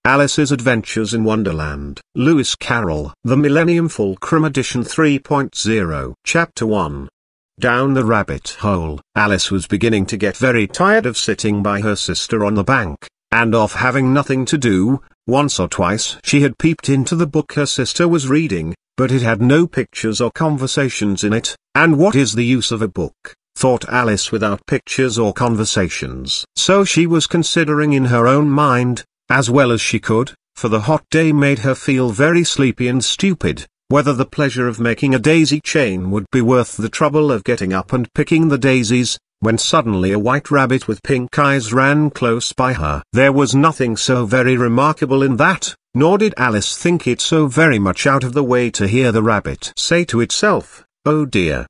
Alice's Adventures in Wonderland. Lewis Carroll. The Millennium Fulcrum Edition 3.0. Chapter 1. Down the Rabbit Hole. Alice was beginning to get very tired of sitting by her sister on the bank, and of having nothing to do. Once or twice she had peeped into the book her sister was reading, but it had no pictures or conversations in it, and what is the use of a book, thought Alice, without pictures or conversations? So she was considering in her own mind, as well as she could, for the hot day made her feel very sleepy and stupid, whether the pleasure of making a daisy chain would be worth the trouble of getting up and picking the daisies, when suddenly a white rabbit with pink eyes ran close by her. There was nothing so very remarkable in that, nor did Alice think it so very much out of the way to hear the rabbit say to itself, oh dear,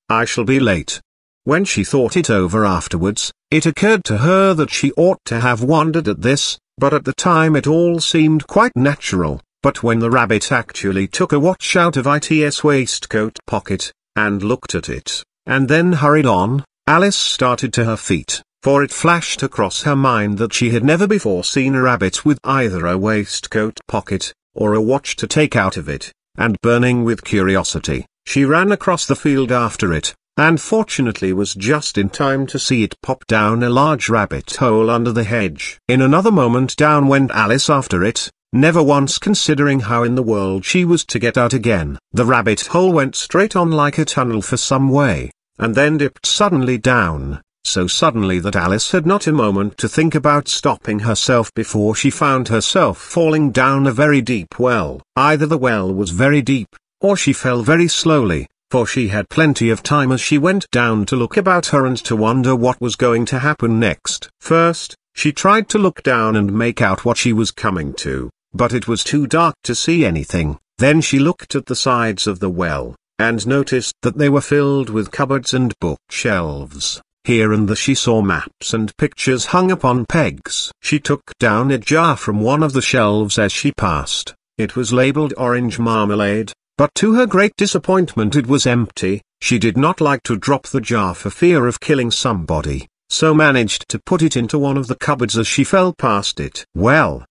I shall be late." When she thought it over afterwards, it occurred to her that she ought to have wondered at this, but at the time it all seemed quite natural. But when the rabbit actually took a watch out of its waistcoat pocket, and looked at it, and then hurried on, Alice started to her feet, for it flashed across her mind that she had never before seen a rabbit with either a waistcoat pocket, or a watch to take out of it, and burning with curiosity, she ran across the field after it, and fortunately was just in time to see it pop down a large rabbit hole under the hedge. In another moment down went Alice after it, never once considering how in the world she was to get out again. The rabbit hole went straight on like a tunnel for some way, and then dipped suddenly down, so suddenly that Alice had not a moment to think about stopping herself before she found herself falling down a very deep well. Either the well was very deep, or she fell very slowly, for she had plenty of time as she went down to look about her and to wonder what was going to happen next. First, she tried to look down and make out what she was coming to, but it was too dark to see anything. Then she looked at the sides of the well, and noticed that they were filled with cupboards and bookshelves. Here and there she saw maps and pictures hung upon pegs. She took down a jar from one of the shelves as she passed. It was labeled orange marmalade, but to her great disappointment it was empty. She did not like to drop the jar for fear of killing somebody, so managed to put it into one of the cupboards as she fell past it. Well,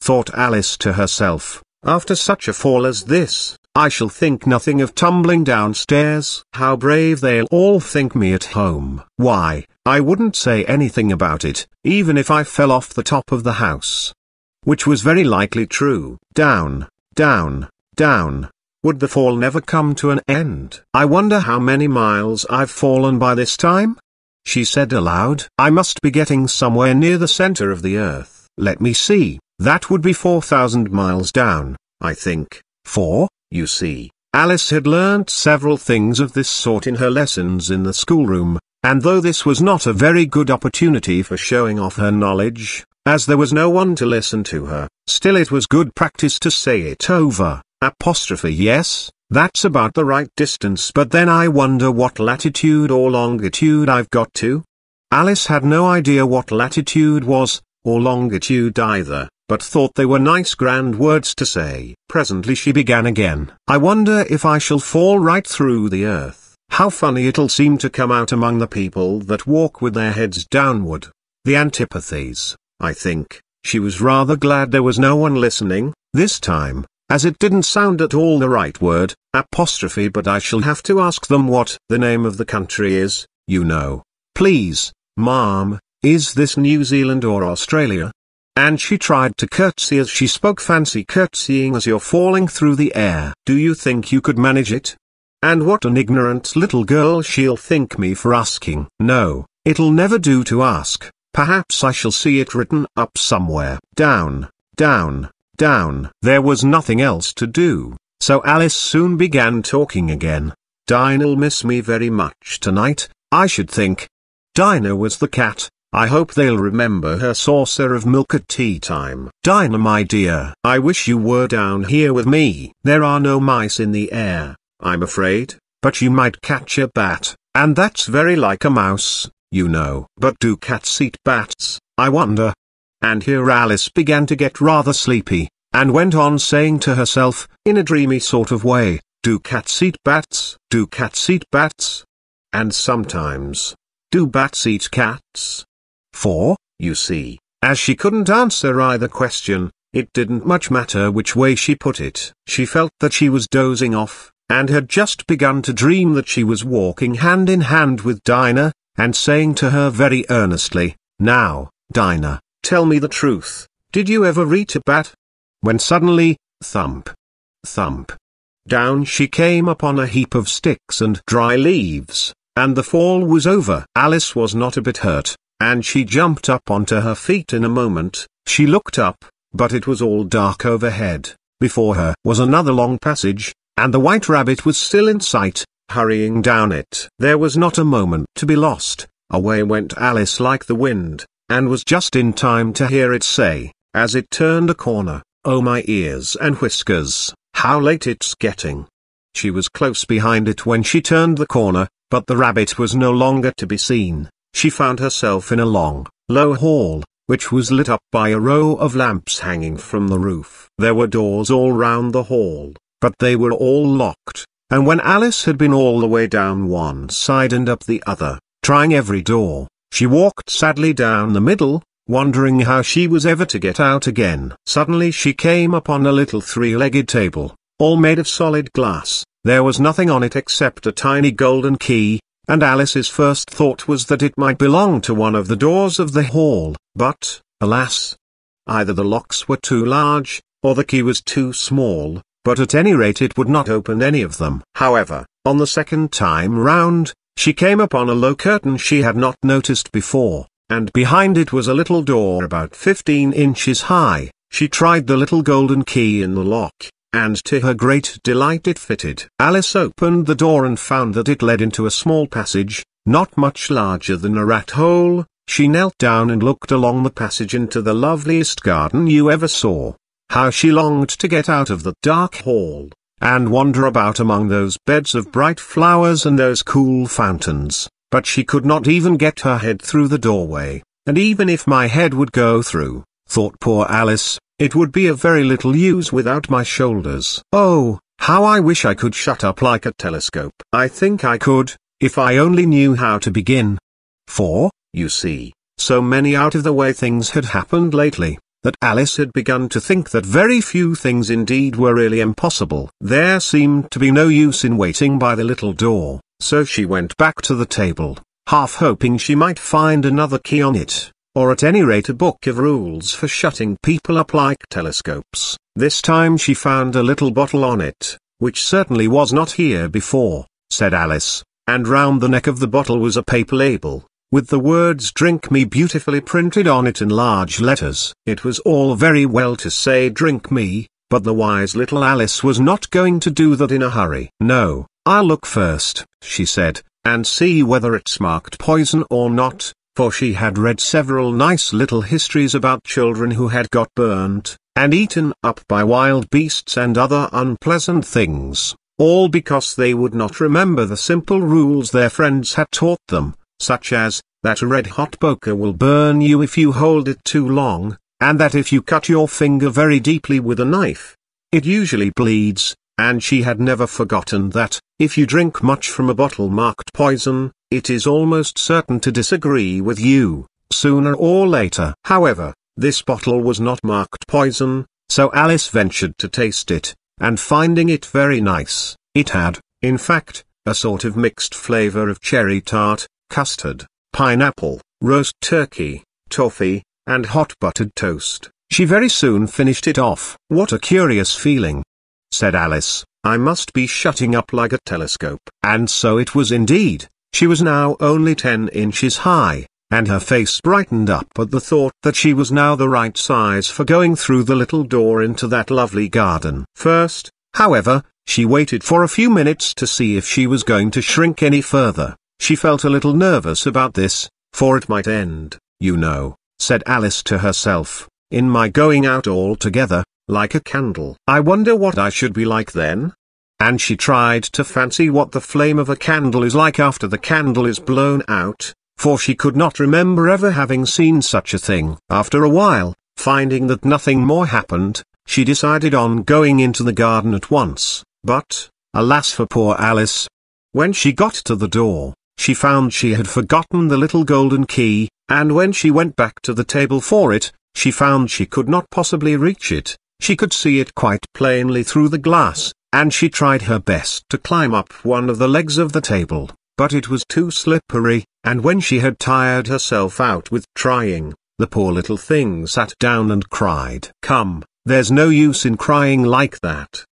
thought Alice to herself, after such a fall as this, I shall think nothing of tumbling downstairs. How brave they'll all think me at home. Why, I wouldn't say anything about it, even if I fell off the top of the house. Which was very likely true. Down, down, down. Would the fall never come to an end? I wonder how many miles I've fallen by this time? She said aloud. I must be getting somewhere near the center of the earth. Let me see, that would be 4,000 miles down, I think. For, you see, Alice had learnt several things of this sort in her lessons in the schoolroom, and though this was not a very good opportunity for showing off her knowledge, as there was no one to listen to her, still it was good practice to say it over. Yes, that's about the right distance, but then I wonder what latitude or longitude I've got to. Alice had no idea what latitude was, or longitude either, but thought they were nice grand words to say. Presently she began again. I wonder if I shall fall right through the earth. How funny it'll seem to come out among the people that walk with their heads downward. The antipathies, I think. She was rather glad there was no one listening, this time, as it didn't sound at all the right word, but I shall have to ask them what the name of the country is, you know. Please, Ma'am, is this New Zealand or Australia? And she tried to curtsy as she spoke. Fancy curtsying as you're falling through the air. Do you think you could manage it? And what an ignorant little girl she'll think me for asking. No, it'll never do to ask. Perhaps I shall see it written up somewhere. Down, down, down. There was nothing else to do, so Alice soon began talking again. Dinah'll miss me very much tonight, I should think. Dinah was the cat. I hope they'll remember her saucer of milk at tea time. Dinah, my dear, I wish you were down here with me. There are no mice in the air, I'm afraid, but you might catch a bat, and that's very like a mouse, you know. But do cats eat bats, I wonder? And here Alice began to get rather sleepy, and went on saying to herself, in a dreamy sort of way, do cats eat bats? Do cats eat bats? And sometimes, do bats eat cats? For, you see, as she couldn't answer either question, It didn't much matter which way she put it. She felt that she was dozing off, and had just begun to dream that she was walking hand in hand with Dinah, and saying to her very earnestly, "Now, Dinah, tell me the truth, did you ever eat a bat?" When suddenly, thump, thump, down she came upon a heap of sticks and dry leaves, and the fall was over. Alice was not a bit hurt, and she jumped up onto her feet in a moment. She looked up, but it was all dark overhead. Before her was another long passage, and the White Rabbit was still in sight, hurrying down it. There was not a moment to be lost. Away went Alice like the wind, and was just in time to hear it say, as it turned a corner, "Oh my ears and whiskers, how late it's getting." She was close behind it when she turned the corner, but the rabbit was no longer to be seen. She found herself in a long, low hall, which was lit up by a row of lamps hanging from the roof. There were doors all round the hall, but they were all locked, and when Alice had been all the way down one side and up the other, trying every door, she walked sadly down the middle, wondering how she was ever to get out again. Suddenly she came upon a little three-legged table, all made of solid glass. There was nothing on it except a tiny golden key, and Alice's first thought was that it might belong to one of the doors of the hall, but, alas! either the locks were too large, or the key was too small, but at any rate it would not open any of them. However, on the second time round, she came upon a low curtain she had not noticed before, and behind it was a little door about 15 inches high. She tried the little golden key in the lock, and to her great delight it fitted. Alice opened the door and found that it led into a small passage, not much larger than a rat hole. She knelt down and looked along the passage into the loveliest garden you ever saw. How she longed to get out of the dark hall, and wander about among those beds of bright flowers and those cool fountains, but she could not even get her head through the doorway, and even if my head would go through, thought poor Alice, it would be of very little use without my shoulders. Oh, how I wish I could shut up like a telescope. I think I could, if I only knew how to begin. For, you see, so many out-of-the-way things had happened lately, that Alice had begun to think that very few things indeed were really impossible. There seemed to be no use in waiting by the little door, so she went back to the table, half hoping she might find another key on it, or at any rate a book of rules for shutting people up like telescopes. This time she found a little bottle on it, which certainly was not here before, said Alice, and round the neck of the bottle was a paper label, with the words "Drink Me" beautifully printed on it in large letters. It was all very well to say "Drink me," but the wise little Alice was not going to do that in a hurry. "No, I'll look first," she said, "and see whether it's marked poison or not," for she had read several nice little histories about children who had got burnt, and eaten up by wild beasts and other unpleasant things, all because they would not remember the simple rules their friends had taught them, such as, that a red-hot poker will burn you if you hold it too long, and that if you cut your finger very deeply with a knife, it usually bleeds, and she had never forgotten that, if you drink much from a bottle marked poison, it is almost certain to disagree with you, sooner or later. However, this bottle was not marked poison, so Alice ventured to taste it, and finding it very nice, it had, in fact, a sort of mixed flavor of cherry tart, custard, pineapple, roast turkey, toffee, and hot buttered toast. She very soon finished it off. "What a curious feeling," said Alice. "I must be shutting up like a telescope." And so it was indeed. She was now only 10 inches high, and her face brightened up at the thought that she was now the right size for going through the little door into that lovely garden. First, however, she waited for a few minutes to see if she was going to shrink any further. She felt a little nervous about this, for it might end, you know, said Alice to herself, in my going out altogether, like a candle. I wonder what I should be like then? And she tried to fancy what the flame of a candle is like after the candle is blown out, for she could not remember ever having seen such a thing. After a while, finding that nothing more happened, she decided on going into the garden at once, but, alas for poor Alice! When she got to the door, she found she had forgotten the little golden key, and when she went back to the table for it, She found she could not possibly reach it. She could see it quite plainly through the glass, and she tried her best to climb up one of the legs of the table, but it was too slippery, and when she had tired herself out with trying, the poor little thing sat down and cried. "Come, there's no use in crying like that,"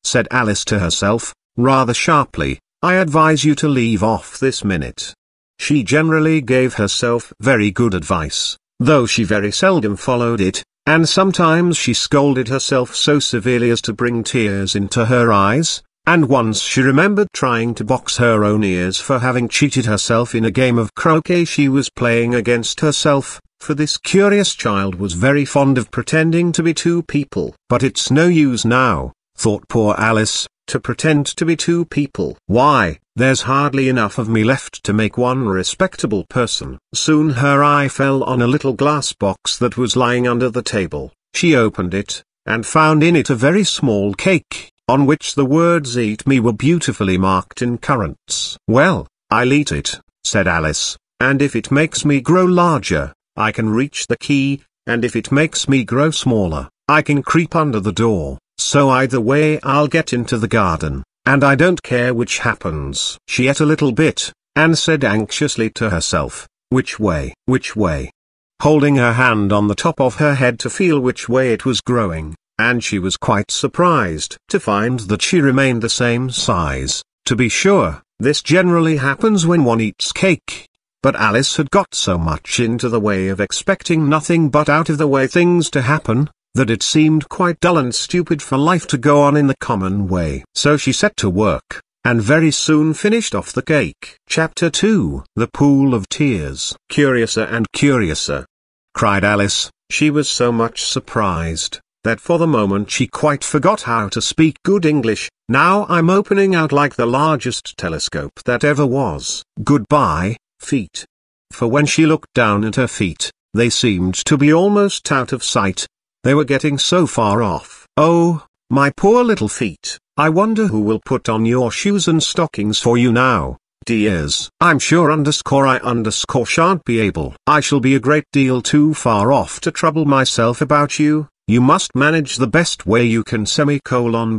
said Alice to herself, rather sharply. "I advise you to leave off this minute." She generally gave herself very good advice, though she very seldom followed it, and sometimes she scolded herself so severely as to bring tears into her eyes, and once she remembered trying to box her own ears for having cheated herself in a game of croquet she was playing against herself, for this curious child was very fond of pretending to be two people. "But it's no use now," thought poor Alice, "to pretend to be two people. Why, there's hardly enough of me left to make one respectable person." Soon her eye fell on a little glass box that was lying under the table. She opened it, and found in it a very small cake, on which the words "Eat me" were beautifully marked in currants. "Well, I'll eat it," said Alice, "and if it makes me grow larger, I can reach the key, and if it makes me grow smaller, I can creep under the door. So either way I'll get into the garden, and I don't care which happens." She ate a little bit, and said anxiously to herself, "Which way? Which way?" holding her hand on the top of her head to feel which way it was growing, and she was quite surprised to find that she remained the same size. To be sure, this generally happens when one eats cake. But Alice had got so much into the way of expecting nothing but out-of-the-way things to happen, that it seemed quite dull and stupid for life to go on in the common way. So she set to work, and very soon finished off the cake. Chapter 2: The Pool of Tears. "Curiouser and curiouser," cried Alice. She was so much surprised, that for the moment she quite forgot how to speak good English. "Now I'm opening out like the largest telescope that ever was. Goodbye, feet." For when she looked down at her feet, they seemed to be almost out of sight. They were getting so far off. "Oh, my poor little feet, I wonder who will put on your shoes and stockings for you now, dears. I'm sure I shan't be able. I shall be a great deal too far off to trouble myself about you. You must manage the best way you can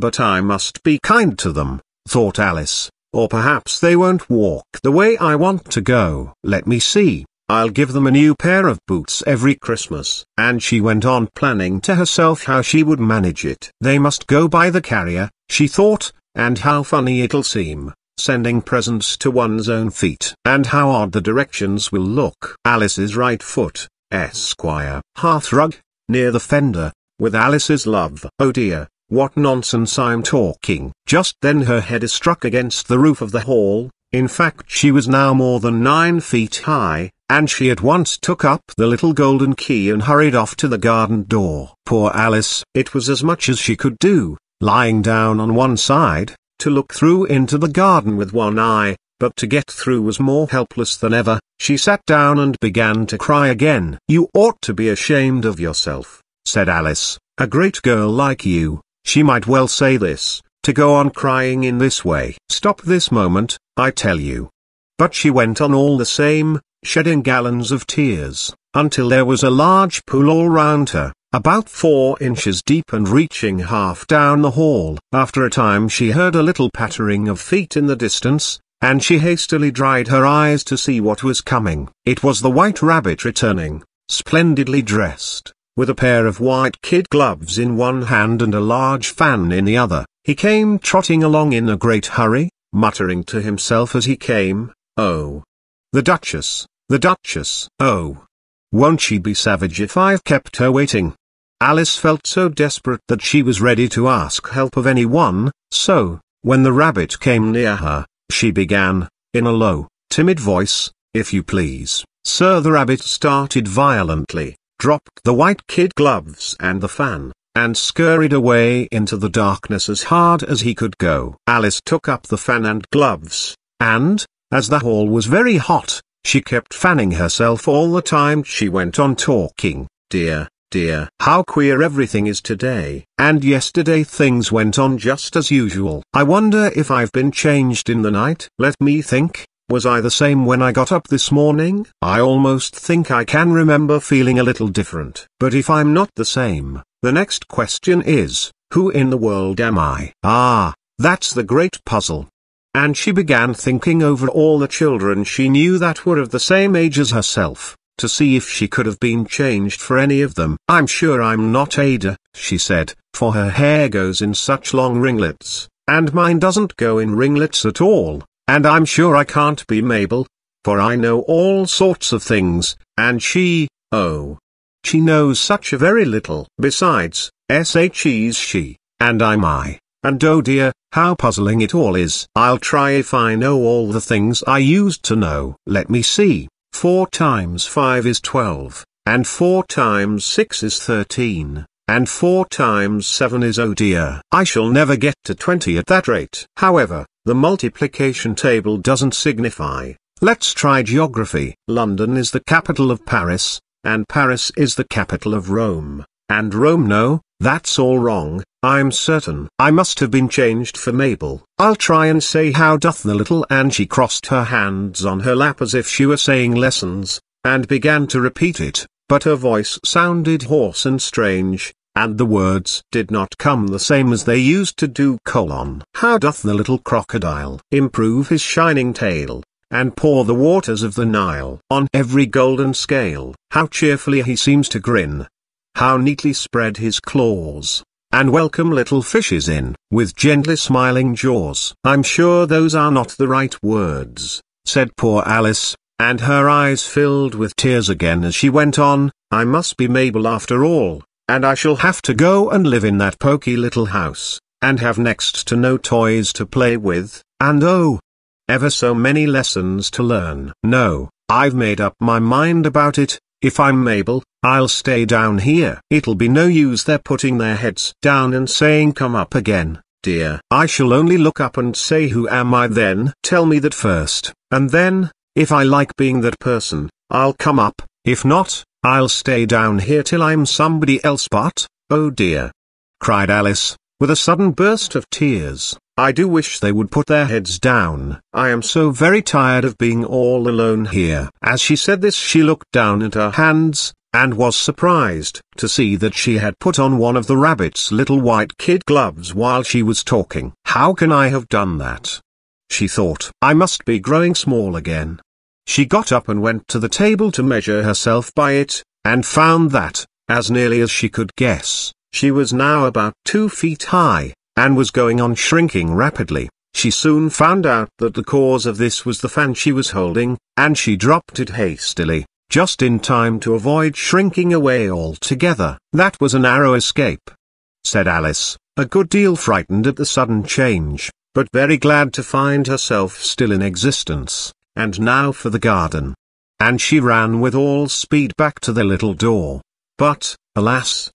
but I must be kind to them," thought Alice, "or perhaps they won't walk the way I want to go. Let me see. I'll give them a new pair of boots every Christmas." And she went on planning to herself how she would manage it. They must go by the carrier, she thought, and how funny it'll seem, sending presents to one's own feet. And how odd the directions will look. Alice's right foot, Esquire. Hearthrug, near the fender, with Alice's love. Oh dear, what nonsense I'm talking. Just then her head struck against the roof of the hall. In fact she was now more than 9 feet high, and she at once took up the little golden key and hurried off to the garden door. Poor Alice! It was as much as she could do, lying down on one side, to look through into the garden with one eye, but to get through was more helpless than ever. She sat down and began to cry again. "You ought to be ashamed of yourself," said Alice. "A great girl like you," she might well say this, "to go on crying in this way. Stop this moment, I tell you." But she went on all the same, shedding gallons of tears, until there was a large pool all round her, about 4 inches deep and reaching half down the hall. After a time she heard a little pattering of feet in the distance, and she hastily dried her eyes to see what was coming. It was the White Rabbit returning, splendidly dressed, with a pair of white kid gloves in one hand and a large fan in the other. He came trotting along in a great hurry, muttering to himself as he came, "Oh, the Duchess, the Duchess! Oh, won't she be savage if I've kept her waiting?" Alice felt so desperate that she was ready to ask help of anyone, so, when the rabbit came near her, she began, in a low, timid voice, "If you please, sir." The rabbit started violently, dropped the white kid gloves and the fan, and scurried away into the darkness as hard as he could go. Alice took up the fan and gloves, and, as the hall was very hot, she kept fanning herself all the time she went on talking. "Dear, dear, how queer everything is today. And yesterday things went on just as usual. I wonder if I've been changed in the night. Let me think. Was I the same when I got up this morning? I almost think I can remember feeling a little different. But if I'm not the same, the next question is, who in the world am I? Ah, that's the great puzzle. And she began thinking over all the children she knew that were of the same age as herself, to see if she could have been changed for any of them. I'm sure I'm not Ada, she said, for her hair goes in such long ringlets, and mine doesn't go in ringlets at all, and I'm sure I can't be Mabel, for I know all sorts of things, and she knows such a very little. Besides, she's she, and I'm I. And oh dear, how puzzling it all is. I'll try if I know all the things I used to know. Let me see. 4 times 5 is 12, and 4 times 6 is 13, and 4 times 7 is, oh dear, I shall never get to 20 at that rate. However, the multiplication table doesn't signify. Let's try geography. London is the capital of Paris, and Paris is the capital of Rome, and Rome, no, that's all wrong. I'm certain I must have been changed for Mabel. I'll try and say how doth the little, and she crossed her hands on her lap as if she were saying lessons, and began to repeat it, but her voice sounded hoarse and strange, and the words did not come the same as they used to do. How doth the little crocodile improve his shining tail, and pour the waters of the Nile on every golden scale? How cheerfully he seems to grin, how neatly spread his claws, and welcome little fishes in, with gently smiling jaws. I'm sure those are not the right words, said poor Alice, and her eyes filled with tears again as she went on. I must be Mabel after all, and I shall have to go and live in that poky little house, and have next to no toys to play with, and oh, ever so many lessons to learn. No, I've made up my mind about it. If I'm Mabel, I'll stay down here. It'll be no use their putting their heads down and saying come up again, dear. I shall only look up and say who am I then? Tell me that first, and then, if I like being that person, I'll come up. If not, I'll stay down here till I'm somebody else. But, oh dear, cried Alice, with a sudden burst of tears, I do wish they would put their heads down. I am so very tired of being all alone here. As she said this she looked down at her hands, and was surprised to see that she had put on one of the rabbit's little white kid gloves while she was talking. How can I have done that? She thought. I must be growing small again. She got up and went to the table to measure herself by it, and found that, as nearly as she could guess, she was now about 2 feet high, and was going on shrinking rapidly. She soon found out that the cause of this was the fan she was holding, and she dropped it hastily, just in time to avoid shrinking away altogether. That was a narrow escape, said Alice, a good deal frightened at the sudden change, but very glad to find herself still in existence. And now for the garden. And she ran with all speed back to the little door. But, alas,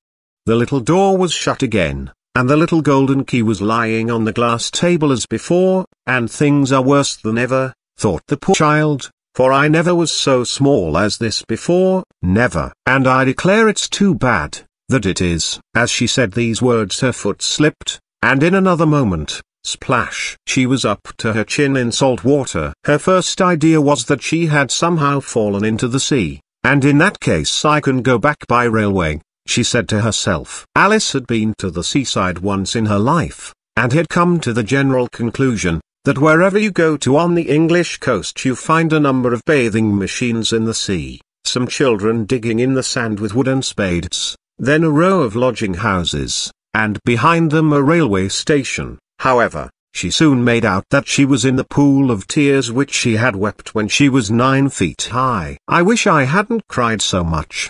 the little door was shut again, and the little golden key was lying on the glass table as before. And things are worse than ever, thought the poor child, for I never was so small as this before, never. And I declare it's too bad, that it is. As she said these words her foot slipped, and in another moment, splash! She was up to her chin in salt water. Her first idea was that she had somehow fallen into the sea, and in that case I can go back by railway, she said to herself. Alice had been to the seaside once in her life, and had come to the general conclusion, that wherever you go to on the English coast you find a number of bathing machines in the sea, some children digging in the sand with wooden spades, then a row of lodging houses, and behind them a railway station. However, she soon made out that she was in the pool of tears which she had wept when she was 9 feet high. I wish I hadn't cried so much,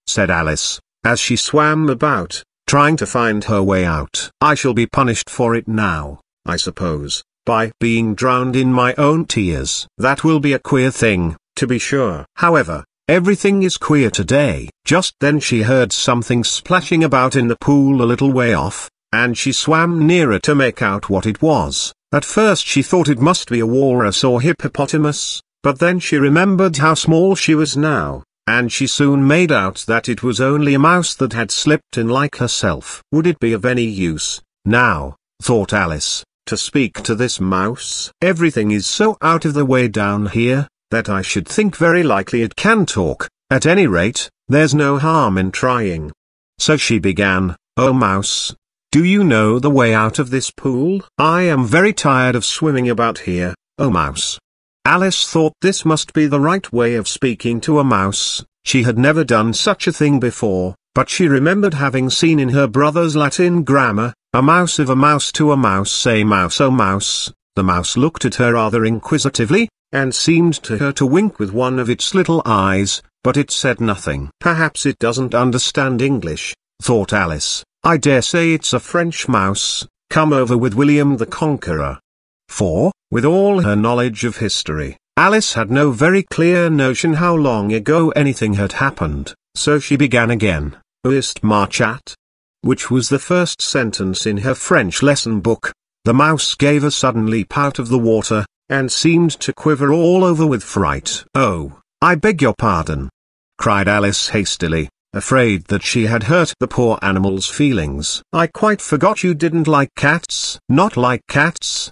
said Alice, as she swam about, trying to find her way out. I shall be punished for it now, I suppose, by being drowned in my own tears. That will be a queer thing, to be sure. However, everything is queer today. Just then she heard something splashing about in the pool a little way off, and she swam nearer to make out what it was. At first she thought it must be a walrus or hippopotamus, but then she remembered how small she was now, and she soon made out that it was only a mouse that had slipped in like herself. Would it be of any use, now, thought Alice, to speak to this mouse. Everything is so out of the way down here, that I should think very likely it can talk. At any rate, there's no harm in trying. So she began, "Oh mouse, do you know the way out of this pool? I am very tired of swimming about here, oh mouse." Alice thought this must be the right way of speaking to a mouse. She had never done such a thing before, but she remembered having seen in her brother's Latin grammar, a mouse if a mouse to a mouse say mouse oh mouse. The mouse looked at her rather inquisitively, and seemed to her to wink with one of its little eyes, but it said nothing. Perhaps it doesn't understand English, thought Alice. I dare say it's a French mouse, come over with William the Conqueror. For, with all her knowledge of history, Alice had no very clear notion how long ago anything had happened, so she began again, "Ouest marchat?" which was the first sentence in her French lesson book. The mouse gave a sudden leap out of the water, and seemed to quiver all over with fright. "Oh, I beg your pardon," cried Alice hastily, afraid that she had hurt the poor animal's feelings. "I quite forgot you didn't like cats." "Not like cats?"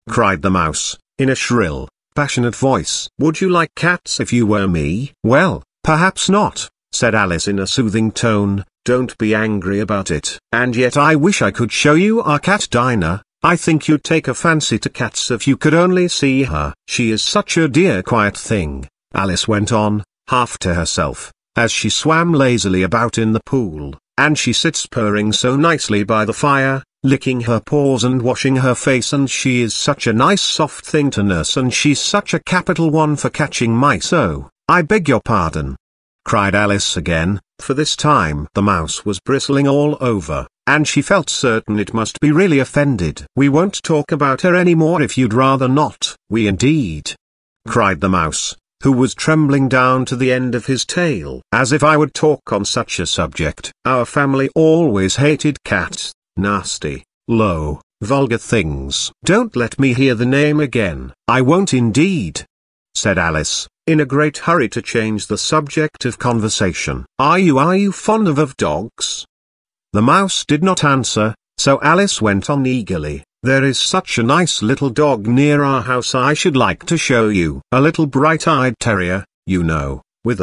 cried the mouse, in a shrill, passionate voice. "Would you like cats if you were me?" "Well, perhaps not," said Alice in a soothing tone. "Don't be angry about it. And yet I wish I could show you our cat Dinah. I think you'd take a fancy to cats if you could only see her. She is such a dear quiet thing," Alice went on, half to herself, as she swam lazily about in the pool, "and she sits purring so nicely by the fire, licking her paws and washing her face, and she is such a nice soft thing to nurse, and she's such a capital one for catching mice." "Oh, I beg your pardon," cried Alice again, for this time the mouse was bristling all over, and she felt certain it must be really offended. "We won't talk about her any more if you'd rather not." "We indeed," cried the mouse, who was trembling down to the end of his tail. "As if I would talk on such a subject. Our family always hated cats. Nasty, low, vulgar things." "Don't let me hear the name again." "I won't indeed," said Alice, in a great hurry to change the subject of conversation. Are you fond of dogs?" The mouse did not answer, so Alice went on eagerly. "There is such a nice little dog near our house I should like to show you. A little bright-eyed terrier, you know, with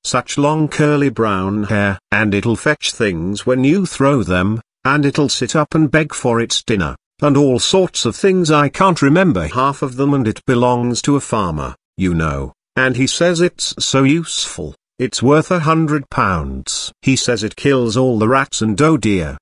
such long curly brown hair. And it'll fetch things when you throw them, and it'll sit up and beg for its dinner, and all sorts of things I can't remember half of them, and it belongs to a farmer, you know, and he says it's so useful, it's worth £100. He says it kills all the rats and oh dear,"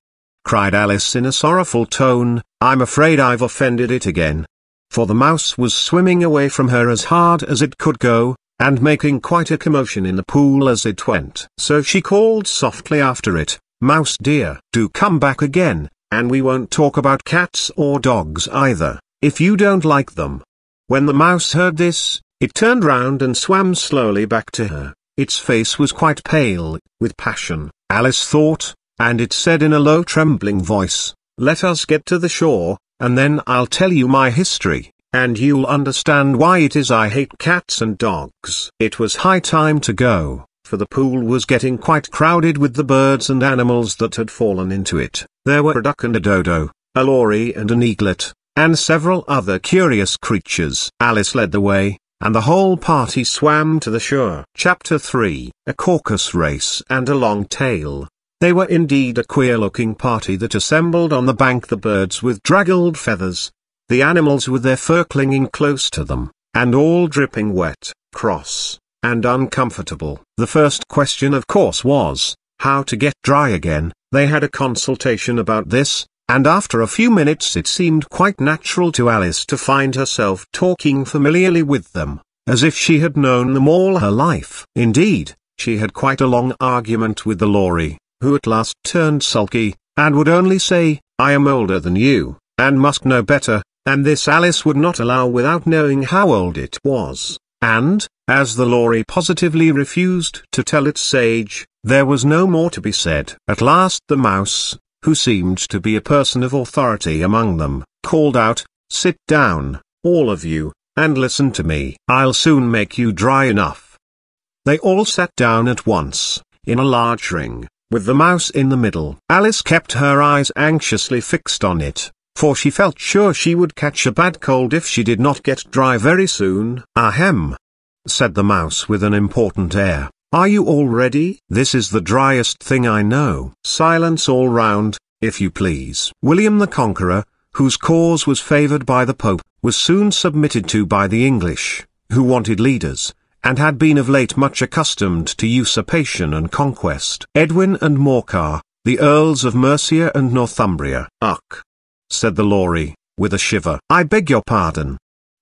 cried Alice in a sorrowful tone, "I'm afraid I've offended it again." For the mouse was swimming away from her as hard as it could go, and making quite a commotion in the pool as it went. So she called softly after it, "Mouse dear, do come back again, and we won't talk about cats or dogs either, if you don't like them." When the mouse heard this, it turned round and swam slowly back to her. Its face was quite pale, with passion, Alice thought, and it said in a low trembling voice, "Let us get to the shore, and then I'll tell you my history, and you'll understand why it is I hate cats and dogs." It was high time to go, for the pool was getting quite crowded with the birds and animals that had fallen into it. There were a duck and a dodo, a lory and an eaglet, and several other curious creatures. Alice led the way, and the whole party swam to the shore. Chapter 3: A Caucus Race and a Long Tail. They were indeed a queer-looking party that assembled on the bank, the birds with draggled feathers, the animals with their fur clinging close to them, and all dripping wet, cross, and uncomfortable. The first question of course was, how to get dry again. They had a consultation about this, and after a few minutes it seemed quite natural to Alice to find herself talking familiarly with them, as if she had known them all her life. Indeed, she had quite a long argument with the lory, who at last turned sulky, and would only say, "I am older than you, and must know better," and this Alice would not allow without knowing how old it was. And, as the lory positively refused to tell its age, there was no more to be said. At last the mouse, who seemed to be a person of authority among them, called out, "Sit down, all of you, and listen to me. I'll soon make you dry enough." They all sat down at once, in a large ring, with the mouse in the middle. Alice kept her eyes anxiously fixed on it, for she felt sure she would catch a bad cold if she did not get dry very soon. "Ahem," said the mouse with an important air. "Are you all ready? This is the driest thing I know." Silence all round, if you please. William the Conqueror, whose cause was favoured by the Pope, was soon submitted to by the English, who wanted leaders, and had been of late much accustomed to usurpation and conquest. Edwin and Morcar, the Earls of Mercia and Northumbria. "Ugh," said the Lory, with a shiver. "I beg your pardon,"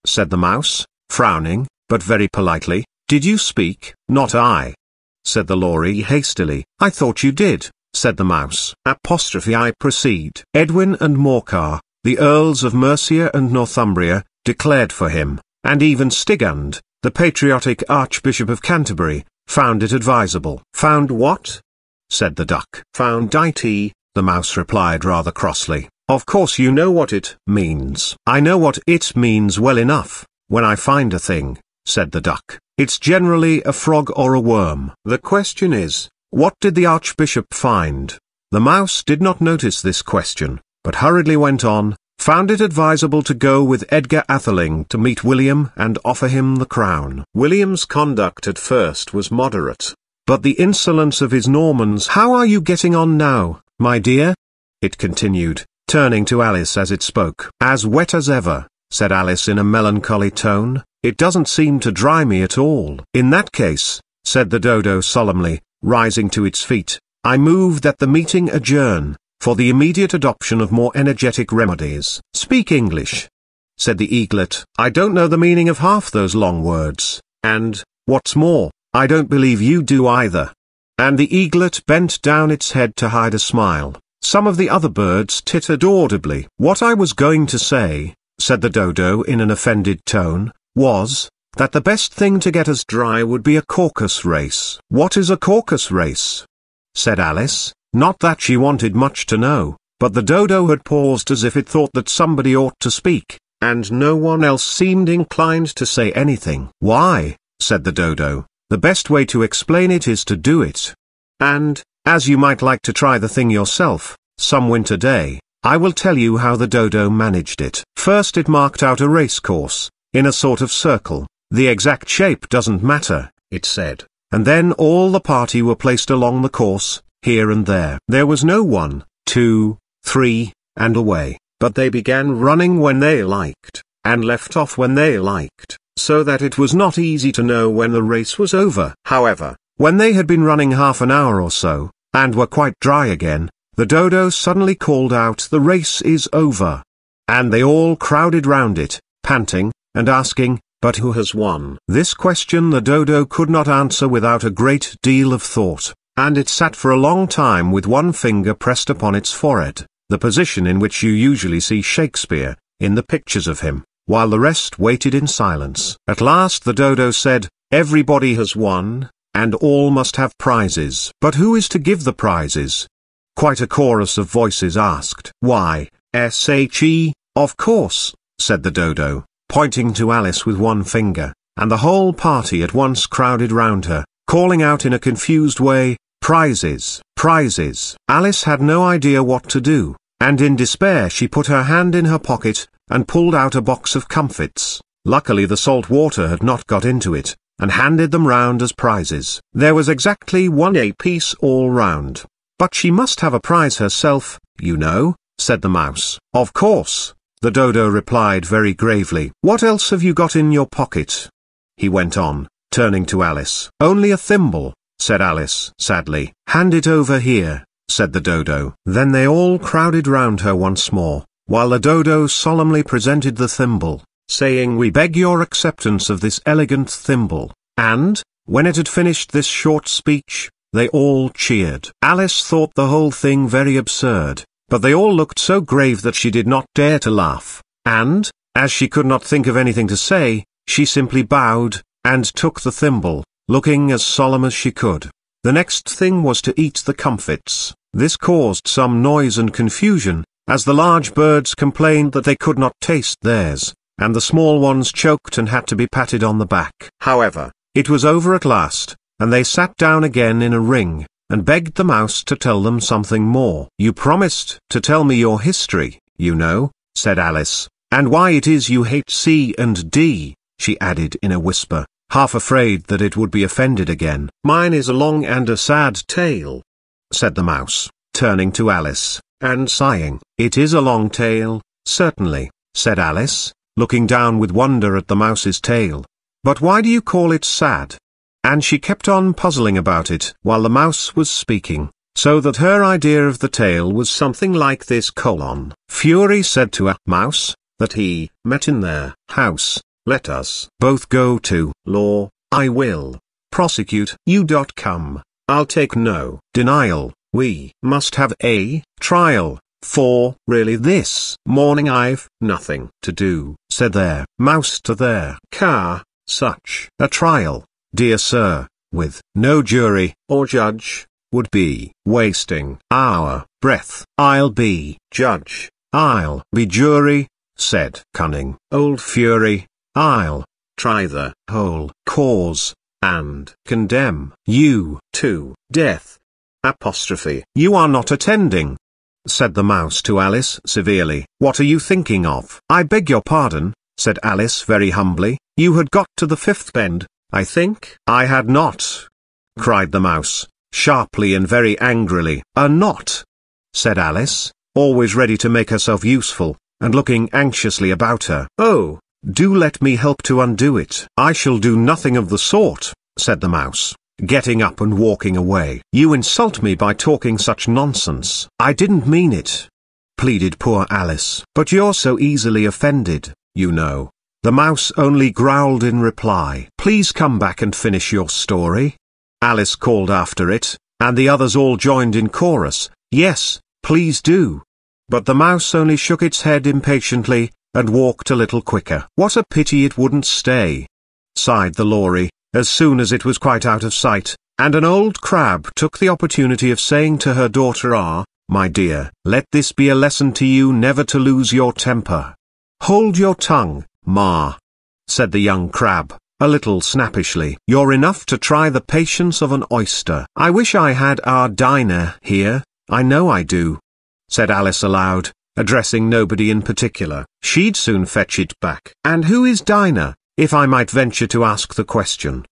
said the mouse, frowning, but very politely. "Did you speak?" "Not I," said the Lory hastily. "I thought you did," said the mouse. I proceed. Edwin and Morcar, the Earls of Mercia and Northumbria, declared for him, and even Stigand, the patriotic Archbishop of Canterbury, found it advisable. "Found what?" said the duck. "Found it," the mouse replied rather crossly. "Of course you know what it means." "I know what it means well enough. When I find a thing," said the duck, "it's generally a frog or a worm. The question is, what did the Archbishop find?" The mouse did not notice this question, but hurriedly went on, "Found it advisable to go with Edgar Atheling to meet William and offer him the crown." William's conduct at first was moderate, but the insolence of his Normans— "How are you getting on now, my dear?" it continued, turning to Alice as it spoke. "As wet as ever," said Alice in a melancholy tone. "It doesn't seem to dry me at all." "In that case," said the dodo solemnly, rising to its feet, "I move that the meeting adjourn, for the immediate adoption of more energetic remedies." "Speak English," said the eaglet. "I don't know the meaning of half those long words, and, what's more, I don't believe you do either." And the eaglet bent down its head to hide a smile. Some of the other birds tittered audibly. "What I was going to say," said the dodo in an offended tone, "was, that the best thing to get us dry would be a caucus race." "What is a caucus race?" said Alice. Not that she wanted much to know, but the dodo had paused as if it thought that somebody ought to speak, and no one else seemed inclined to say anything. "Why," said the dodo, "the best way to explain it is to do it. And, as you might like to try the thing yourself, some winter day, I will tell you how the dodo managed it. First it marked out a race course, in a sort of circle. The exact shape doesn't matter, it said, and then all the party were placed along the course, here and there. There was no 1, 2, 3, and away, but they began running when they liked, and left off when they liked, so that it was not easy to know when the race was over. However, when they had been running half an hour or so, and were quite dry again, the dodo suddenly called out, "The race is over." And they all crowded round it, panting, and asking, "But who has won?" This question the dodo could not answer without a great deal of thought, and it sat for a long time with one finger pressed upon its forehead, the position in which you usually see Shakespeare, in the pictures of him, while the rest waited in silence. At last the dodo said, "Everybody has won, and all must have prizes." "But who is to give the prizes?" quite a chorus of voices asked. "Why, S.H.E., of course," said the dodo, pointing to Alice with one finger, and the whole party at once crowded round her, calling out in a confused way, "Prizes, prizes." Alice had no idea what to do, and in despair she put her hand in her pocket, and pulled out a box of comfits. Luckily the salt water had not got into it, and handed them round as prizes. There was exactly 1 apiece all round. "But she must have a prize herself, you know," said the mouse. "Of course," the dodo replied very gravely. "What else have you got in your pocket?" he went on, turning to Alice. "Only a thimble," said Alice sadly. "Hand it over here," said the dodo. Then they all crowded round her once more, while the dodo solemnly presented the thimble, saying, "We beg your acceptance of this elegant thimble," and, when it had finished this short speech, they all cheered. Alice thought the whole thing very absurd, but they all looked so grave that she did not dare to laugh, and, as she could not think of anything to say, she simply bowed, and took the thimble, looking as solemn as she could. The next thing was to eat the comfits. This caused some noise and confusion, as the large birds complained that they could not taste theirs, and the small ones choked and had to be patted on the back. However, it was over at last, and they sat down again in a ring, and begged the mouse to tell them something more. "You promised to tell me your history, you know," said Alice, "and why it is you hate C and D," she added in a whisper, half afraid that it would be offended again. "Mine is a long and a sad tale," said the mouse, turning to Alice, and sighing. "It is a long tale, certainly," said Alice, looking down with wonder at the mouse's tail. "But why do you call it sad?" And she kept on puzzling about it while the mouse was speaking, so that her idea of the tale was something like this: Fury said to a mouse that he met in their house, "Let us both go to law. I will prosecute you. Come. I'll take no denial. We must have a trial, for really this morning I've nothing to do," said their mouse to their car. "Such a trial, dear sir, with no jury or judge, would be wasting our breath." "I'll be judge, I'll be jury," said cunning old Fury. "I'll try the whole cause, and condemn you to death." "You are not attending," said the mouse to Alice severely. "What are you thinking of?" "I beg your pardon," said Alice very humbly, "you had got to the fifth bend, I think." "I had not," cried the mouse, sharply and very angrily. "Not," said Alice, always ready to make herself useful, and looking anxiously about her. "Oh, do let me help to undo it." "I shall do nothing of the sort," said the mouse, getting up and walking away. "You insult me by talking such nonsense." "I didn't mean it," pleaded poor Alice. "But you're so easily offended, you know." The mouse only growled in reply. "Please come back and finish your story," Alice called after it, and the others all joined in chorus, "Yes, please do." But the mouse only shook its head impatiently, and walked a little quicker. "What a pity it wouldn't stay," sighed the lory, as soon as it was quite out of sight, and an old crab took the opportunity of saying to her daughter, "Ah, my dear, let this be a lesson to you never to lose your temper." "Hold your tongue, ma," said the young crab, a little snappishly. "You're enough to try the patience of an oyster." "I wish I had our Dinah here, I know I do," said Alice aloud, addressing nobody in particular. "She'd soon fetch it back." "And who is Dinah, if I might venture to ask the question?"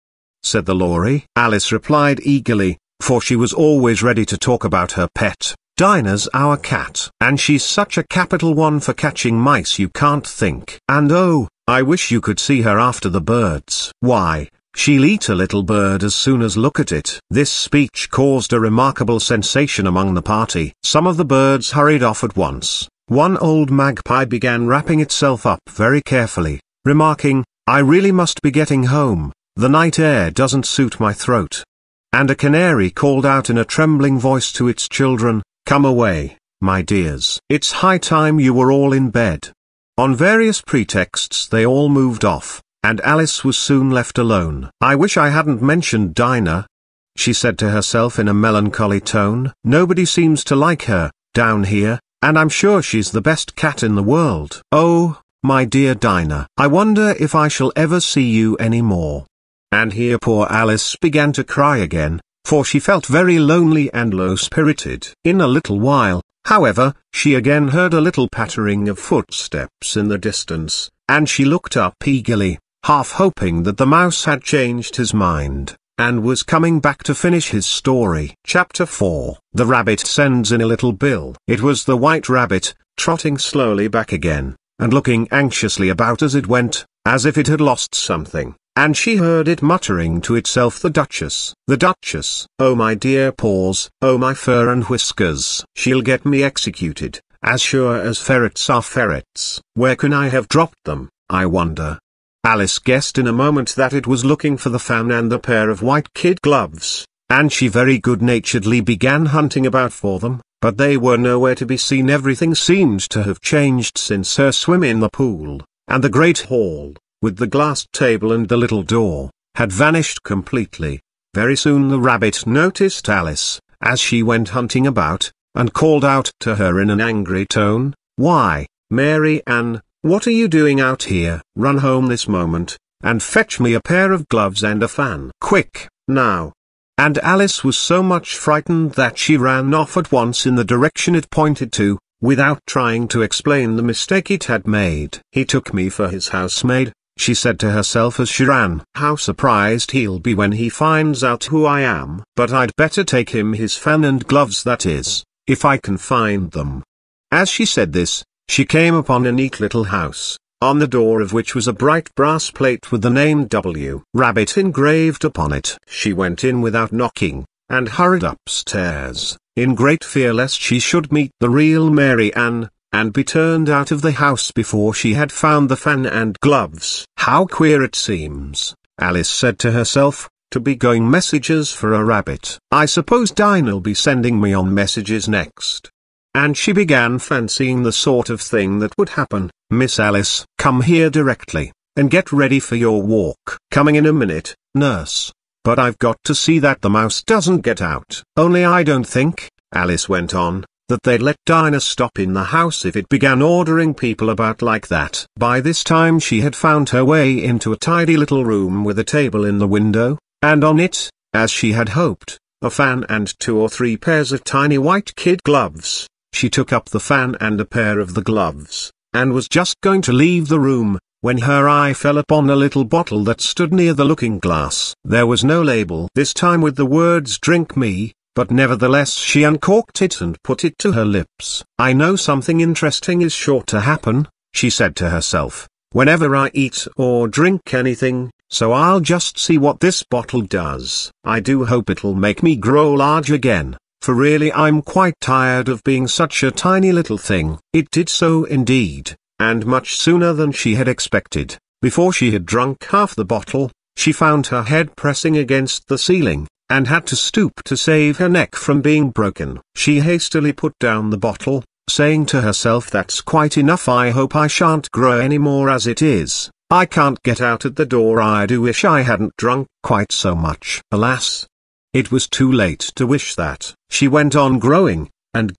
said the lory. Alice replied eagerly, for she was always ready to talk about her pet. "Dinah's our cat, and she's such a capital one for catching mice you can't think. And oh, I wish you could see her after the birds. Why, she'll eat a little bird as soon as look at it." This speech caused a remarkable sensation among the party. Some of the birds hurried off at once. One old magpie began wrapping itself up very carefully, remarking, "I really must be getting home, the night air doesn't suit my throat." And a canary called out in a trembling voice to its children, "Come away, my dears. It's high time you were all in bed." On various pretexts they all moved off, and Alice was soon left alone. "I wish I hadn't mentioned Dinah," she said to herself in a melancholy tone. "Nobody seems to like her, down here, and I'm sure she's the best cat in the world. Oh, my dear Dinah, I wonder if I shall ever see you any more." And here poor Alice began to cry again, for she felt very lonely and low-spirited. In a little while, however, she again heard a little pattering of footsteps in the distance, and she looked up eagerly, half hoping that the mouse had changed his mind, and was coming back to finish his story. Chapter 4. The Rabbit Sends in a Little Bill. It was the White Rabbit, trotting slowly back again, and looking anxiously about as it went, as if it had lost something, and she heard it muttering to itself, "The Duchess, the Duchess, oh my dear paws, oh my fur and whiskers. She'll get me executed, as sure as ferrets are ferrets. Where can I have dropped them, I wonder?" Alice guessed in a moment that it was looking for the fan and the pair of white kid gloves, and she very good-naturedly began hunting about for them, but they were nowhere to be seen. Everything seemed to have changed since her swim in the pool, and the great hall, with the glass table and the little door, had vanished completely. Very soon the rabbit noticed Alice, as she went hunting about, and called out to her in an angry tone, "Why, Mary Ann, what are you doing out here? Run home this moment, and fetch me a pair of gloves and a fan. Quick, now." And Alice was so much frightened that she ran off at once in the direction it pointed to, without trying to explain the mistake it had made. "He took me for his housemaid," she said to herself as she ran. "How surprised he'll be when he finds out who I am. But I'd better take him his fan and gloves, that is, if I can find them." As she said this, she came upon a neat little house, on the door of which was a bright brass plate with the name W. Rabbit engraved upon it. She went in without knocking, and hurried upstairs, in great fear lest she should meet the real Mary Ann, and be turned out of the house before she had found the fan and gloves. "How queer it seems," Alice said to herself, "to be going messages for a rabbit. I suppose Dinah'll be sending me on messages next." And she began fancying the sort of thing that would happen. "Miss Alice, come here directly, and get ready for your walk." "Coming in a minute, nurse. But I've got to see that the mouse doesn't get out." "Only I don't think," Alice went on, "that they'd let Dinah stop in the house if it began ordering people about like that." By this time she had found her way into a tidy little room with a table in the window, and on it, as she had hoped, a fan and 2 or 3 pairs of tiny white kid gloves. She took up the fan and a pair of the gloves, and was just going to leave the room, when her eye fell upon a little bottle that stood near the looking-glass. There was no label this time with the words "Drink Me," but nevertheless she uncorked it and put it to her lips. "I know something interesting is sure to happen," she said to herself, "whenever I eat or drink anything, so I'll just see what this bottle does. I do hope it'll make me grow large again, for really I'm quite tired of being such a tiny little thing." It did so indeed, and much sooner than she had expected. Before she had drunk half the bottle, she found her head pressing against the ceiling, and had to stoop to save her neck from being broken. She hastily put down the bottle, saying to herself, "That's quite enough. I hope I shan't grow any more as it is. I can't get out at the door. I do wish I hadn't drunk quite so much." Alas! It was too late to wish that. She went on growing, and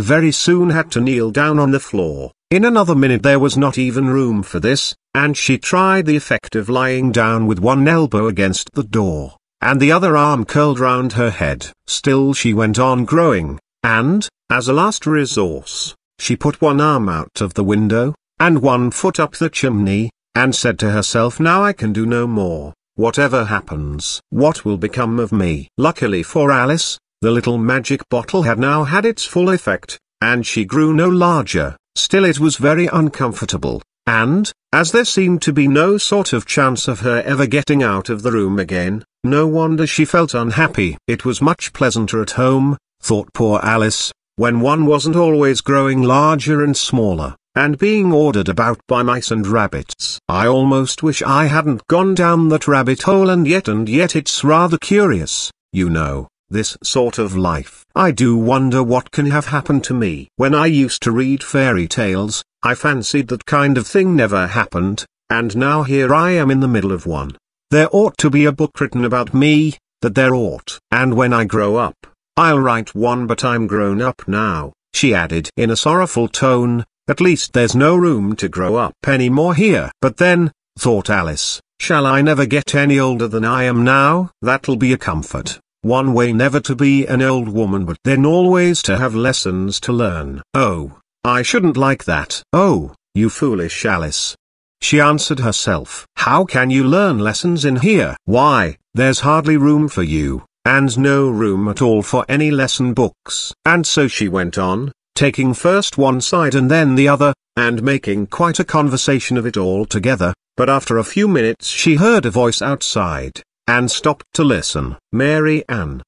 very soon had to kneel down on the floor. In another minute there was not even room for this, and she tried the effect of lying down with one elbow against the door, and the other arm curled round her head. Still she went on growing, and, as a last resource, she put one arm out of the window, and one foot up the chimney, and said to herself, "Now I can do no more. Whatever happens, what will become of me?" Luckily for Alice, the little magic bottle had now had its full effect, and she grew no larger. Still it was very uncomfortable, and, as there seemed to be no sort of chance of her ever getting out of the room again, no wonder she felt unhappy. It was much pleasanter at home, thought poor Alice, when one wasn't always growing larger and smaller, and being ordered about by mice and rabbits. "I almost wish I hadn't gone down that rabbit hole, and yet it's rather curious, you know, this sort of life. I do wonder what can have happened to me. When I used to read fairy tales, I fancied that kind of thing never happened, and now here I am in the middle of one. There ought to be a book written about me, that there ought. And when I grow up, I'll write one, but I'm grown up now," she added in a sorrowful tone. "At least there's no room to grow up any more here." But then, thought Alice, shall I never get any older than I am now? That'll be a comfort. One way never to be an old woman, but then always to have lessons to learn. Oh, I shouldn't like that. Oh, you foolish Alice, she answered herself. How can you learn lessons in here? Why, there's hardly room for you, and no room at all for any lesson books. And so she went on, taking first one side and then the other, and making quite a conversation of it all together, but after a few minutes she heard a voice outside, and stopped to listen. Mary Ann,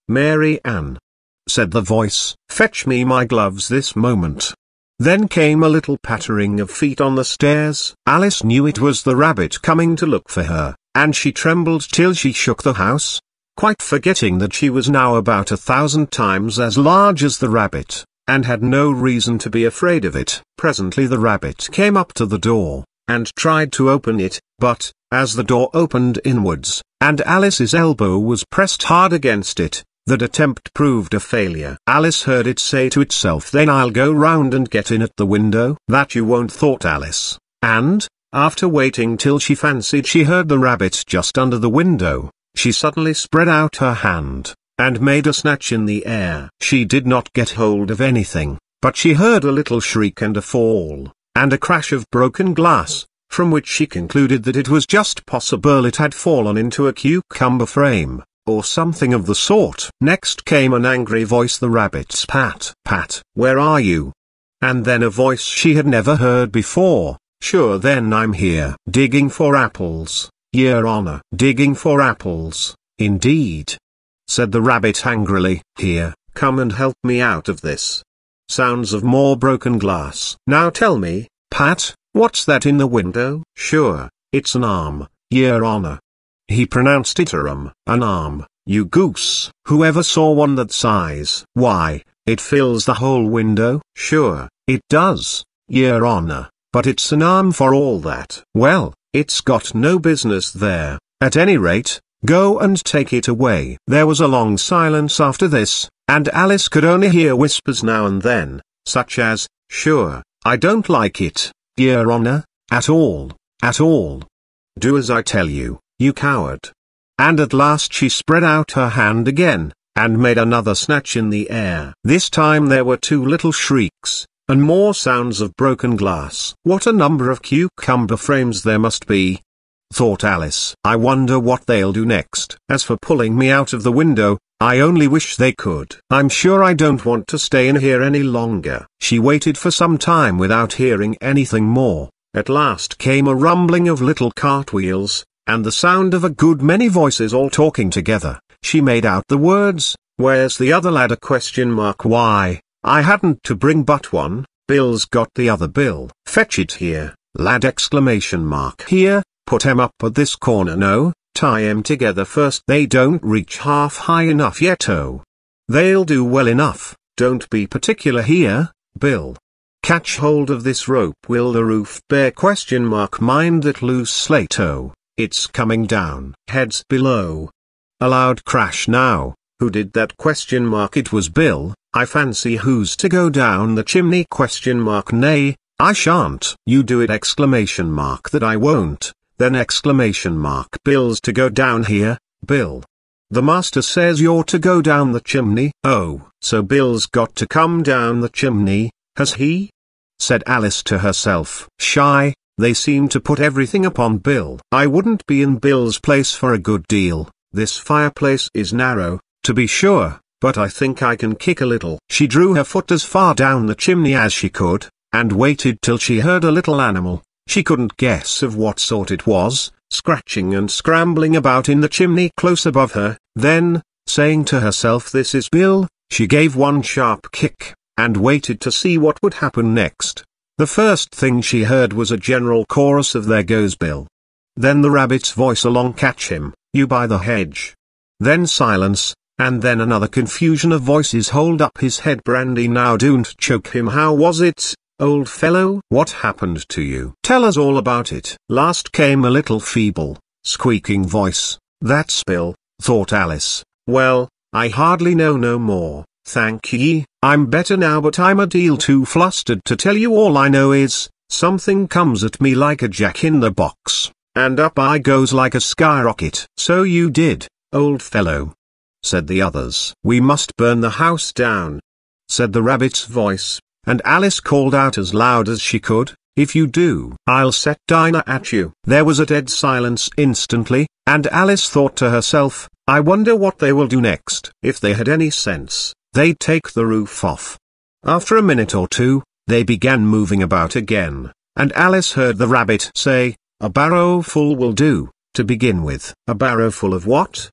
said the voice, fetch me my gloves this moment. Then came a little pattering of feet on the stairs. Alice knew it was the rabbit coming to look for her, and she trembled till she shook the house, quite forgetting that she was now about 1,000 times as large as the rabbit, and had no reason to be afraid of it. Presently the rabbit came up to the door, and tried to open it, but, as the door opened inwards, and Alice's elbow was pressed hard against it, that attempt proved a failure. Alice heard it say to itself, then I'll go round and get in at the window. That you won't, thought Alice, and, after waiting till she fancied she heard the rabbit just under the window, she suddenly spread out her hand, and made a snatch in the air. She did not get hold of anything, but she heard a little shriek and a fall, and a crash of broken glass, from which she concluded that it was just possible it had fallen into a cucumber frame, or something of the sort. Next came an angry voice, the rabbit's: "Pat, Pat, where are you?" And then a voice she had never heard before: "Sure then, I'm here. Digging for apples, Your Honor." "Digging for apples, indeed," said the rabbit angrily. "Here, come and help me out of this." Sounds of more broken glass. "Now tell me, Pat, what's that in the window?" "Sure, it's an arm, Your Honor." He pronounced it an arm, you goose. "Whoever saw one that size?" "Why, it fills the whole window." "Sure, it does, Your Honor, but it's an arm for all that." "Well, it's got no business there. At any rate, go and take it away." There was a long silence after this, and Alice could only hear whispers now and then, such as, "Sure, I don't like it, Your Honor, at all, at all." "Do as I tell you, you coward." And at last she spread out her hand again, and made another snatch in the air. This time there were two little shrieks, and more sounds of broken glass. "What a number of cucumber frames there must be," thought Alice. "I wonder what they'll do next. As for pulling me out of the window, I only wish they could. I'm sure I don't want to stay in here any longer." She waited for some time without hearing anything more. At last came a rumbling of little cartwheels, and the sound of a good many voices all talking together. She made out the words, "Where's the other lad?" "Why, I hadn't to bring but one. Bill's got the other bill." "Fetch it here, lad!" "Here, put 'em up at this corner." "No, tie 'em together first. They don't reach half high enough yet." "Oh, they'll do well enough. Don't be particular here, Bill. Catch hold of this rope." "Will the roof bear?" "Mind that loose slate. Oh, it's coming down." Heads below. A loud crash now. "Who did that?" "It was Bill, I fancy." "Who's to go down the chimney?" "Nay, I shan't." "You do it!" "That I won't." Then "Bill's to go down here, Bill. The master says you're to go down the chimney." "Oh, so Bill's got to come down the chimney, has he?" said Alice to herself. "Shy, they seem to put everything upon Bill." "I wouldn't be in Bill's place for a good deal. This fireplace is narrow, to be sure, but I think I can kick a little." She drew her foot as far down the chimney as she could, and waited till she heard a little animal, she couldn't guess of what sort it was, scratching and scrambling about in the chimney close above her. Then, saying to herself, "This is Bill," she gave one sharp kick, and waited to see what would happen next. The first thing she heard was a general chorus of "There goes Bill." Then the rabbit's voice along, "Catch him, you by the hedge." Then silence, and then another confusion of voices, "Hold up his head, Brandy, now don't choke him." "How was it, old fellow?" "What happened to you? Tell us all about it." Last came a little feeble, squeaking voice. "That's Bill," thought Alice. "Well, I hardly know no more, thank ye. I'm better now, but I'm a deal too flustered to tell you. All I know is, something comes at me like a jack-in-the-box, and up I goes like a skyrocket." "So you did, old fellow," said the others. "We must burn the house down," said the rabbit's voice, and Alice called out as loud as she could, "If you do, I'll set Dinah at you." There was a dead silence instantly, and Alice thought to herself, "I wonder what they will do next." If they had any sense, they'd take the roof off. After a minute or two, they began moving about again, and Alice heard the rabbit say, "A barrow full will do, to begin with." "A barrow full of what?"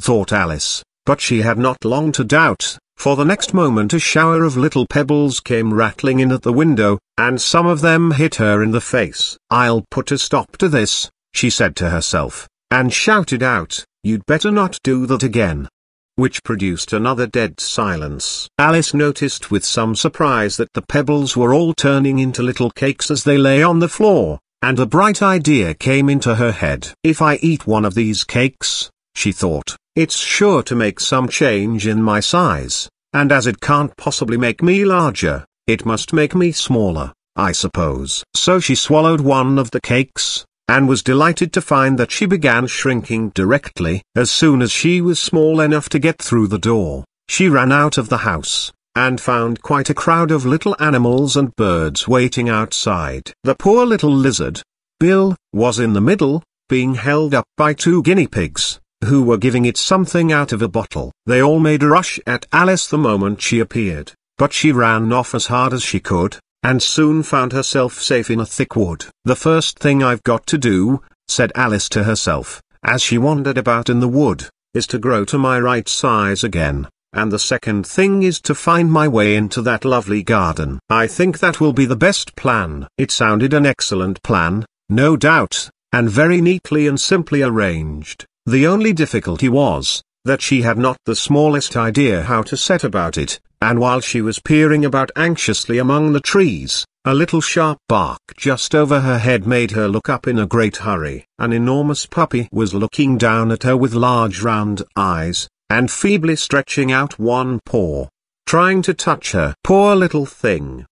thought Alice, but she had not long to doubt, for the next moment a shower of little pebbles came rattling in at the window, and some of them hit her in the face. "I'll put a stop to this," she said to herself, and shouted out, "You'd better not do that again," which produced another dead silence. Alice noticed with some surprise that the pebbles were all turning into little cakes as they lay on the floor, and a bright idea came into her head. "If I eat one of these cakes," she thought, "it's sure to make some change in my size, and as it can't possibly make me larger, it must make me smaller, I suppose." So she swallowed one of the cakes, and was delighted to find that she began shrinking directly. As soon as she was small enough to get through the door, she ran out of the house, and found quite a crowd of little animals and birds waiting outside. The poor little lizard, Bill, was in the middle, being held up by 2 guinea pigs, who were giving it something out of a bottle. They all made a rush at Alice the moment she appeared, but she ran off as hard as she could, and soon found herself safe in a thick wood. "The first thing I've got to do," said Alice to herself, as she wandered about in the wood, "is to grow to my right size again, and the second thing is to find my way into that lovely garden. I think that will be the best plan." It sounded an excellent plan, no doubt, and very neatly and simply arranged. The only difficulty was, that she had not the smallest idea how to set about it, and while she was peering about anxiously among the trees, a little sharp bark just over her head made her look up in a great hurry. An enormous puppy was looking down at her with large round eyes, and feebly stretching out one paw, trying to touch her. "Poor little thing,"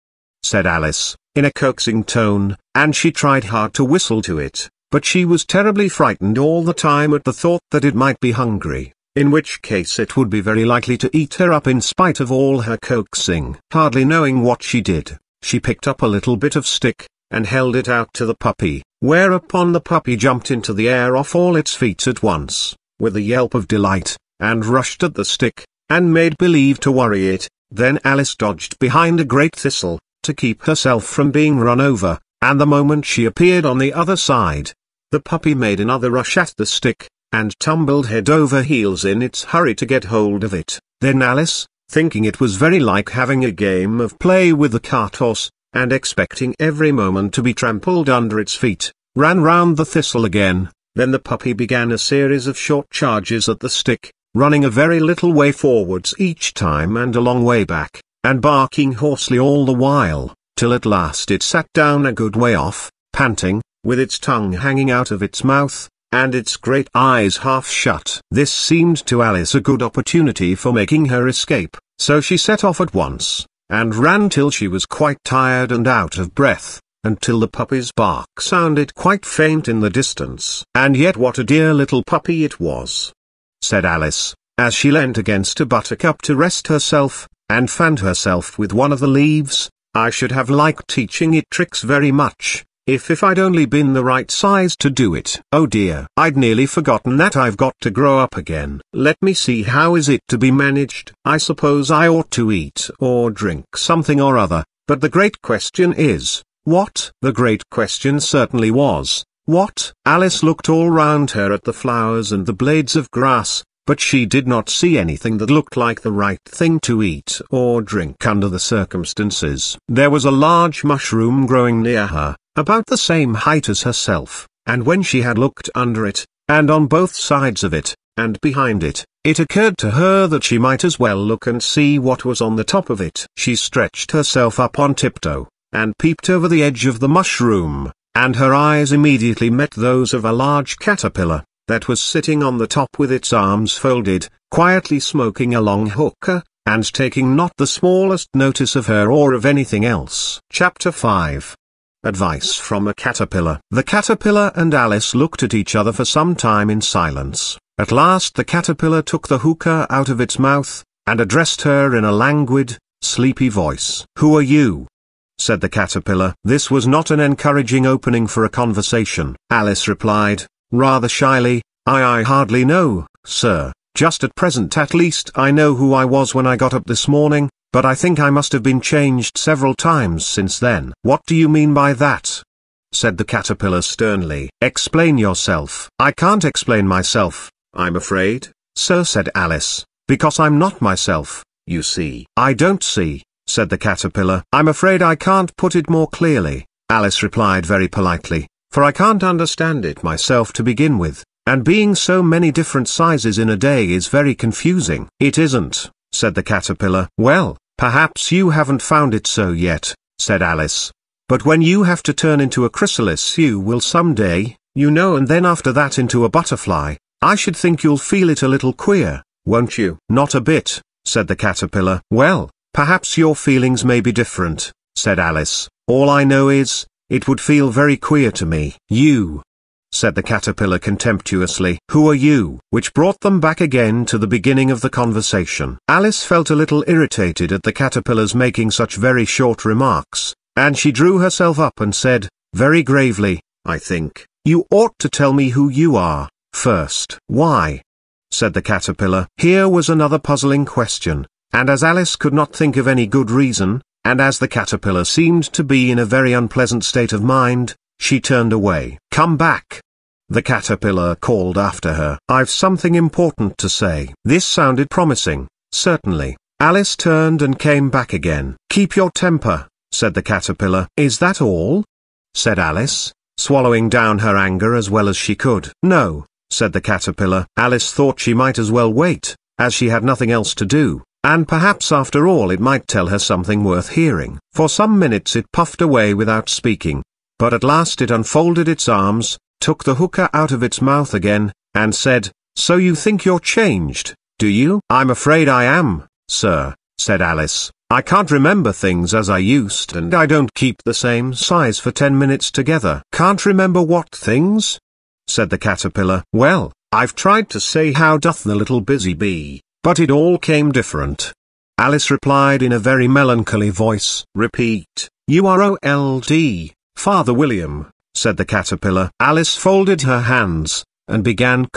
said Alice, in a coaxing tone, and she tried hard to whistle to it, but she was terribly frightened all the time at the thought that it might be hungry, in which case it would be very likely to eat her up in spite of all her coaxing. Hardly knowing what she did, she picked up a little bit of stick, and held it out to the puppy, whereupon the puppy jumped into the air off all its feet at once, with a yelp of delight, and rushed at the stick, and made believe to worry it. Then Alice dodged behind a great thistle, to keep herself from being run over, and the moment she appeared on the other side, the puppy made another rush at the stick, and tumbled head over heels in its hurry to get hold of it. Then Alice, thinking it was very like having a game of play with the cart horse, and expecting every moment to be trampled under its feet, ran round the thistle again. Then the puppy began a series of short charges at the stick, running a very little way forwards each time and a long way back, and barking hoarsely all the while, till at last it sat down a good way off, panting, with its tongue hanging out of its mouth, and its great eyes half shut. This seemed to Alice a good opportunity for making her escape, so she set off at once, and ran till she was quite tired and out of breath, until the puppy's bark sounded quite faint in the distance. "And yet what a dear little puppy it was," said Alice, as she leant against a buttercup to rest herself, and fanned herself with one of the leaves. "I should have liked teaching it tricks very much, if I'd only been the right size to do it. Oh dear, I'd nearly forgotten that I've got to grow up again. Let me see, how is it to be managed? I suppose I ought to eat or drink something or other, but the great question is, what?" The great question certainly was, what? Alice looked all round her at the flowers and the blades of grass, but she did not see anything that looked like the right thing to eat or drink under the circumstances. There was a large mushroom growing near her, about the same height as herself, and when she had looked under it, and on both sides of it, and behind it, it occurred to her that she might as well look and see what was on the top of it. She stretched herself up on tiptoe, and peeped over the edge of the mushroom, and her eyes immediately met those of a large caterpillar, that was sitting on the top with its arms folded, quietly smoking a long hookah, and taking not the smallest notice of her or of anything else. Chapter 5. Advice from a Caterpillar. The caterpillar and Alice looked at each other for some time in silence. At last the caterpillar took the hookah out of its mouth, and addressed her in a languid, sleepy voice. "Who are you?" said the caterpillar. This was not an encouraging opening for a conversation. Alice replied, rather shyly, I hardly know, sir. Just at present at least I know who I was when I got up this morning, but I think I must have been changed several times since then." "What do you mean by that?" said the caterpillar sternly. "Explain yourself." "I can't explain myself, I'm afraid, sir," said Alice, "because I'm not myself, you see." "I don't see," said the caterpillar. "I'm afraid I can't put it more clearly," Alice replied very politely, "for I can't understand it myself to begin with, and being so many different sizes in a day is very confusing." "It isn't," said the caterpillar. "Well, perhaps you haven't found it so yet," said Alice. "But when you have to turn into a chrysalis you will some day, you know, and then after that into a butterfly, I should think you'll feel it a little queer, won't you?" "Not a bit," said the caterpillar. "Well, perhaps your feelings may be different," said Alice. "All I know is, it would feel very queer to me." "You said the caterpillar contemptuously. "Who are you?" Which brought them back again to the beginning of the conversation. Alice felt a little irritated at the caterpillar's making such very short remarks, and she drew herself up and said, very gravely, "I think you ought to tell me who you are, first." "Why?" said the caterpillar. Here was another puzzling question, and as Alice could not think of any good reason, and as the caterpillar seemed to be in a very unpleasant state of mind, she turned away. "Come back," the caterpillar called after her. "I've something important to say." This sounded promising, certainly. Alice turned and came back again. "Keep your temper," said the caterpillar. "Is that all?" said Alice, swallowing down her anger as well as she could. "No," said the caterpillar. Alice thought she might as well wait, as she had nothing else to do, and perhaps after all it might tell her something worth hearing. For some minutes it puffed away without speaking, but at last it unfolded its arms, took the hookah out of its mouth again, and said, "So you think you're changed, do you?" "I'm afraid I am, sir," said Alice. "I can't remember things as I used, and I don't keep the same size for 10 minutes together." "Can't remember what things?" said the caterpillar. "Well, I've tried to say how doth the little busy bee, but it all came different." Alice replied in a very melancholy voice. "Repeat." "You are old, Father William," said the caterpillar. Alice folded her hands, and began: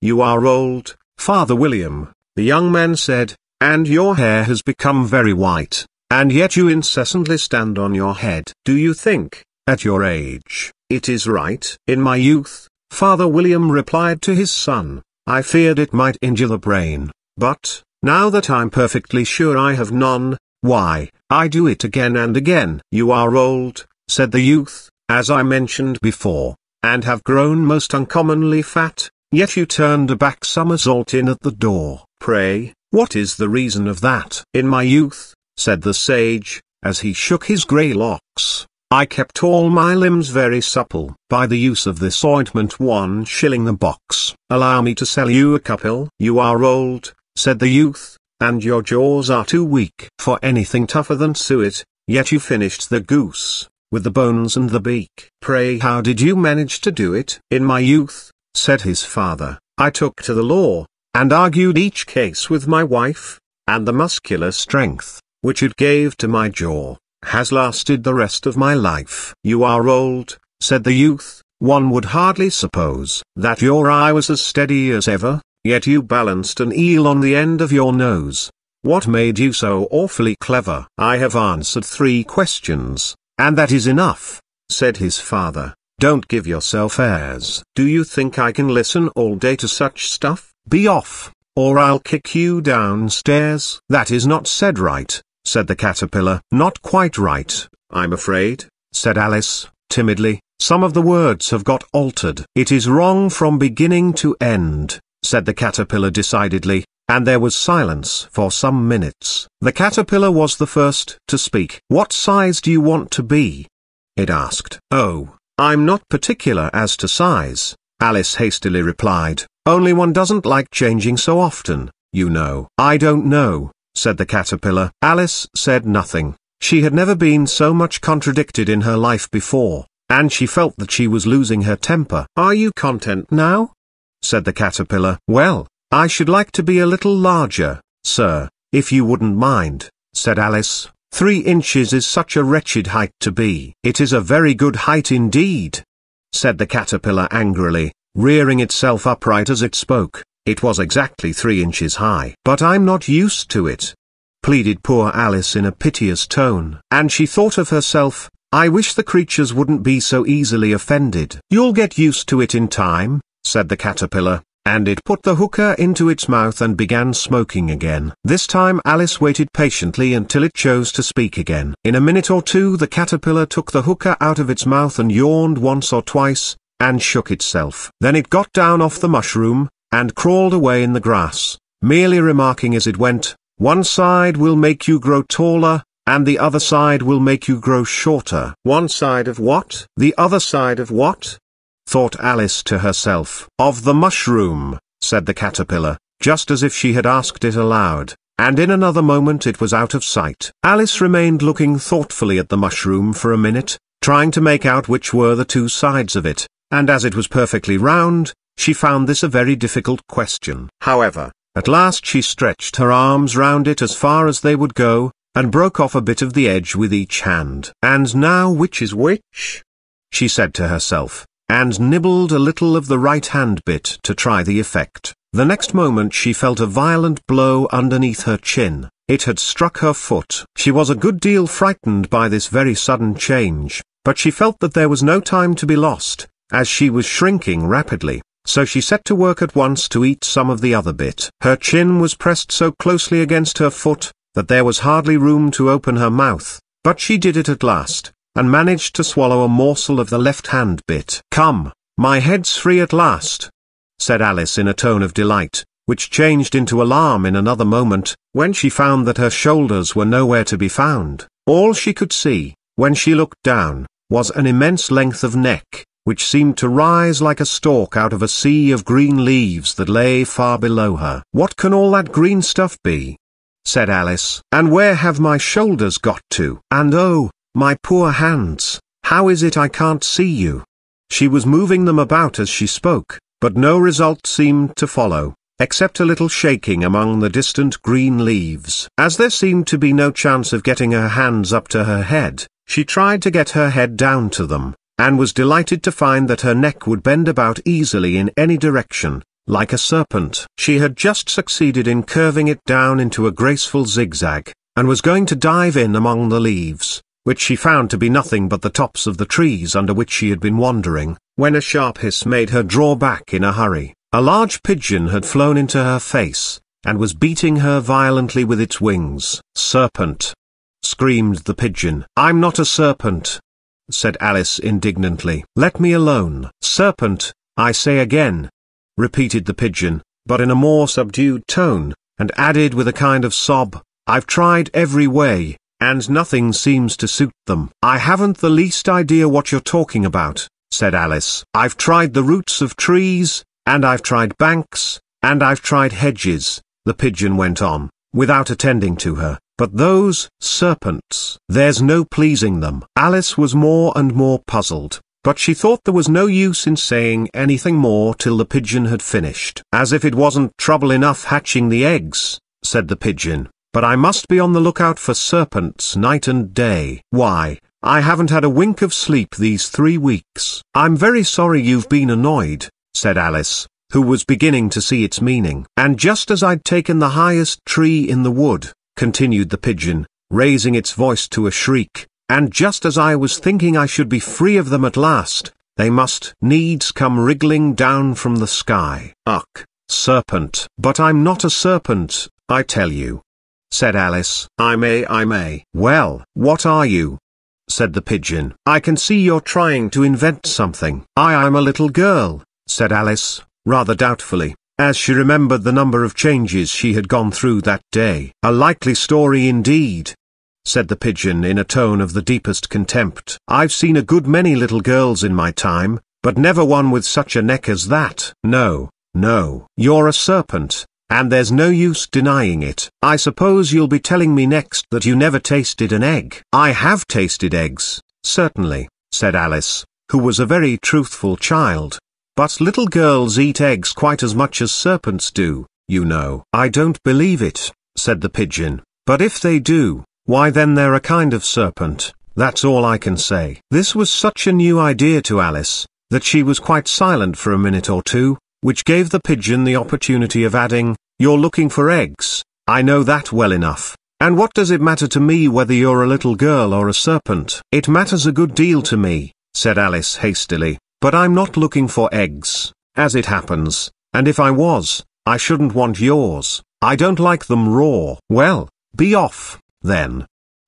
"You are old, Father William," the young man said, "and your hair has become very white, and yet you incessantly stand on your head. Do you think, at your age, it is right?" "In my youth," Father William replied to his son, "I feared it might injure the brain, but, now that I'm perfectly sure I have none, why, I do it again and again." "You are old," said the youth, "as I mentioned before, and have grown most uncommonly fat, yet you turned a back somersault in at the door. Pray, what is the reason of that?" "In my youth," said the sage, as he shook his grey locks, "I kept all my limbs very supple. By the use of this ointment 1 shilling the box. Allow me to sell you a couple." "You are old," said the youth, "and your jaws are too weak for anything tougher than suet, yet you finished the goose, with the bones and the beak. Pray how did you manage to do it?" "In my youth," said his father, "I took to the law, and argued each case with my wife, and the muscular strength, which it gave to my jaw, has lasted the rest of my life." "You are old," said the youth, "one would hardly suppose that your eye was as steady as ever, yet you balanced an eel on the end of your nose. What made you so awfully clever?" "I have answered 3 questions, and that is enough," said his father. "Don't give yourself airs." "Do you think I can listen all day to such stuff?" "Be off, or I'll kick you downstairs." "That is not said right," said the caterpillar. "Not quite right, I'm afraid," said Alice, timidly. "Some of the words have got altered." "It is wrong from beginning to end," said the caterpillar decidedly, and there was silence for some minutes. The caterpillar was the first to speak. "What size do you want to be?" it asked. "Oh, I'm not particular as to size," Alice hastily replied, "only one doesn't like changing so often, you know." "I don't know," said the caterpillar. Alice said nothing. She had never been so much contradicted in her life before, and she felt that she was losing her temper. "Are you content now?" said the caterpillar. "Well, I should like to be a little larger, sir, if you wouldn't mind," said Alice. 3 inches is such a wretched height to be." "It is a very good height indeed," said the caterpillar angrily, rearing itself upright as it spoke. It was exactly 3 inches high. "But I'm not used to it," pleaded poor Alice in a piteous tone. And she thought of herself, "I wish the creatures wouldn't be so easily offended." "You'll get used to it in time," said the caterpillar, and it put the hookah into its mouth and began smoking again. This time Alice waited patiently until it chose to speak again. In a minute or two the caterpillar took the hookah out of its mouth and yawned once or twice, and shook itself. Then it got down off the mushroom, and crawled away in the grass, merely remarking as it went, "One side will make you grow taller, and the other side will make you grow shorter." "One side of what?" "The other side of what?" thought Alice to herself. "Of the mushroom," said the caterpillar, just as if she had asked it aloud, and in another moment it was out of sight. Alice remained looking thoughtfully at the mushroom for a minute, trying to make out which were the 2 sides of it, and as it was perfectly round, she found this a very difficult question. However, at last she stretched her arms round it as far as they would go, and broke off a bit of the edge with each hand. "And now which is which?" she said to herself, and nibbled a little of the right hand bit to try the effect. The next moment she felt a violent blow underneath her chin. It had struck her foot. She was a good deal frightened by this very sudden change, but she felt that there was no time to be lost, as she was shrinking rapidly, so she set to work at once to eat some of the other bit. Her chin was pressed so closely against her foot, that there was hardly room to open her mouth, but she did it at last, and managed to swallow a morsel of the left-hand bit. "Come, my head's free at last," said Alice in a tone of delight, which changed into alarm in another moment, when she found that her shoulders were nowhere to be found. All she could see, when she looked down, was an immense length of neck, which seemed to rise like a stalk out of a sea of green leaves that lay far below her. "What can all that green stuff be?" said Alice. "And where have my shoulders got to? And oh, my poor hands, how is it I can't see you?" She was moving them about as she spoke, but no result seemed to follow, except a little shaking among the distant green leaves. As there seemed to be no chance of getting her hands up to her head, she tried to get her head down to them, and was delighted to find that her neck would bend about easily in any direction, like a serpent. She had just succeeded in curving it down into a graceful zigzag, and was going to dive in among the leaves, which she found to be nothing but the tops of the trees under which she had been wandering, when a sharp hiss made her draw back in a hurry. A large pigeon had flown into her face, and was beating her violently with its wings. "Serpent!" screamed the pigeon. "I'm not a serpent," said Alice indignantly. "Let me alone." "Serpent, I say again," repeated the pigeon, but in a more subdued tone, and added with a kind of sob, "I've tried every way, and nothing seems to suit them." "I haven't the least idea what you're talking about," said Alice. "I've tried the roots of trees, and I've tried banks, and I've tried hedges," the pigeon went on, without attending to her, "but those serpents, there's no pleasing them." Alice was more and more puzzled, but she thought there was no use in saying anything more till the pigeon had finished. "As if it wasn't trouble enough hatching the eggs," said the pigeon, "but I must be on the lookout for serpents night and day. Why, I haven't had a wink of sleep these 3 weeks." "I'm very sorry you've been annoyed," said Alice, who was beginning to see its meaning. "And just as I'd taken the highest tree in the wood," continued the pigeon, raising its voice to a shriek, "and just as I was thinking I should be free of them at last, they must needs come wriggling down from the sky." "Ugh, serpent!" "But I'm not a serpent, I tell you," said Alice. I may. "Well, what are you?" said the pigeon. "I can see you're trying to invent something." I'm a little girl," said Alice, rather doubtfully, as she remembered the number of changes she had gone through that day. "A likely story indeed," said the pigeon in a tone of the deepest contempt. "I've seen a good many little girls in my time, but never one with such a neck as that. No, you're a serpent, and there's no use denying it. I suppose you'll be telling me next that you never tasted an egg." "I have tasted eggs, certainly," said Alice, who was a very truthful child. "But little girls eat eggs quite as much as serpents do, you know." "I don't believe it," said the pigeon, "but if they do, why then they're a kind of serpent, that's all I can say." This was such a new idea to Alice, that she was quite silent for a minute or two, which gave the pigeon the opportunity of adding, "You're looking for eggs, I know that well enough, and what does it matter to me whether you're a little girl or a serpent?" "It matters a good deal to me," said Alice hastily, "but I'm not looking for eggs, as it happens, and if I was, I shouldn't want yours. I don't like them raw." "Well, be off, then,"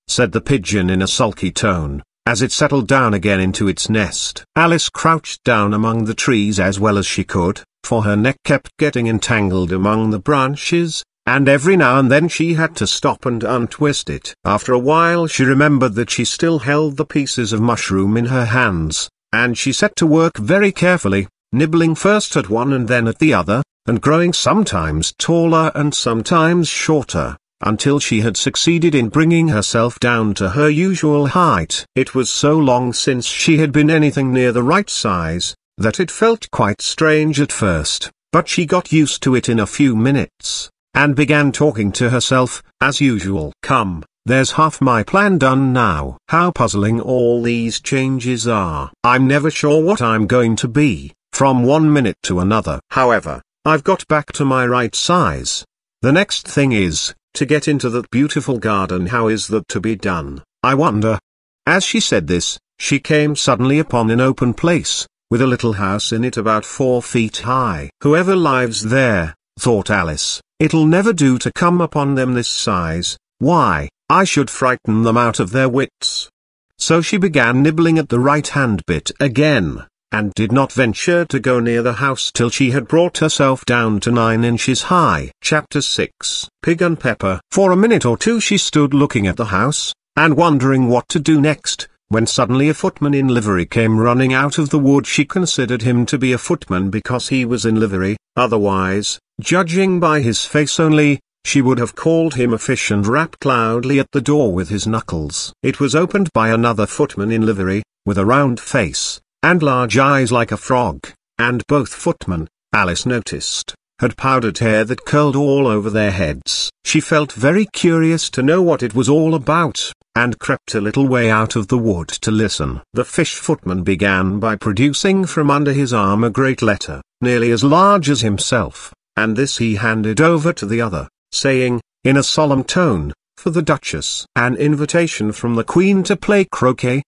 said the pigeon in a sulky tone, as it settled down again into its nest. Alice crouched down among the trees as well as she could, for her neck kept getting entangled among the branches, and every now and then she had to stop and untwist it. After a while she remembered that she still held the pieces of mushroom in her hands, and she set to work very carefully, nibbling first at one and then at the other, and growing sometimes taller and sometimes shorter, until she had succeeded in bringing herself down to her usual height. It was so long since she had been anything near the right size, that it felt quite strange at first, but she got used to it in a few minutes, and began talking to herself, as usual. Come, there's half my plan done now. How puzzling all these changes are. I'm never sure what I'm going to be, from one minute to another. However, I've got back to my right size. The next thing is, to get into that beautiful garden. How is that to be done, I wonder? As she said this, she came suddenly upon an open place, with a little house in it about 4 feet high. Whoever lives there, thought Alice, it'll never do to come upon them this size. Why, I should frighten them out of their wits. So she began nibbling at the right-hand bit again, and did not venture to go near the house till she had brought herself down to 9 inches high. Chapter 6. Pig and Pepper. For a minute or two she stood looking at the house, and wondering what to do next, when suddenly a footman in livery came running out of the wood. She considered him to be a footman because he was in livery, otherwise, judging by his face only, she would have called him a fish, and rapped loudly at the door with his knuckles. It was opened by another footman in livery, with a round face, and large eyes like a frog, and both footmen, Alice noticed, had powdered hair that curled all over their heads. She felt very curious to know what it was all about, and crept a little way out of the wood to listen. The fish footman began by producing from under his arm a great letter, nearly as large as himself, and this he handed over to the other, saying, in a solemn tone, for the Duchess. An invitation from the Queen to play croquet?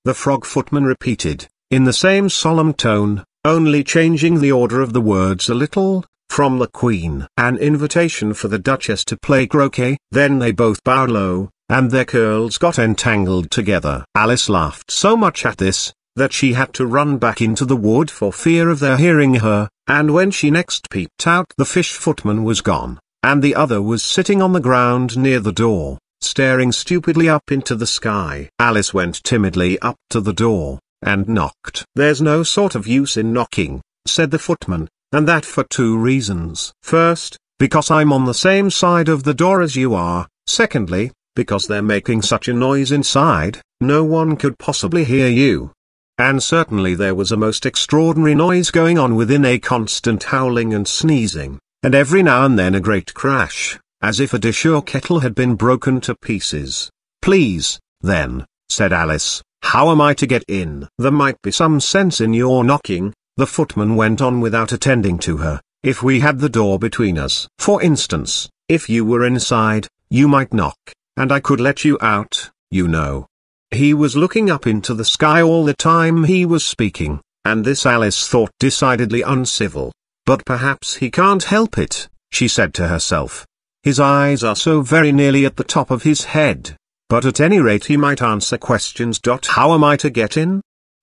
The frog footman repeated, in the same solemn tone, only changing the order of the words a little, from the Queen. An invitation for the Duchess to play croquet. Then they both bowed low, and their curls got entangled together. Alice laughed so much at this, that she had to run back into the wood for fear of their hearing her, and when she next peeped out, the fish footman was gone, and the other was sitting on the ground near the door, staring stupidly up into the sky. Alice went timidly up to the door, and knocked. There's no sort of use in knocking, said the footman, and that for 2 reasons. First, because I'm on the same side of the door as you are. Secondly, because they're making such a noise inside, no one could possibly hear you. And certainly there was a most extraordinary noise going on within, a constant howling and sneezing, and every now and then a great crash, as if a dish or kettle had been broken to pieces. Please, then, said Alice, how am I to get in? There might be some sense in your knocking, the footman went on without attending to her, if we had the door between us. For instance, if you were inside, you might knock, and I could let you out, you know. He was looking up into the sky all the time he was speaking, and this Alice thought decidedly uncivil. But perhaps he can't help it, she said to herself. His eyes are so very nearly at the top of his head. But at any rate he might answer questions. How am I to get in?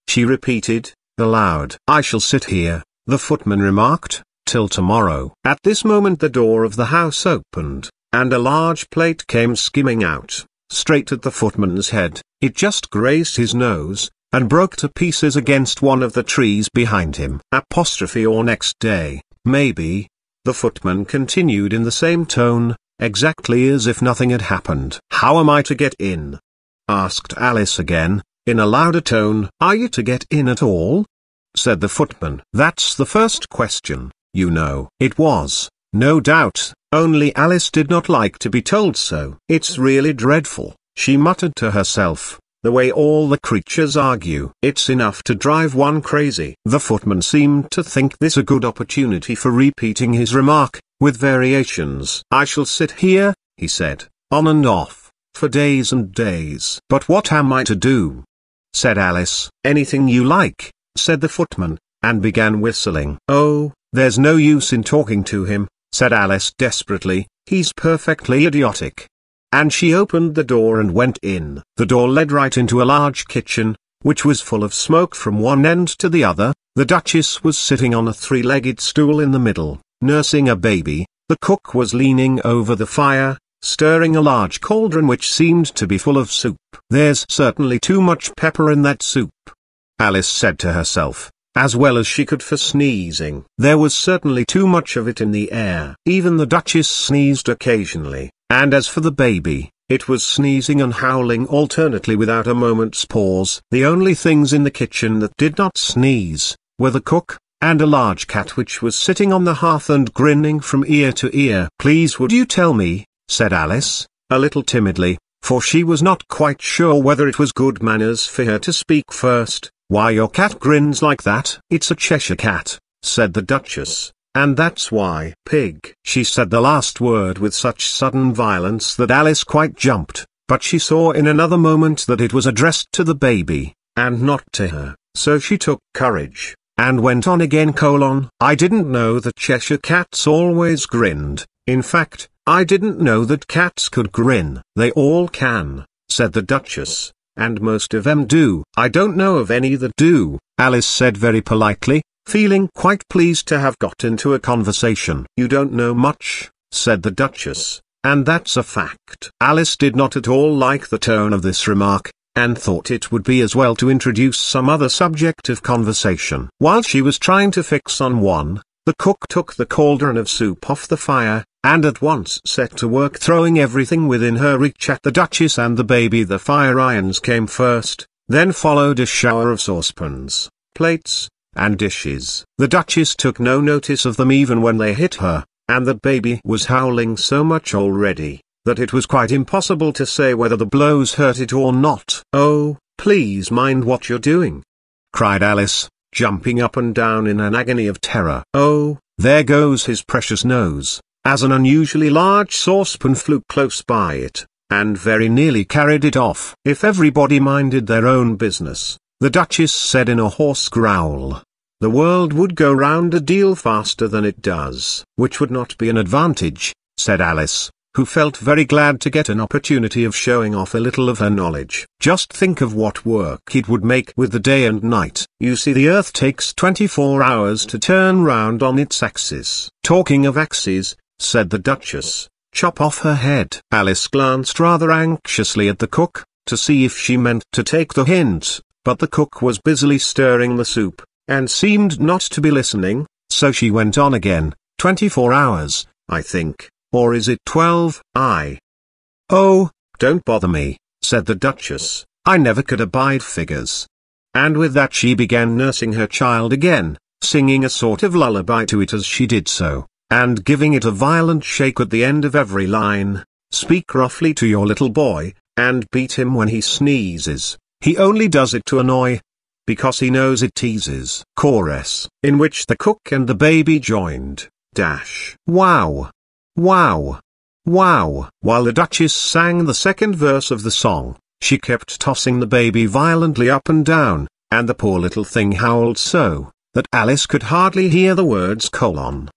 She repeated, aloud. I shall sit here, the footman remarked, till tomorrow. At this moment the door of the house opened, and a large plate came skimming out, straight at the footman's head. It just grazed his nose, and broke to pieces against one of the trees behind him. Or next day, maybe, the footman continued in the same tone, exactly as if nothing had happened. How am I to get in? Asked Alice again, in a louder tone. Are you to get in at all? Said the footman. That's the first question, you know. It was, no doubt, only Alice did not like to be told so. It's really dreadful, she muttered to herself, the way all the creatures argue. It's enough to drive one crazy. The footman seemed to think this a good opportunity for repeating his remark, with variations. I shall sit here, he said, on and off, for days and days. But what am I to do? Said Alice. Anything you like, said the footman, and began whistling. Oh, there's no use in talking to him, said Alice desperately, he's perfectly idiotic. And she opened the door and went in. The door led right into a large kitchen, which was full of smoke from one end to the other. The Duchess was sitting on a 3-legged stool in the middle, nursing a baby. The cook was leaning over the fire, stirring a large cauldron which seemed to be full of soup. There's certainly too much pepper in that soup, Alice said to herself, as well as she could for sneezing. There was certainly too much of it in the air. Even the Duchess sneezed occasionally, and as for the baby, it was sneezing and howling alternately without a moment's pause. The only things in the kitchen that did not sneeze, were the cook, and a large cat which was sitting on the hearth and grinning from ear to ear. "Please would you tell me," said Alice, a little timidly, for she was not quite sure whether it was good manners for her to speak first, "why your cat grins like that?" "It's a Cheshire cat," said the Duchess, "and that's why." "Pig." She said the last word with such sudden violence that Alice quite jumped, but she saw in another moment that it was addressed to the baby, and not to her, so she took courage, and went on again: "I didn't know that Cheshire cats always grinned. In fact, I didn't know that cats could grin." "They all can," said the Duchess, "and most of them do." "I don't know of any that do," Alice said very politely, feeling quite pleased to have got into a conversation. "You don't know much," said the Duchess, "and that's a fact." Alice did not at all like the tone of this remark, and thought it would be as well to introduce some other subject of conversation. While she was trying to fix on one, the cook took the cauldron of soup off the fire, and at once set to work throwing everything within her reach at the Duchess and the baby. The fire irons came first, then followed a shower of saucepans, plates, and dishes. The Duchess took no notice of them even when they hit her, and the baby was howling so much already that it was quite impossible to say whether the blows hurt it or not. "Oh, please mind what you're doing," cried Alice, jumping up and down in an agony of terror. "Oh, there goes his precious nose," as an unusually large saucepan flew close by it, and very nearly carried it off. "If everybody minded their own business," the Duchess said in a hoarse growl, "the world would go round a deal faster than it does." "Which would not be an advantage," said Alice, who felt very glad to get an opportunity of showing off a little of her knowledge. "Just think of what work it would make with the day and night. You see, the earth takes 24 hours to turn round on its axis." "Talking of axes," said the Duchess, "chop off her head." Alice glanced rather anxiously at the cook, to see if she meant to take the hint, but the cook was busily stirring the soup, and seemed not to be listening, so she went on again. 24 hours, I think. Or is it 12? "Oh, don't bother me," said the Duchess, "I never could abide figures." And with that she began nursing her child again, singing a sort of lullaby to it as she did so, and giving it a violent shake at the end of every line. "Speak roughly to your little boy, and beat him when he sneezes. He only does it to annoy, because he knows it teases." Chorus, in which the cook and the baby joined. Wow! Wow! Wow! While the Duchess sang the second verse of the song, she kept tossing the baby violently up and down, and the poor little thing howled so, that Alice could hardly hear the words: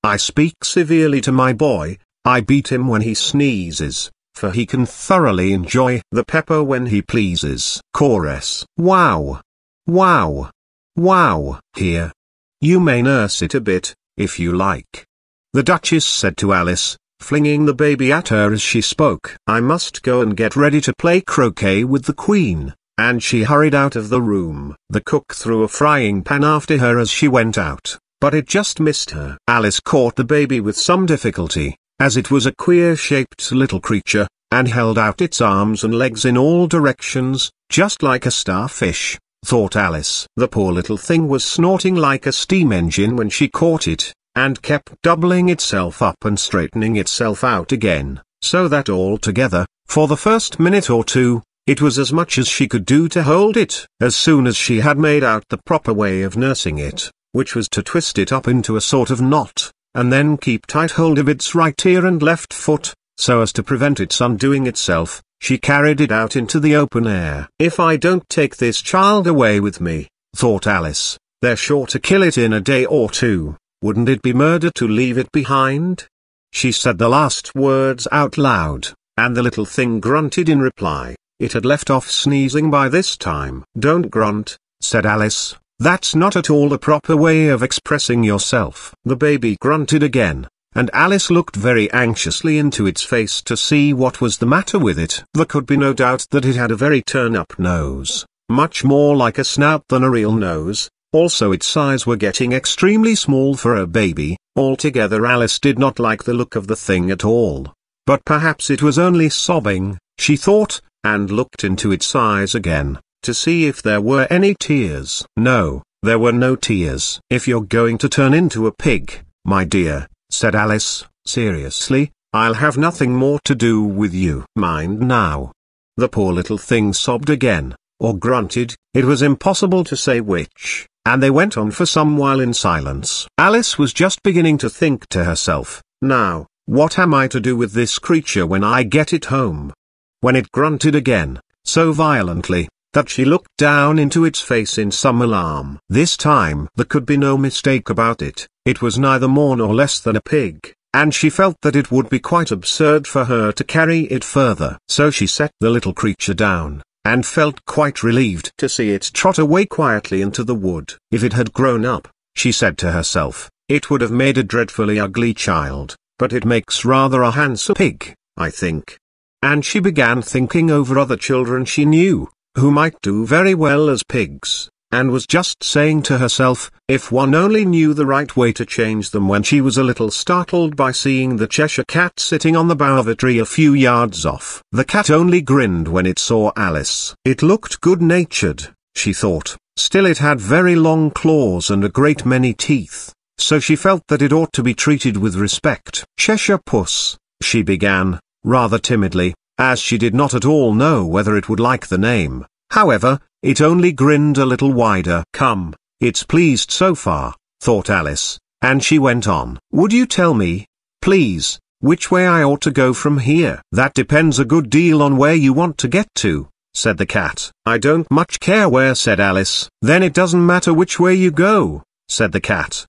"I speak severely to my boy, I beat him when he sneezes, for he can thoroughly enjoy the pepper when he pleases." Chorus. Wow! Wow! Wow! Here. You may nurse it a bit, if you like, the Duchess said to Alice, flinging the baby at her as she spoke. "I must go and get ready to play croquet with the Queen," and she hurried out of the room. The cook threw a frying pan after her as she went out, but it just missed her. Alice caught the baby with some difficulty, as it was a queer-shaped little creature, and held out its arms and legs in all directions, just like a starfish, thought Alice. The poor little thing was snorting like a steam engine when she caught it, and kept doubling itself up and straightening itself out again, so that altogether, for the first minute or two, it was as much as she could do to hold it. As soon as she had made out the proper way of nursing it, which was to twist it up into a sort of knot, and then keep tight hold of its right ear and left foot, so as to prevent its undoing itself, she carried it out into the open air. "If I don't take this child away with me," thought Alice, "they're sure to kill it in a day or two. Wouldn't it be murder to leave it behind?" She said the last words out loud, and the little thing grunted in reply. It had left off sneezing by this time. "Don't grunt," said Alice, "that's not at all the proper way of expressing yourself." The baby grunted again, and Alice looked very anxiously into its face to see what was the matter with it. There could be no doubt that it had a very turn-up nose, much more like a snout than a real nose. Also its eyes were getting extremely small for a baby. Altogether Alice did not like the look of the thing at all. But perhaps it was only sobbing, she thought, and looked into its eyes again, to see if there were any tears. No, There were no tears. "If you're going to turn into a pig, my dear," said Alice, seriously, "I'll have nothing more to do with you. Mind now." The poor little thing sobbed again, or grunted, it was impossible to say which, and they went on for some while in silence. Alice was just beginning to think to herself, "Now, what am I to do with this creature when I get it home?" when it grunted again, so violently, that she looked down into its face in some alarm. This time there could be no mistake about it, it was neither more nor less than a pig, and she felt that it would be quite absurd for her to carry it further. So she set the little creature down, and felt quite relieved to see it trot away quietly into the wood. If it had grown up, she said to herself, it would have made a dreadfully ugly child, but it makes rather a handsome pig, I think. And she began thinking over other children she knew, who might do very well as pigs, and was just saying to herself, if one only knew the right way to change them, when she was a little startled by seeing the Cheshire Cat sitting on the bough of a tree a few yards off. The cat only grinned when it saw Alice. It looked good-natured, she thought, still it had very long claws and a great many teeth, so she felt that it ought to be treated with respect. "Cheshire Puss," she began, rather timidly, as she did not at all know whether it would like the name. However, it only grinned a little wider. "Come, it's pleased so far," thought Alice, and she went on. "Would you tell me, please, which way I ought to go from here?" "That depends a good deal on where you want to get to," said the cat. "I don't much care where," said Alice. "Then it doesn't matter which way you go," said the cat.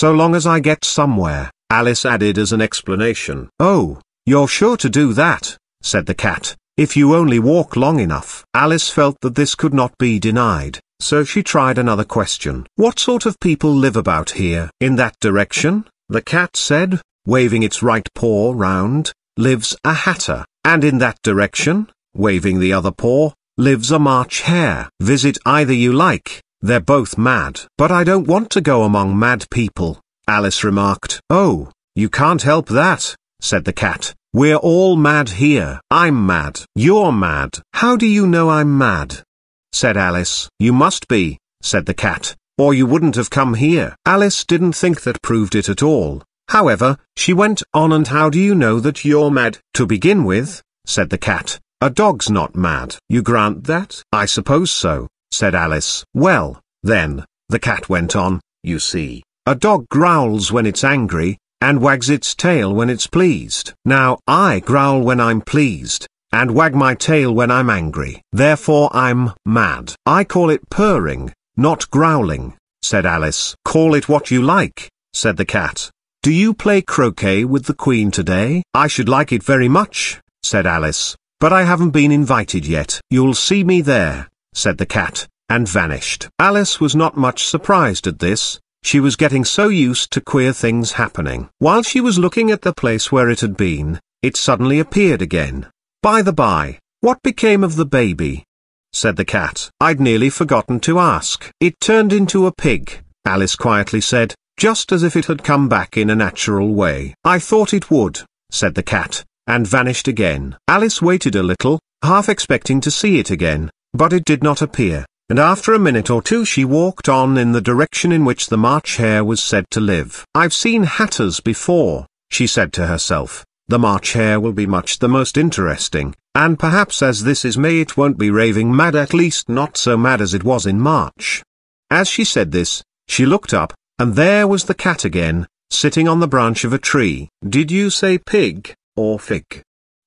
"So long as I get somewhere," Alice added as an explanation. "Oh, you're sure to do that," said the cat, "if you only walk long enough." Alice felt that this could not be denied, so she tried another question. "What sort of people live about here?" "In that direction," the cat said, waving its right paw round, "lives a hatter, and in that direction," waving the other paw, "lives a March hare. Visit either you like, they're both mad." "But I don't want to go among mad people," Alice remarked. "Oh, you can't help that," said the cat. "We're all mad here." "I'm mad." "You're mad." "How do you know I'm mad?" said Alice. "You must be," said the cat, "or you wouldn't have come here." Alice didn't think that proved it at all. However, she went on. "And how do you know that you're mad?" "To begin with," said the cat, "a dog's not mad." "You grant that?" "I suppose so," said Alice. "Well, then," the cat went on, "you see, a dog growls when it's angry, and wags its tail when it's pleased. Now I growl when I'm pleased, and wag my tail when I'm angry. Therefore I'm mad." "I call it purring, not growling," said Alice. "Call it what you like," said the cat. "Do you play croquet with the Queen today?" "I should like it very much," said Alice, "but I haven't been invited yet." "You'll see me there," said the cat, and vanished. Alice was not much surprised at this. She was getting so used to queer things happening. While she was looking at the place where it had been, it suddenly appeared again. "By the by, what became of the baby?" said the cat. "I'd nearly forgotten to ask." "It turned into a pig," Alice quietly said, just as if it had come back in a natural way. "I thought it would," said the cat, and vanished again. Alice waited a little, half expecting to see it again, but it did not appear. And after a minute or two she walked on in the direction in which the March hare was said to live. "I've seen hatters before," she said to herself. "The March hare will be much the most interesting, and perhaps as this is May it won't be raving mad, at least not so mad as it was in March." As she said this, she looked up, and there was the cat again, sitting on the branch of a tree. "Did you say pig, or fig?"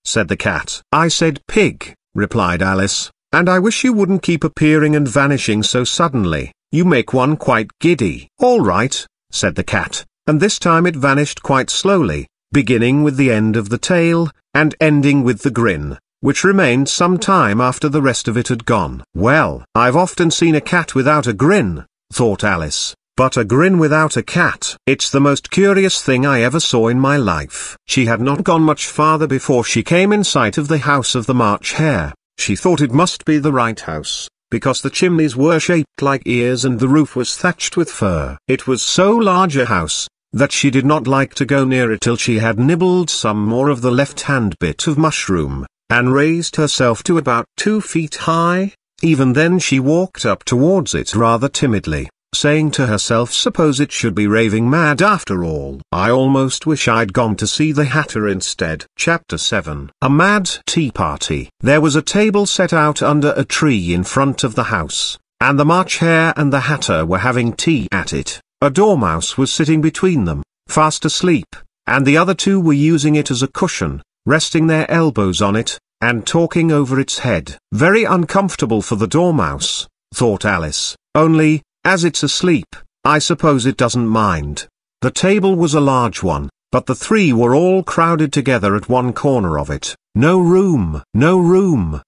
said the cat. "I said pig," replied Alice. "And I wish you wouldn't keep appearing and vanishing so suddenly, you make one quite giddy." "All right," said the cat, and this time it vanished quite slowly, beginning with the end of the tail, and ending with the grin, which remained some time after the rest of it had gone. "Well, I've often seen a cat without a grin," thought Alice, "but a grin without a cat. It's the most curious thing I ever saw in my life." She had not gone much farther before she came in sight of the house of the March hare. She thought it must be the right house, because the chimneys were shaped like ears and the roof was thatched with fur. It was so large a house, that she did not like to go near it till she had nibbled some more of the left-hand bit of mushroom, and raised herself to about 2 feet high, Even then she walked up towards it rather timidly, saying to herself, suppose it should be raving mad after all. I almost wish I'd gone to see the Hatter instead. Chapter 7. A Mad Tea Party. There was a table set out under a tree in front of the house, and the March Hare and the Hatter were having tea at it. A dormouse was sitting between them, fast asleep, and the other two were using it as a cushion, resting their elbows on it, and talking over its head. Very uncomfortable for the dormouse, thought Alice, only, as it's asleep, I suppose it doesn't mind. The table was a large one, but the three were all crowded together at one corner of it. No room, no room.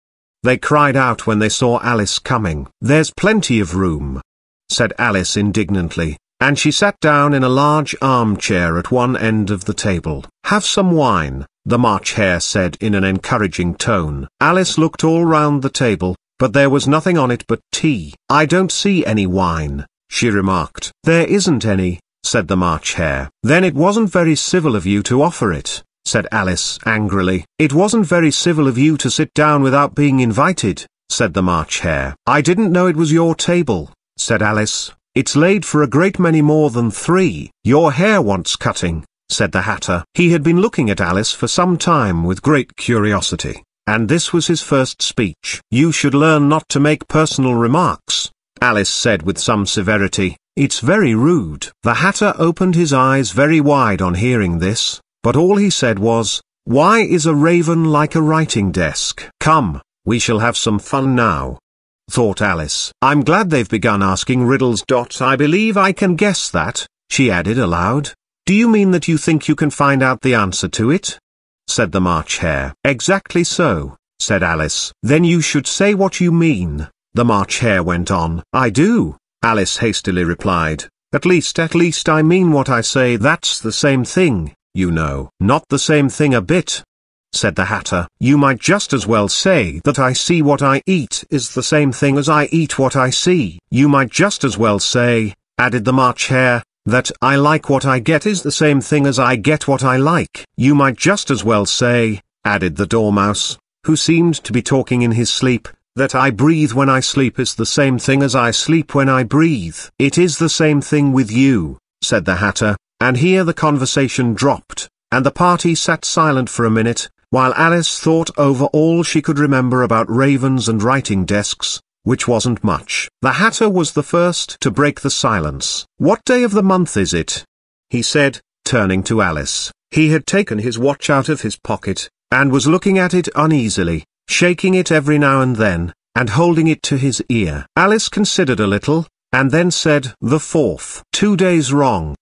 They cried out when they saw Alice coming. There's plenty of room, said Alice indignantly, and she sat down in a large armchair at one end of the table. Have some wine, the March Hare said in an encouraging tone. Alice looked all round the table, but there was nothing on it but tea. I don't see any wine, she remarked. There isn't any, said the March Hare. Then it wasn't very civil of you to offer it, said Alice angrily. It wasn't very civil of you to sit down without being invited, said the March Hare. I didn't know it was your table, said Alice. It's laid for a great many more than three. Your hair wants cutting, said the Hatter. He had been looking at Alice for some time with great curiosity, and this was his first speech. You should learn not to make personal remarks, Alice said with some severity. It's very rude. The Hatter opened his eyes very wide on hearing this, but all he said was, why is a raven like a writing desk? Come, we shall have some fun now, thought Alice. I'm glad they've begun asking riddles. I believe I can guess that, she added aloud. Do you mean that you think you can find out the answer to it? Said the March Hare. Exactly so, said Alice. Then you should say what you mean, the March Hare went on. I do, Alice hastily replied. At least I mean what I say. That's the same thing, you know. Not the same thing a bit, said the Hatter. You might just as well say that I see what I eat is the same thing as I eat what I see. You might just as well say, added the March Hare, that I like what I get is the same thing as I get what I like. You might just as well say, added the Dormouse, who seemed to be talking in his sleep, that I breathe when I sleep is the same thing as I sleep when I breathe. It is the same thing with you, said the Hatter, and here the conversation dropped, and the party sat silent for a minute, while Alice thought over all she could remember about ravens and writing desks, which wasn't much. The Hatter was the first to break the silence. What day of the month is it? He said, turning to Alice. He had taken his watch out of his pocket, and was looking at it uneasily, shaking it every now and then, and holding it to his ear. Alice considered a little, and then said, the 4th. 2 days wrong,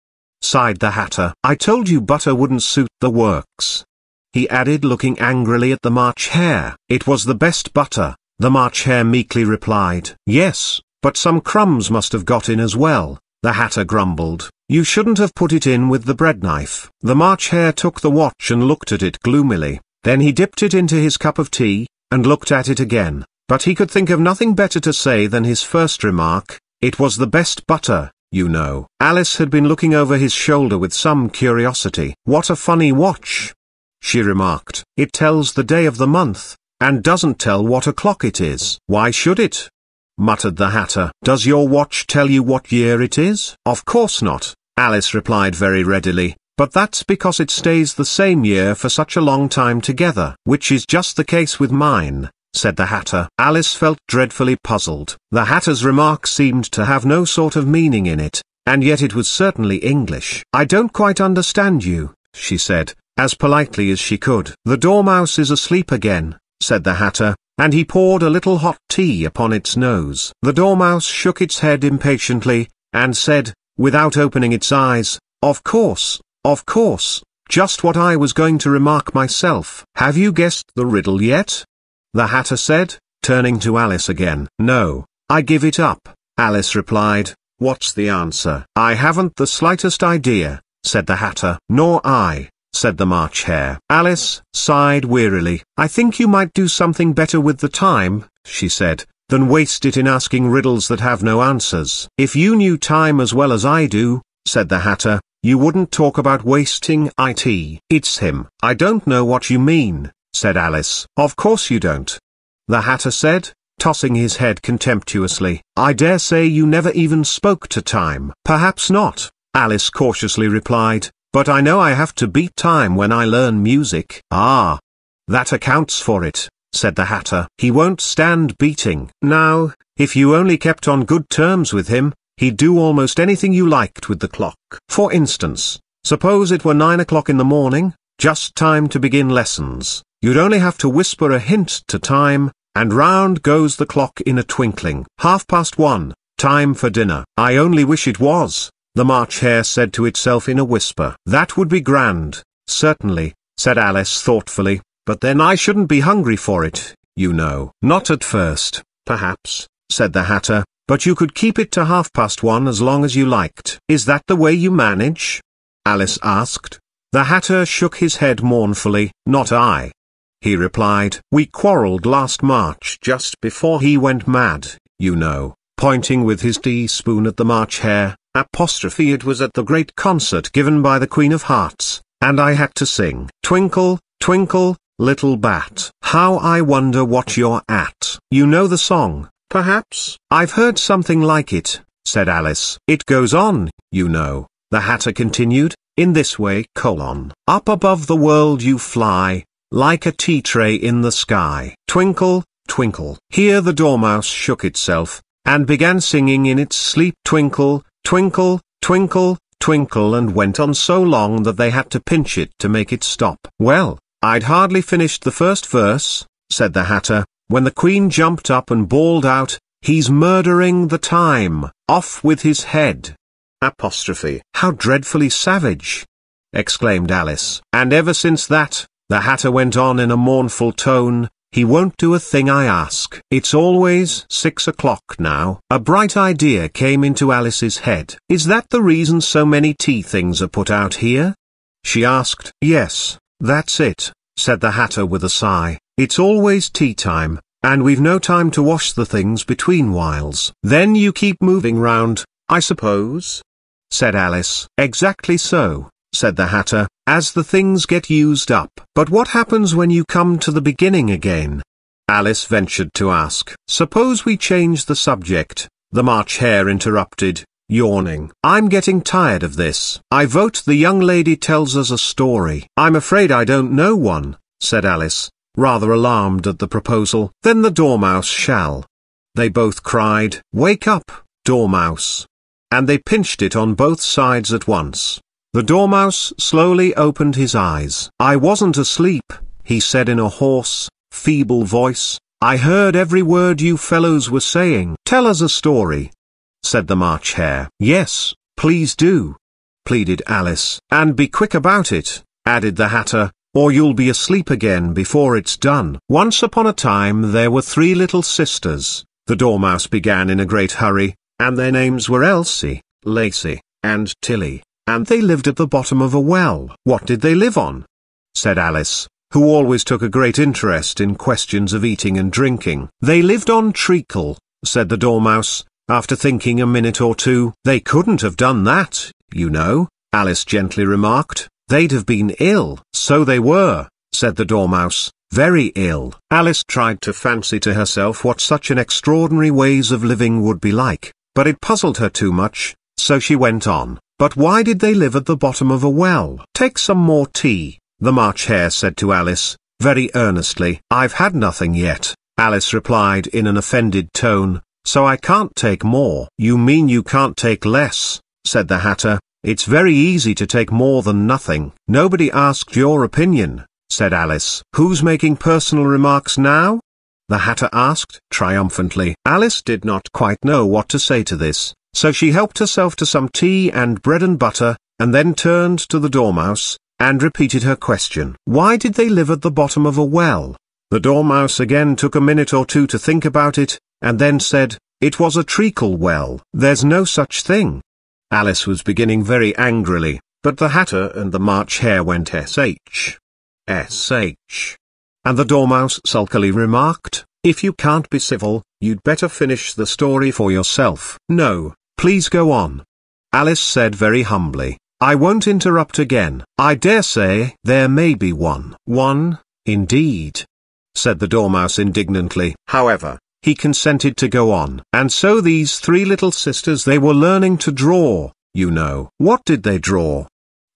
sighed the Hatter. I told you butter wouldn't suit the works, he added, looking angrily at the March Hare. It was the best butter, the March Hare meekly replied. Yes, but some crumbs must have got in as well, the Hatter grumbled. You shouldn't have put it in with the bread knife. The March Hare took the watch and looked at it gloomily. Then he dipped it into his cup of tea, and looked at it again, but he could think of nothing better to say than his first remark. It was the best butter, you know. Alice had been looking over his shoulder with some curiosity. What a funny watch, she remarked. It tells the day of the month, and doesn't tell what o'clock it is. Why should it? Muttered the Hatter. Does your watch tell you what year it is? Of course not, Alice replied very readily, but that's because it stays the same year for such a long time together. Which is just the case with mine, said the Hatter. Alice felt dreadfully puzzled. The Hatter's remark seemed to have no sort of meaning in it, and yet it was certainly English. I don't quite understand you, she said, as politely as she could. The Dormouse is asleep again, said the Hatter, and he poured a little hot tea upon its nose. The Dormouse shook its head impatiently, and said, without opening its eyes, of course, just what I was going to remark myself. Have you guessed the riddle yet? The Hatter said, turning to Alice again. No, I give it up, Alice replied. What's the answer? I haven't the slightest idea, said the Hatter. Nor I, said the March Hare. Alice sighed wearily. I think you might do something better with the time, she said, than waste it in asking riddles that have no answers. If you knew time as well as I do, said the Hatter, you wouldn't talk about wasting it. It's him. I don't know what you mean, said Alice. Of course you don't, the Hatter said, tossing his head contemptuously. "I dare say you never even spoke to time." "Perhaps not," Alice cautiously replied, "but I know I have to beat time when I learn music." "Ah, that accounts for it," said the Hatter. "He won't stand beating." "Now, if you only kept on good terms with him, he'd do almost anything you liked with the clock. For instance, suppose it were 9 o'clock in the morning, just time to begin lessons. You'd only have to whisper a hint to time, and round goes the clock in a twinkling. 1:30, time for dinner." "I only wish it was," the March Hare said to itself in a whisper. "That would be grand, certainly," said Alice thoughtfully, "but then I shouldn't be hungry for it, you know." "Not at first, perhaps," said the Hatter, "but you could keep it to 1:30 as long as you liked." "Is that the way you manage?" Alice asked. The Hatter shook his head mournfully. "Not I," he replied. "We quarrelled last March just before he went mad, you know," pointing with his teaspoon at the March Hare. "It was at the great concert given by the Queen of Hearts, and I had to sing 'Twinkle, twinkle, little bat, how I wonder what you're at.' You know the song, perhaps?" "I've heard something like it," said Alice. "It goes on, you know," the Hatter continued, "in this way: up above the world you fly, like a tea tray in the sky. Twinkle, twinkle." Here the Dormouse shook itself, and began singing in its sleep: "Twinkle, twinkle, twinkle, twinkle," and went on so long that they had to pinch it to make it stop. "Well, I'd hardly finished the first verse," said the Hatter, "when the Queen jumped up and bawled out, 'He's murdering the time, off with his head!'" "How dreadfully savage!" exclaimed Alice. "And ever since that," the Hatter went on in a mournful tone, "he won't do a thing I ask." "It's always 6 o'clock now." A bright idea came into Alice's head. "Is that the reason so many tea things are put out here?" she asked. "Yes, that's it," said the Hatter with a sigh. "It's always tea time, and we've no time to wash the things between whiles." "Then you keep moving round, I suppose?" said Alice. "Exactly so," said the Hatter, "as the things get used up." "But what happens when you come to the beginning again?" Alice ventured to ask. "Suppose we change the subject," the March Hare interrupted, yawning. "I'm getting tired of this. I vote the young lady tells us a story." "I'm afraid I don't know one," said Alice, rather alarmed at the proposal. "Then the Dormouse shall," they both cried. "Wake up, Dormouse!" And they pinched it on both sides at once. The Dormouse slowly opened his eyes. "I wasn't asleep," he said in a hoarse, feeble voice. "I heard every word you fellows were saying." "Tell us a story," said the March Hare. "Yes, please do," pleaded Alice. "And be quick about it," added the Hatter, "or you'll be asleep again before it's done." "Once upon a time there were 3 little sisters," the Dormouse began in a great hurry, "and their names were Elsie, Lacie, and Tilly, and they lived at the bottom of a well." "What did they live on?" said Alice, who always took a great interest in questions of eating and drinking. "They lived on treacle," said the Dormouse, after thinking a minute or two. "They couldn't have done that, you know," Alice gently remarked. "They'd have been ill." "So they were," said the Dormouse, "very ill." Alice tried to fancy to herself what such an extraordinary ways of living would be like, but it puzzled her too much, so she went on. "But why did they live at the bottom of a well?" "Take some more tea," the March Hare said to Alice, very earnestly. "I've had nothing yet," Alice replied in an offended tone, "so I can't take more." "You mean you can't take less," said the Hatter. "It's very easy to take more than nothing." "Nobody asked your opinion," said Alice. "Who's making personal remarks now?" the Hatter asked triumphantly. Alice did not quite know what to say to this, so she helped herself to some tea and bread and butter, and then turned to the Dormouse, and repeated her question. "Why did they live at the bottom of a well?" The Dormouse again took a minute or two to think about it, and then said, "It was a treacle well." "There's no such thing." Alice was beginning very angrily, but the Hatter and the March Hare went sh. And the Dormouse sulkily remarked, "If you can't be civil, you'd better finish the story for yourself." "No, please go on," Alice said very humbly. "I won't interrupt again." "I dare say there may be one." "One, indeed," said the Dormouse indignantly. "However, he consented to go on. And so these three little sisters, they were learning to draw, you know. What did they draw?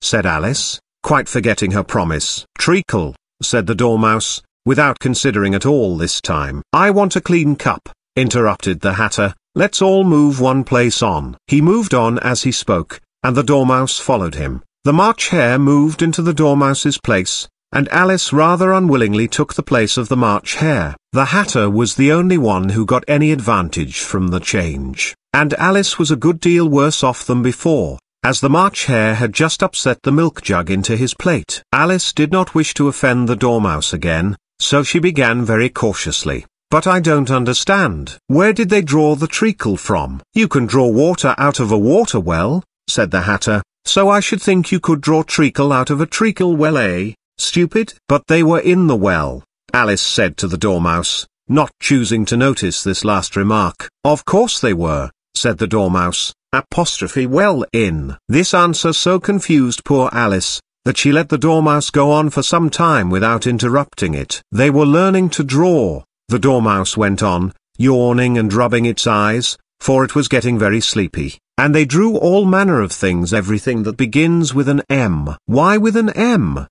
Said Alice, quite forgetting her promise. Treacle, said the Dormouse, without considering at all this time. I want a clean cup, interrupted the Hatter. Let's all move one place on. He moved on as he spoke, and the Dormouse followed him. The March Hare moved into the Dormouse's place, and Alice rather unwillingly took the place of the March Hare. The Hatter was the only one who got any advantage from the change, and Alice was a good deal worse off than before, as the March Hare had just upset the milk jug into his plate. Alice did not wish to offend the Dormouse again, so she began very cautiously. But I don't understand. Where did they draw the treacle from? You can draw water out of a water well, said the Hatter, so I should think you could draw treacle out of a treacle well, eh, stupid? But they were in the well, Alice said to the Dormouse, not choosing to notice this last remark. Of course they were, said the Dormouse, apostrophe well in. This answer so confused poor Alice, that she let the Dormouse go on for some time without interrupting it. They were learning to draw, the Dormouse went on, yawning and rubbing its eyes, for it was getting very sleepy, and they drew all manner of things, everything that begins with an M. Why with an M?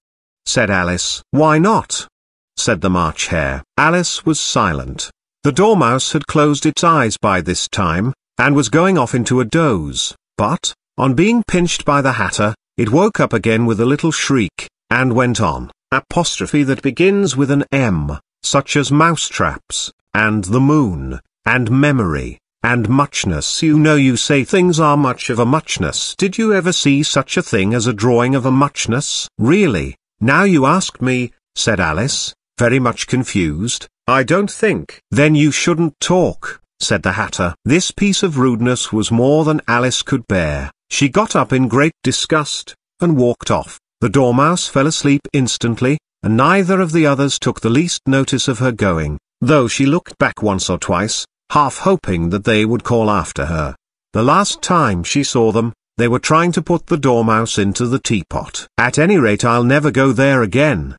Said Alice. Why not? Said the March Hare. Alice was silent. The Dormouse had closed its eyes by this time, and was going off into a doze, but, on being pinched by the Hatter, it woke up again with a little shriek, and went on, apostrophe that begins with an M, such as mousetraps, and the moon, and memory, and muchness. You know, you say things are much of a muchness. Did you ever see such a thing as a drawing of a muchness? Really, now you ask me, said Alice, very much confused. I don't think. Then you shouldn't talk, said the Hatter. This piece of rudeness was more than Alice could bear. She got up in great disgust, and walked off. The Dormouse fell asleep instantly, and neither of the others took the least notice of her going, though she looked back once or twice, half hoping that they would call after her. The last time she saw them, they were trying to put the Dormouse into the teapot. At any rate, I'll never go there again,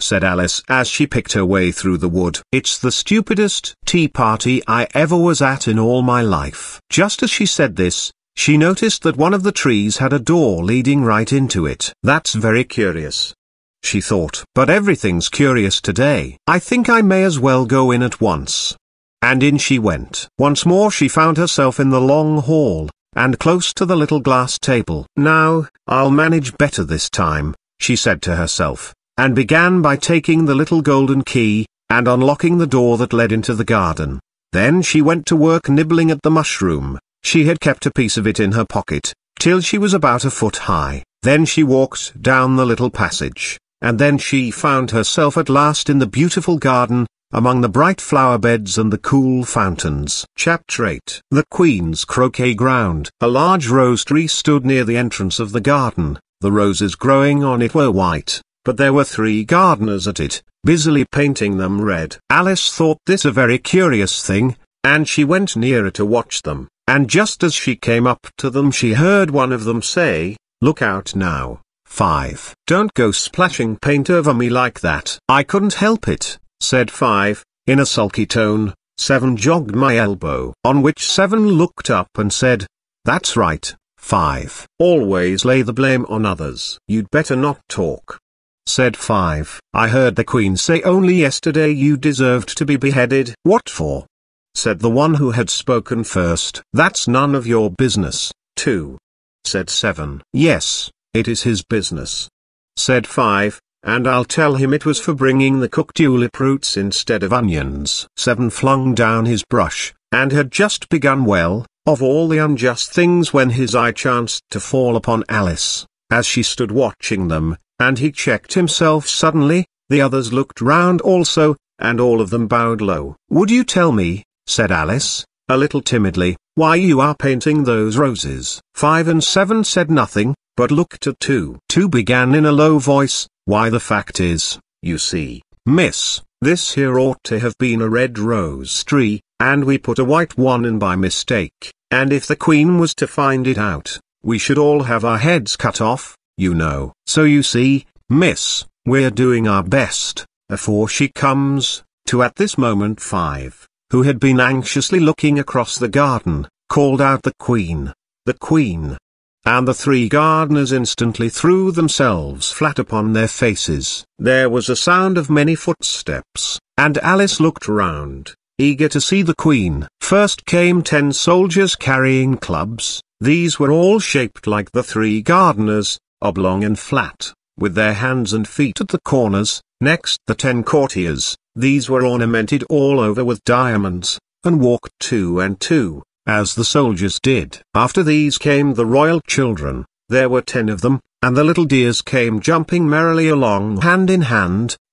said Alice as she picked her way through the wood. It's the stupidest tea party I ever was at in all my life. Just as she said this, she noticed that one of the trees had a door leading right into it. That's very curious, she thought. But everything's curious today. I think I may as well go in at once. And in she went. Once more she found herself in the long hall, and close to the little glass table. Now, I'll manage better this time, she said to herself, and began by taking the little golden key, and unlocking the door that led into the garden. Then she went to work nibbling at the mushroom. She had kept a piece of it in her pocket, till she was about a foot high. Then she walked down the little passage, and then she found herself at last in the beautiful garden, among the bright flower beds and the cool fountains. Chapter 8. The Queen's Croquet Ground. A large rose tree stood near the entrance of the garden. The roses growing on it were white, but there were 3 gardeners at it, busily painting them red. Alice thought this a very curious thing, and she went nearer to watch them, and just as she came up to them she heard one of them say, "Look out now, 5. Don't go splashing paint over me like that." "I couldn't help it," said 5, in a sulky tone. 7 jogged my elbow. On which 7 looked up and said, "That's right, 5. Always lay the blame on others." "You'd better not talk," said 5. "I heard the Queen say only yesterday you deserved to be beheaded." "What for?" said the one who had spoken first. "That's none of your business." 2. said 7. "Yes, it is his business," said 5, "and I'll tell him it was for bringing the cooked tulip roots instead of onions." 7 flung down his brush, and had just begun well, of all the unjust things, when his eye chanced to fall upon Alice, as she stood watching them, and he checked himself suddenly. The others looked round also, and all of them bowed low. "Would you tell me," said Alice, a little timidly, "why you are painting those roses?" 5 and 7 said nothing, but looked at 2. 2 began in a low voice, "Why, the fact is, you see, miss, this here ought to have been a red rose tree, and we put a white one in by mistake, and if the Queen was to find it out, we should all have our heads cut off, you know. So you see, miss, we're doing our best, afore she comes, to at this moment 5 who had been anxiously looking across the garden, called out, "The Queen! The Queen!" And the three gardeners instantly threw themselves flat upon their faces. There was a sound of many footsteps, and Alice looked round, eager to see the Queen. First came 10 soldiers carrying clubs. These were all shaped like the three gardeners, oblong and flat, with their hands and feet at the corners. Next the 10 courtiers. These were ornamented all over with diamonds, and walked 2 and 2, as the soldiers did. After these came the royal children. There were 10 of them, and the little dears came jumping merrily along hand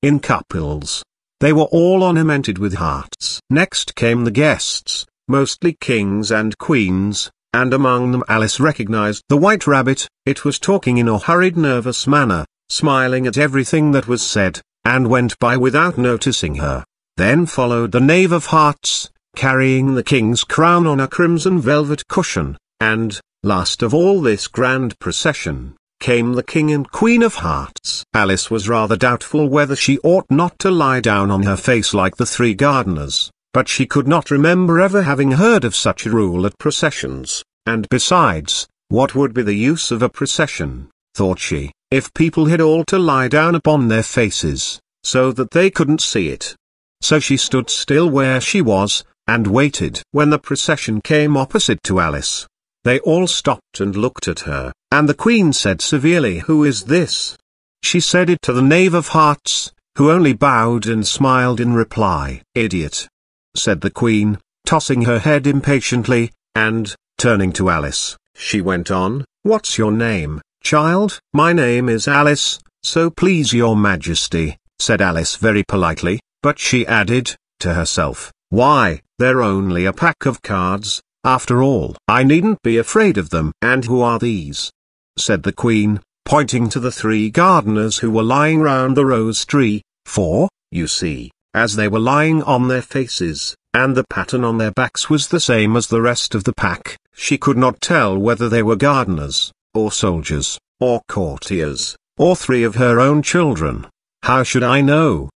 in couples. They were all ornamented with hearts. Next came the guests, mostly kings and queens, and among them Alice recognized the White Rabbit. It was talking in a hurried, nervous manner, smiling at everything that was said, and went by without noticing her. Then followed the Knave of Hearts, carrying the king's crown on a crimson velvet cushion, and, last of all this grand procession, came the King and Queen of Hearts. Alice was rather doubtful whether she ought not to lie down on her face like the three gardeners, but she could not remember ever having heard of such a rule at processions, and besides, what would be the use of a procession, thought she, if people had all to lie down upon their faces, so that they couldn't see it? So she stood still where she was, and waited. When the procession came opposite to Alice, they all stopped and looked at her, and the Queen said severely, "Who is this?" She said it to the Knave of Hearts, who only bowed and smiled in reply. "Idiot," said the Queen, tossing her head impatiently, and, turning to Alice, she went on, "What's your name, child?" "My name is Alice, so please your Majesty," said Alice very politely, but she added, to herself, "Why, they're only a pack of cards, after all. I needn't be afraid of them." "And who are these?" said the Queen, pointing to the three gardeners who were lying round the rose tree, for, you see, as they were lying on their faces, and the pattern on their backs was the same as the rest of the pack, she could not tell whether they were gardeners, or soldiers, or courtiers, or 3 of her own children. "How should I know?"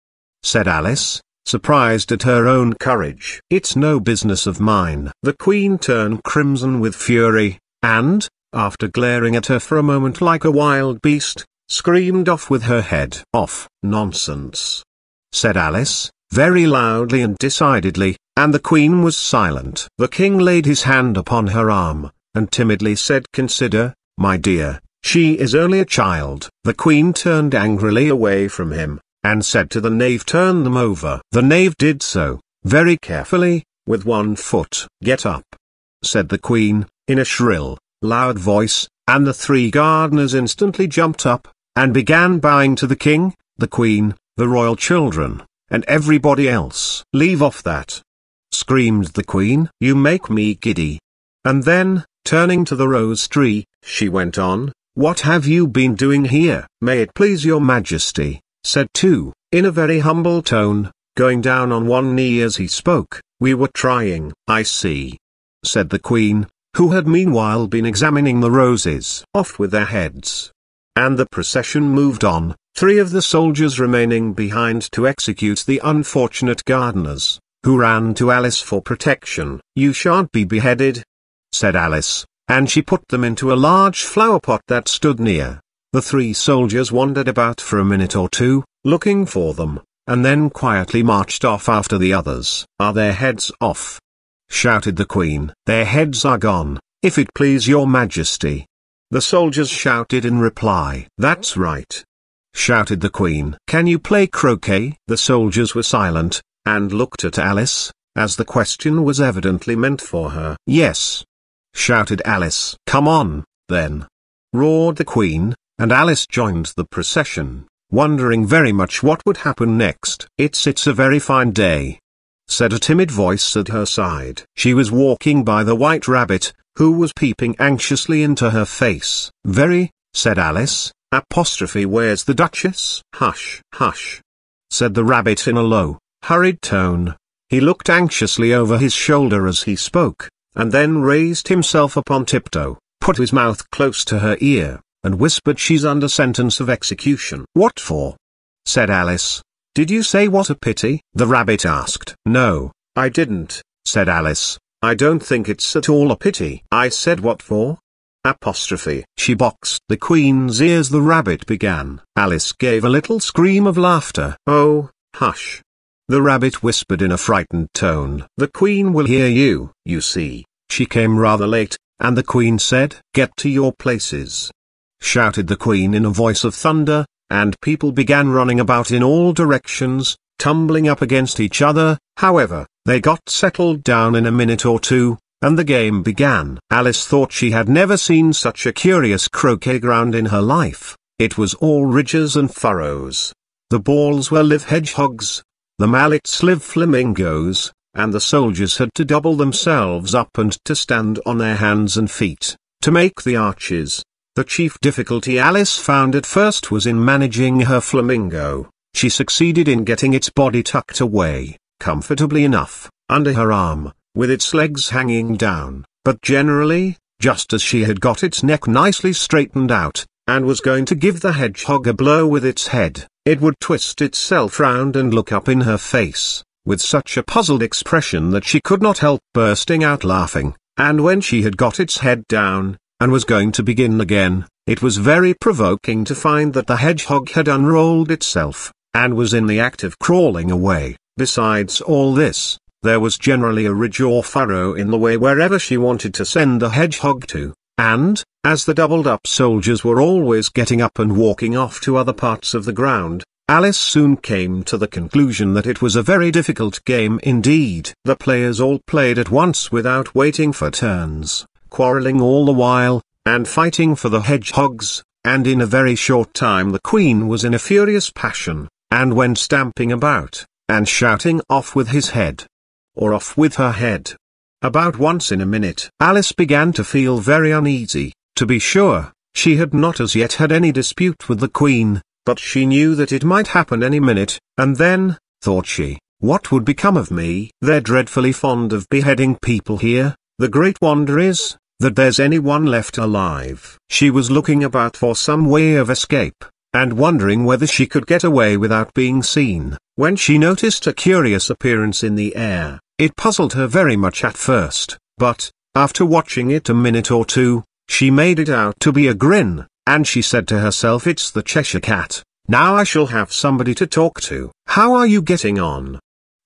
said Alice, surprised at her own courage. "It's no business of mine." The Queen turned crimson with fury, and, after glaring at her for a moment like a wild beast, screamed off with her head off. "Nonsense," said Alice, very loudly and decidedly, and the Queen was silent. The King laid his hand upon her arm, and timidly said, "Consider, my dear, she is only a child." The Queen turned angrily away from him, and said to the Knave, "Turn them over." The Knave did so, very carefully, with one foot. "Get up," said the Queen, in a shrill, loud voice, and the three gardeners instantly jumped up, and began bowing to the King, the Queen, the royal children, and everybody else. "Leave off that," screamed the Queen. "You make me giddy." And then, turning to the rose tree, she went on, "What have you been doing here?" "May it please your Majesty," said 2, in a very humble tone, going down on one knee as he spoke, "we were trying." "I see," said the Queen, who had meanwhile been examining the roses. "Off with their heads." And the procession moved on, 3 of the soldiers remaining behind to execute the unfortunate gardeners, who ran to Alice for protection. "You shan't be beheaded," said Alice, and she put them into a large flower pot that stood near. The 3 soldiers wandered about for a minute or 2, looking for them, and then quietly marched off after the others. "Are their heads off?" shouted the Queen. "Their heads are gone, if it please your Majesty," the soldiers shouted in reply. "That's right," shouted the Queen. "Can you play croquet?" The soldiers were silent, and looked at Alice, as the question was evidently meant for her. "Yes," shouted Alice. "Come on, then," roared the Queen, and Alice joined the procession, wondering very much what would happen next. It's a very fine day," said a timid voice at her side. She was walking by the White Rabbit, who was peeping anxiously into her face. "Very," said Alice, "where's the Duchess?" "Hush, hush," said the Rabbit in a low, hurried tone. He looked anxiously over his shoulder as he spoke, and then raised himself upon tiptoe, put his mouth close to her ear, and whispered, "She's under sentence of execution." "What for?" said Alice. "Did you say what a pity?" the Rabbit asked. "No," I didn't, said Alice. I don't think it's at all a pity. I said what for? Apostrophe. She boxed the Queen's ears, the rabbit began. Alice gave a little scream of laughter. Oh, hush. The rabbit whispered in a frightened tone. The Queen will hear you. You see, she came rather late, and the Queen said, get to your places, shouted the Queen in a voice of thunder, and people began running about in all directions, tumbling up against each other. However, they got settled down in a minute or two, and the game began. Alice thought she had never seen such a curious croquet ground in her life. It was all ridges and furrows. The balls were live hedgehogs, the mallets live flamingos, and the soldiers had to double themselves up and to stand on their hands and feet, to make the arches. The chief difficulty Alice found at first was in managing her flamingo. She succeeded in getting its body tucked away, comfortably enough, under her arm, with its legs hanging down, but generally, just as she had got its neck nicely straightened out, and was going to give the hedgehog a blow with its head, it would twist itself round and look up in her face, with such a puzzled expression that she could not help bursting out laughing, and when she had got its head down, and was going to begin again, it was very provoking to find that the hedgehog had unrolled itself, and was in the act of crawling away. Besides all this, there was generally a ridge or furrow in the way wherever she wanted to send the hedgehog to, and, as the doubled-up soldiers were always getting up and walking off to other parts of the ground, Alice soon came to the conclusion that it was a very difficult game indeed. The players all played at once without waiting for turns, quarrelling all the while, and fighting for the hedgehogs, and in a very short time the Queen was in a furious passion, and went stamping about, and shouting off with his head, or off with her head, about once in a minute. Alice began to feel very uneasy. To be sure, she had not as yet had any dispute with the Queen, but she knew that it might happen any minute, and then, thought she, what would become of me? They're dreadfully fond of beheading people here. The great wonder is, that there's anyone left alive. She was looking about for some way of escape, and wondering whether she could get away without being seen, when she noticed a curious appearance in the air. It puzzled her very much at first, but, after watching it a minute or two, she made it out to be a grin, and she said to herself, it's the Cheshire Cat. Now I shall have somebody to talk to. How are you getting on?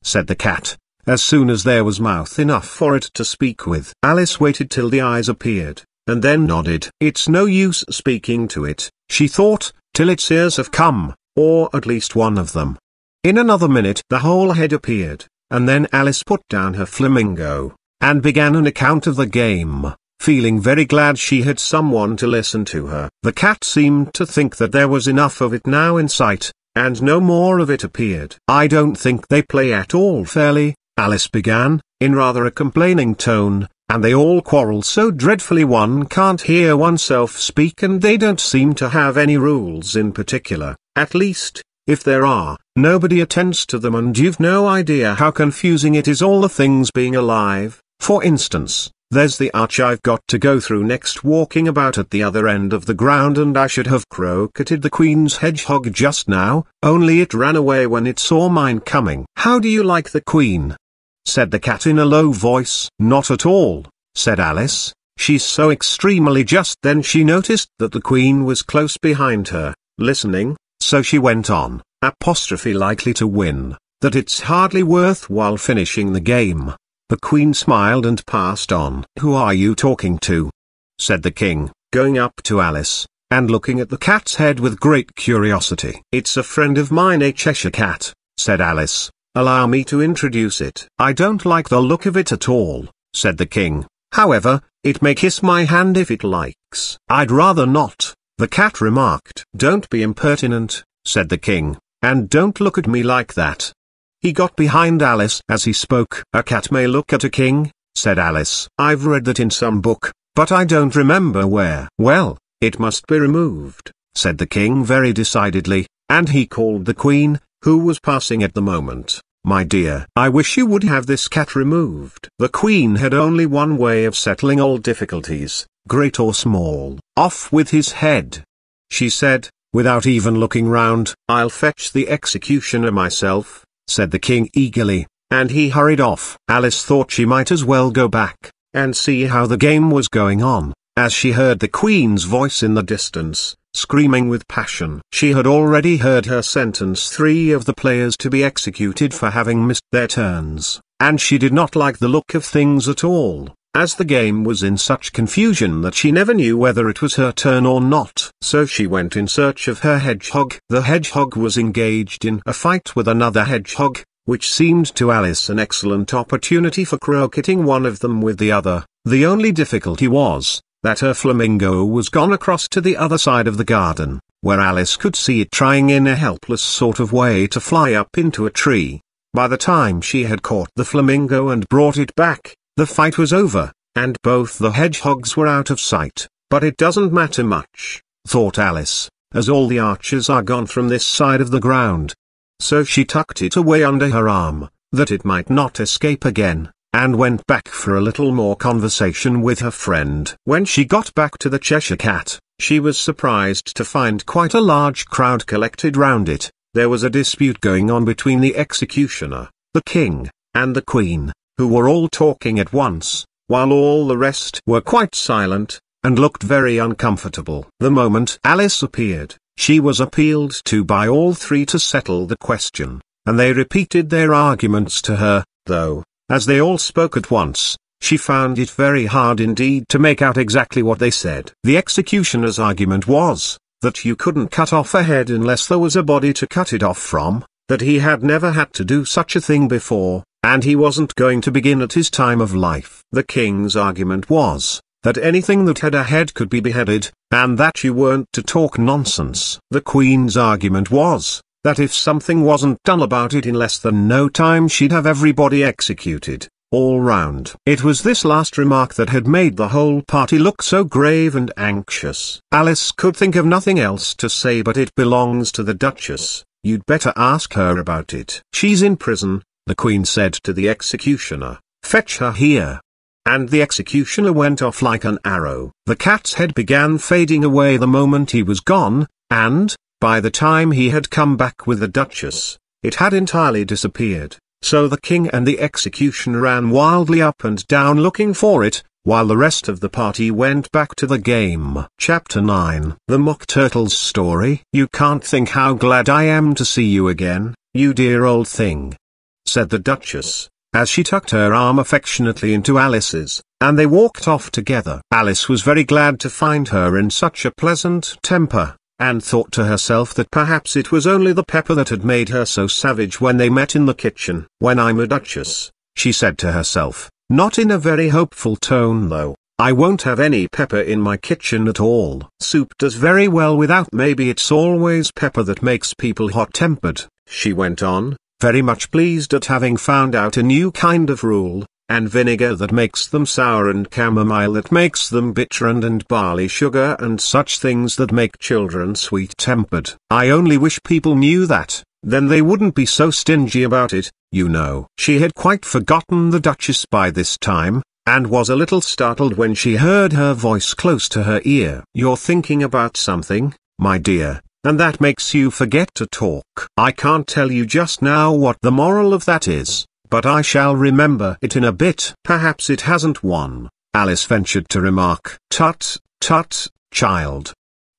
Said the cat, as soon as there was mouth enough for it to speak with. Alice waited till the eyes appeared, and then nodded. It's no use speaking to it, she thought, till its ears have come, or at least one of them. In another minute the whole head appeared, and then Alice put down her flamingo, and began an account of the game, feeling very glad she had someone to listen to her. The cat seemed to think that there was enough of it now in sight, and no more of it appeared. I don't think they play at all fairly, Alice began, in rather a complaining tone, and they all quarrel so dreadfully one can't hear oneself speak, and they don't seem to have any rules in particular. At least, if there are, nobody attends to them, and you've no idea how confusing it is, all the things being alive. For instance, there's the arch I've got to go through next, walking about at the other end of the ground, and I should have croqueted the Queen's hedgehog just now, only it ran away when it saw mine coming. How do you like the Queen? Said the cat in a low voice. Not at all, said Alice. She's so extremely. Just then she noticed that the Queen was close behind her, listening, so she went on, apostrophe likely to win, that it's hardly worthwhile finishing the game. The Queen smiled and passed on. Who are you talking to? Said the King, going up to Alice, and looking at the cat's head with great curiosity. It's a friend of mine, a Cheshire Cat, said Alice. Allow me to introduce it. I don't like the look of it at all, said the King. However, it may kiss my hand if it likes. I'd rather not, the cat remarked. Don't be impertinent, said the King, and don't look at me like that. He got behind Alice as he spoke. A cat may look at a king, said Alice. I've read that in some book, but I don't remember where. Well, it must be removed, said the King very decidedly, and he called the Queen, who was passing at the moment. My dear, I wish you would have this cat removed. The Queen had only one way of settling all difficulties, great or small. Off with his head, she said, without even looking round. I'll fetch the executioner myself, said the King eagerly, and he hurried off. Alice thought she might as well go back and see how the game was going on, as she heard the Queen's voice in the distance, screaming with passion. She had already heard her sentence 3 of the players to be executed for having missed their turns, and she did not like the look of things at all, as the game was in such confusion that she never knew whether it was her turn or not. So she went in search of her hedgehog. The hedgehog was engaged in a fight with another hedgehog, which seemed to Alice an excellent opportunity for croqueting one of them with the other. The only difficulty was that her flamingo was gone across to the other side of the garden, where Alice could see it trying in a helpless sort of way to fly up into a tree. By the time she had caught the flamingo and brought it back, the fight was over, and both the hedgehogs were out of sight. But it doesn't matter much, thought Alice, as all the archers are gone from this side of the ground. So she tucked it away under her arm, that it might not escape again, and went back for a little more conversation with her friend. When she got back to the Cheshire Cat, she was surprised to find quite a large crowd collected round it. There was a dispute going on between the executioner, the king, and the queen, who were all talking at once, while all the rest were quite silent, and looked very uncomfortable. The moment Alice appeared, she was appealed to by all 3 to settle the question, and they repeated their arguments to her, though, as they all spoke at once, she found it very hard indeed to make out exactly what they said. The executioner's argument was that you couldn't cut off a head unless there was a body to cut it off from, that he had never had to do such a thing before, and he wasn't going to begin at his time of life. The king's argument was that anything that had a head could be beheaded, and that you weren't to talk nonsense. The queen's argument was that if something wasn't done about it in less than no time she'd have everybody executed, all round. It was this last remark that had made the whole party look so grave and anxious. Alice could think of nothing else to say but it belongs to the Duchess, you'd better ask her about it. She's in prison, the Queen said to the executioner, fetch her here. And the executioner went off like an arrow. The cat's head began fading away the moment he was gone, and, by the time he had come back with the Duchess, it had entirely disappeared. So the king and the executioner ran wildly up and down looking for it, while the rest of the party went back to the game. Chapter 9. The Mock Turtle's Story. You can't think how glad I am to see you again, you dear old thing, said the Duchess, as she tucked her arm affectionately into Alice's, and they walked off together. Alice was very glad to find her in such a pleasant temper, and thought to herself that perhaps it was only the pepper that had made her so savage when they met in the kitchen. When I'm a duchess, she said to herself, not in a very hopeful tone though, I won't have any pepper in my kitchen at all. Soup does very well without. Maybe it's always pepper that makes people hot-tempered, she went on, very much pleased at having found out a new kind of rule, and vinegar that makes them sour, and chamomile that makes them bitter, and barley sugar and such things that make children sweet-tempered. I only wish people knew that, then they wouldn't be so stingy about it, you know. She had quite forgotten the Duchess by this time, and was a little startled when she heard her voice close to her ear. You're thinking about something, my dear, and that makes you forget to talk. I can't tell you just now what the moral of that is, but I shall remember it in a bit. Perhaps it hasn't one, Alice ventured to remark. Tut, tut, child,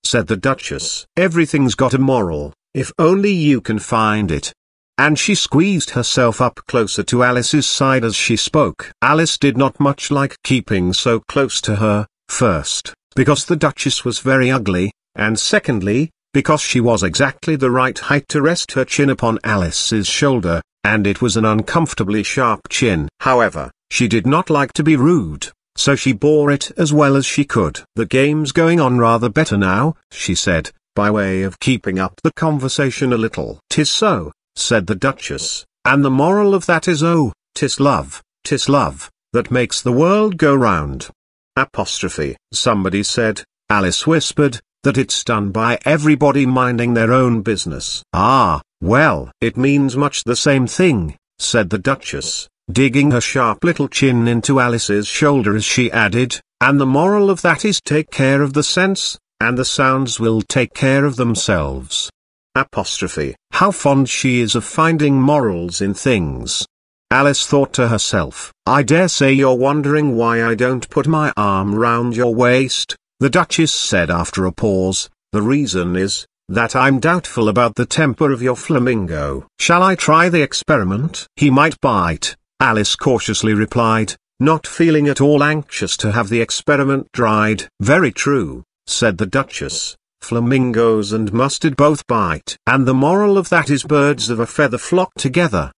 said the Duchess. Everything's got a moral, if only you can find it. And she squeezed herself up closer to Alice's side as she spoke. Alice did not much like keeping so close to her, first, because the Duchess was very ugly, and secondly, because she was exactly the right height to rest her chin upon Alice's shoulder, and it was an uncomfortably sharp chin. However, she did not like to be rude, so she bore it as well as she could. The game's going on rather better now, she said, by way of keeping up the conversation a little. 'Tis so, said the Duchess, and the moral of that is, oh, 'tis love, that makes the world go round. Apostrophe. Somebody said, Alice whispered, that it's done by everybody minding their own business. Ah, well, it means much the same thing, said the Duchess, digging her sharp little chin into Alice's shoulder as she added, and the moral of that is take care of the sense, and the sounds will take care of themselves. Apostrophe. How fond she is of finding morals in things. Alice thought to herself. "I dare say you're wondering why I don't put my arm round your waist," the Duchess said after a pause. "The reason is, that I'm doubtful about the temper of your flamingo." "Shall I try the experiment?" "He might bite," Alice cautiously replied, not feeling at all anxious to have the experiment tried. "Very true," said the Duchess. "Flamingos and mustard both bite. And the moral of that is birds of a feather flock together."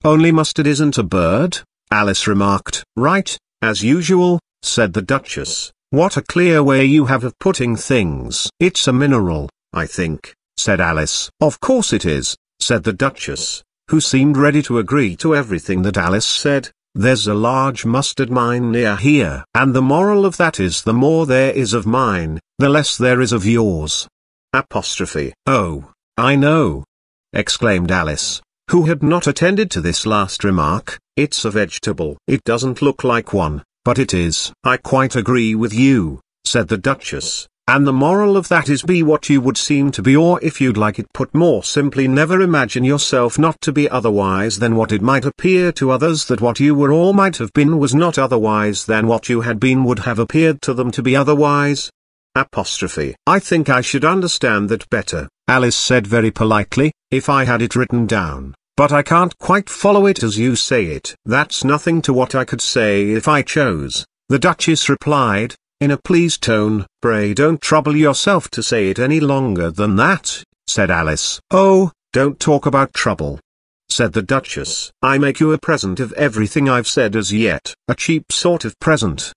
Only mustard isn't a bird, Alice remarked. "Right, as usual," said the Duchess. "What a clear way you have of putting things." "It's a mineral, I think," said Alice. "Of course it is," said the Duchess, who seemed ready to agree to everything that Alice said. "There's a large mustard mine near here. And the moral of that is the more there is of mine, the less there is of yours." "Oh, I know," exclaimed Alice, who had not attended to this last remark. "It's a vegetable. It doesn't look like one, but it is." "I quite agree with you," said the Duchess. "And the moral of that is be what you would seem to be, or if you'd like it put more simply, never imagine yourself not to be otherwise than what it might appear to others that what you were or might have been was not otherwise than what you had been would have appeared to them to be otherwise." "I think I should understand that better," Alice said very politely, "if I had it written down, but I can't quite follow it as you say it." "That's nothing to what I could say if I chose," the Duchess replied, in a pleased tone. "Pray don't trouble yourself to say it any longer than that," said Alice. "Oh, don't talk about trouble," said the Duchess. "I make you a present of everything I've said as yet." "A cheap sort of present,"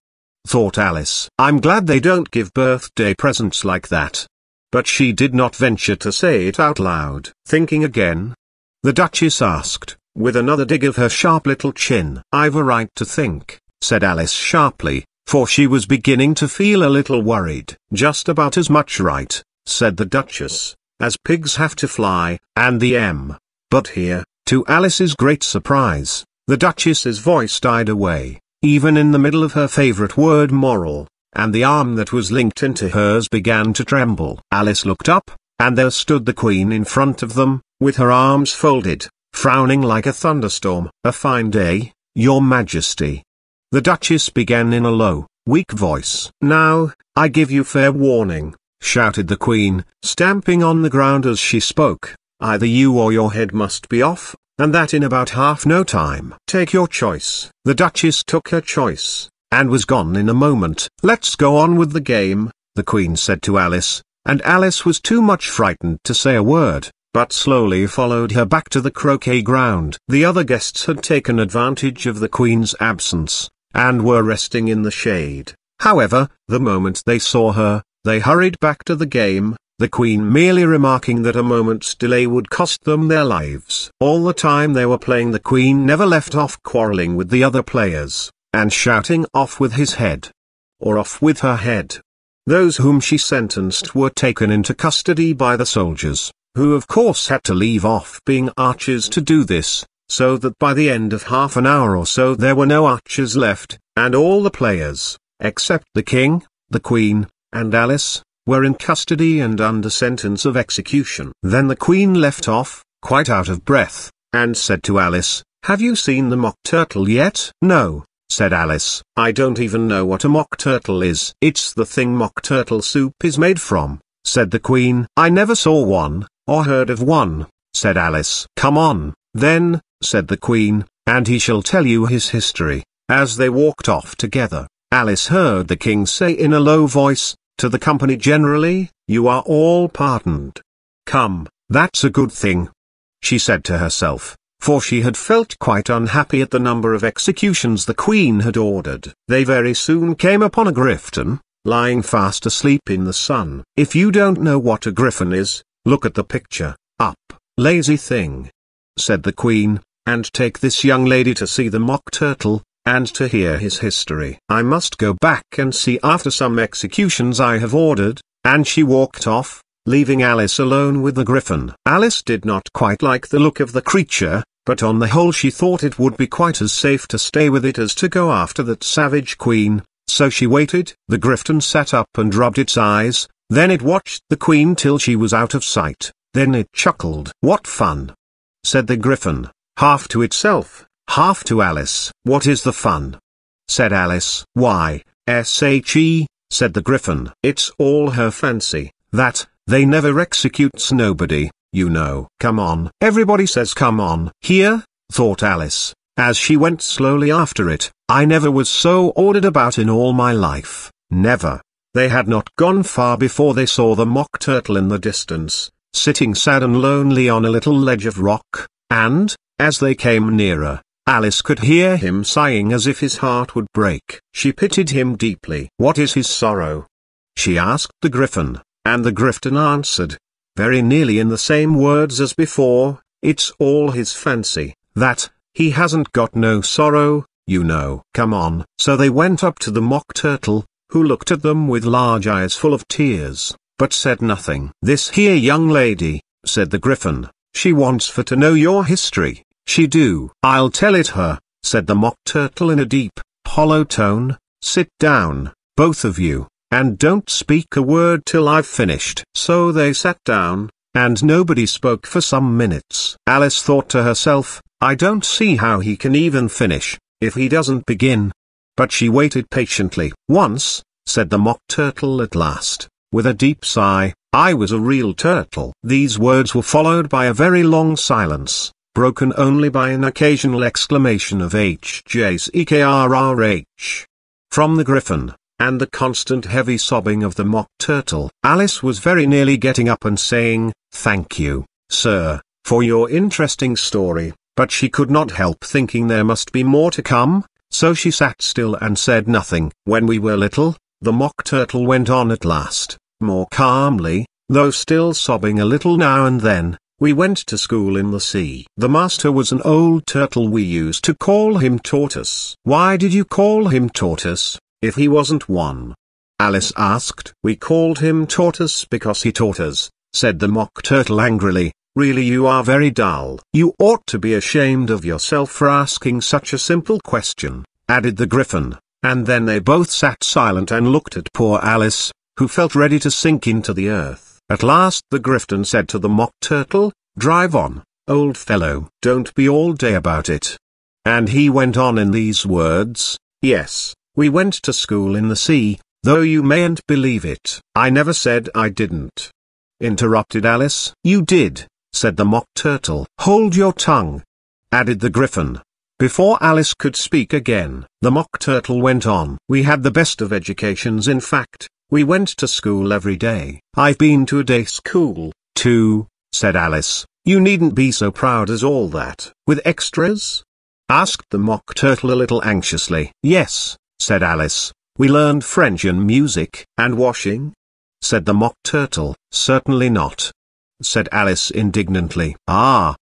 thought Alice. "I'm glad they don't give birthday presents like that." But she did not venture to say it out loud. Thinking again, the Duchess asked, with another dig of her sharp little chin. "I've a right to think," said Alice sharply, for she was beginning to feel a little worried. "Just about as much right," said the Duchess, "as pigs have to fly, and the M." But here, to Alice's great surprise, the Duchess's voice died away, even in the middle of her favourite word moral, and the arm that was linked into hers began to tremble. Alice looked up, and there stood the Queen in front of them, with her arms folded, frowning like a thunderstorm. "A fine day, Your Majesty," the Duchess began in a low, weak voice. "Now, I give you fair warning," shouted the Queen, stamping on the ground as she spoke. "Either you or your head must be off, and that in about half no time. Take your choice." The Duchess took her choice, and was gone in a moment. "Let's go on with the game," the Queen said to Alice, and Alice was too much frightened to say a word, but slowly followed her back to the croquet ground. The other guests had taken advantage of the Queen's absence, and were resting in the shade. However, the moment they saw her, they hurried back to the game, the Queen merely remarking that a moment's delay would cost them their lives. All the time they were playing, the Queen never left off quarrelling with the other players, and shouting "off with his head," or "off with her head." Those whom she sentenced were taken into custody by the soldiers, who of course had to leave off being archers to do this, so that by the end of half an hour or so there were no archers left, and all the players, except the King, the Queen, and Alice, were in custody and under sentence of execution. Then the Queen left off, quite out of breath, and said to Alice, "Have you seen the mock turtle yet?" "No," said Alice. "I don't even know what a mock turtle is." "It's the thing mock turtle soup is made from," said the Queen. "I never saw one, or heard of one," said Alice. "Come on, then," said the Queen, "and he shall tell you his history." As they walked off together, Alice heard the King say in a low voice, to the company generally, "You are all pardoned." "Come, that's a good thing," she said to herself, for she had felt quite unhappy at the number of executions the Queen had ordered. They very soon came upon a griffin, lying fast asleep in the sun. If you don't know what a griffin is, look at the picture. "Up, lazy thing," said the Queen, "and take this young lady to see the mock turtle, and to hear his history. I must go back and see after some executions I have ordered," and she walked off, leaving Alice alone with the griffin. Alice did not quite like the look of the creature, but on the whole she thought it would be quite as safe to stay with it as to go after that savage Queen, so she waited. The griffin sat up and rubbed its eyes, then it watched the Queen till she was out of sight, then it chuckled. "What fun!" said the griffin. half to itself, half to Alice. "What is the fun?" said Alice. "Why, she," said the Griffin. "It's all her fancy, that, they never executes nobody, you know." "Come on." Everybody says come on. "Here," thought Alice, as she went slowly after it, "I never was so ordered about in all my life, never." They had not gone far before they saw the Mock Turtle in the distance, sitting sad and lonely on a little ledge of rock, and, as they came nearer, Alice could hear him sighing as if his heart would break. She pitied him deeply. "What is his sorrow?" she asked the Griffin, and the Griffin answered, very nearly in the same words as before, "It's all his fancy, that, he hasn't got no sorrow, you know." "Come on." So they went up to the Mock Turtle, who looked at them with large eyes full of tears, but said nothing. "This here young lady," said the Griffin, "she wants for to know your history, she do." "I'll tell it her," said the Mock Turtle in a deep, hollow tone. "Sit down, both of you, and don't speak a word till I've finished." So they sat down, and nobody spoke for some minutes. Alice thought to herself, "I don't see how he can even finish, if he doesn't begin." But she waited patiently. "Once," said the Mock Turtle at last, with a deep sigh, "I was a real turtle." These words were followed by a very long silence, broken only by an occasional exclamation of "HJCKRRH" from the Griffin, and the constant heavy sobbing of the Mock Turtle. Alice was very nearly getting up and saying, "Thank you, sir, for your interesting story," but she could not help thinking there must be more to come. So she sat still and said nothing. "When we were little," the Mock Turtle went on at last, more calmly, though still sobbing a little now and then, "we went to school in the sea. The master was an old turtle. We used to call him Tortoise." "Why did you call him Tortoise, if he wasn't one?" Alice asked. "We called him Tortoise because he taught us," said the Mock Turtle angrily. "Really, you are very dull." "You ought to be ashamed of yourself for asking such a simple question," added the Griffin, and then they both sat silent and looked at poor Alice, who felt ready to sink into the earth. At last the Griffin said to the Mock Turtle, "Drive on, old fellow. Don't be all day about it." And he went on in these words, "Yes, we went to school in the sea, though you mayn't believe it." "I never said I didn't," interrupted Alice. "You did," said the Mock Turtle. "Hold your tongue," added the Griffin. Before Alice could speak again, the Mock Turtle went on. "We had the best of educations. In fact, we went to school every day." "I've been to a day school, too," said Alice. "You needn't be so proud as all that." "With extras?" asked the Mock Turtle a little anxiously. "Yes," said Alice. "We learned French and music." "And washing?" said the Mock Turtle. "Certainly not," said Alice indignantly. "Ah!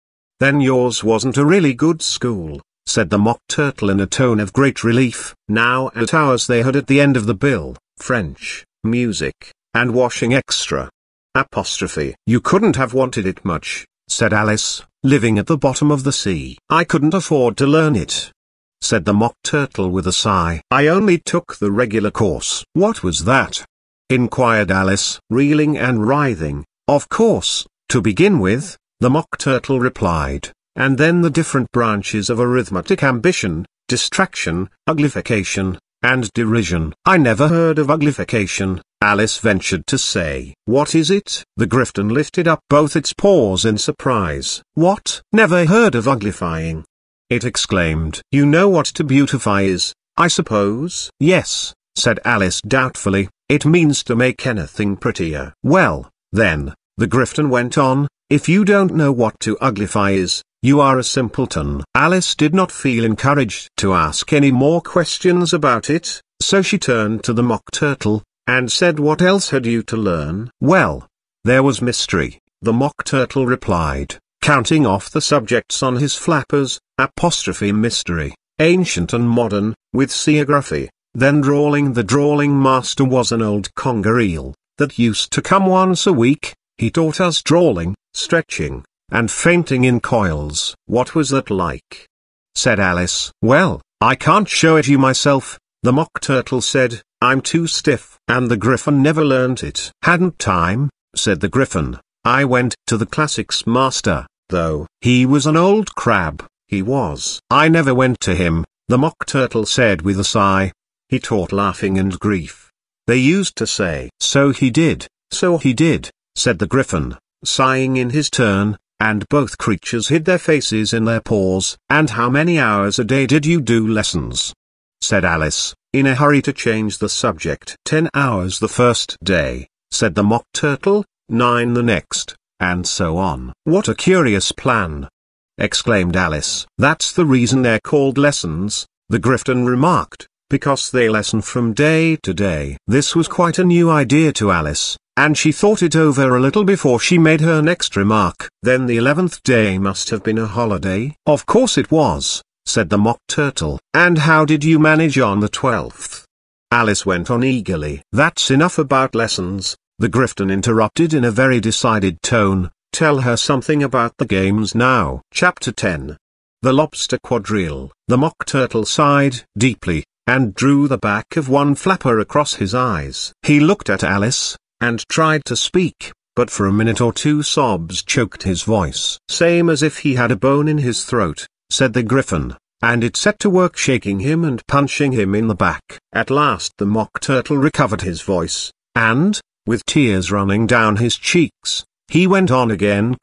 Then yours wasn't a really good school," said the Mock Turtle in a tone of great relief. Now at ours they had at the end of the bill, French, music, and washing extra. Apostrophe. "You couldn't have wanted it much," said Alice, "living at the bottom of the sea." "I couldn't afford to learn it," said the Mock Turtle with a sigh. "I only took the regular course." "What was that?" inquired Alice, reeling and writhing. "Of course, to begin with," the Mock Turtle replied, "and then the different branches of arithmetic: ambition, distraction, uglification, and derision." "I never heard of uglification," Alice ventured to say. "What is it?" The Griffin lifted up both its paws in surprise. "What? Never heard of uglifying?" it exclaimed. "You know what to beautify is, I suppose?" "Yes," said Alice doubtfully, "it means to make anything prettier." "Well, then," the Griffin went on, "if you don't know what to uglify is, you are a simpleton." Alice did not feel encouraged to ask any more questions about it, so she turned to the Mock Turtle, and said, "What else had you to learn?" "Well, there was mystery," the Mock Turtle replied, counting off the subjects on his flappers, apostrophe mystery, ancient and modern, with seagraphy. Then drawling. The drawling master was an old conger eel, that used to come once a week. He taught us drawling, stretching, and fainting in coils. "What was that like?" said Alice. "Well, I can't show it you myself," the Mock Turtle said, "I'm too stiff." And the Griffin never learnt it. "Hadn't time," said the Griffin. "I went to the classics master, though. He was an old crab, he was. I never went to him, the Mock Turtle said with a sigh. He taught laughing and grief. They used to say, so he did, said the Griffin, sighing in his turn, and both creatures hid their faces in their paws. And how many hours a day did you do lessons? Said Alice, in a hurry to change the subject. 10 hours the first day, said the Mock Turtle, 9 the next, and so on. What a curious plan! Exclaimed Alice. That's the reason they're called lessons, the Griffin remarked, because they lesson from day to day. This was quite a new idea to Alice, and she thought it over a little before she made her next remark. Then the 11th day must have been a holiday? Of course it was, said the Mock Turtle. And how did you manage on the 12th? Alice went on eagerly. That's enough about lessons, the Griffin interrupted in a very decided tone. Tell her something about the games now. Chapter 10. The Lobster Quadrille. The Mock Turtle sighed deeply, and drew the back of one flapper across his eyes. He looked at Alice, and tried to speak, but for a minute or two sobs choked his voice. Same as if he had a bone in his throat, said the Griffin, and it set to work shaking him and punching him in the back. At last the Mock Turtle recovered his voice, and, with tears running down his cheeks, he went on again.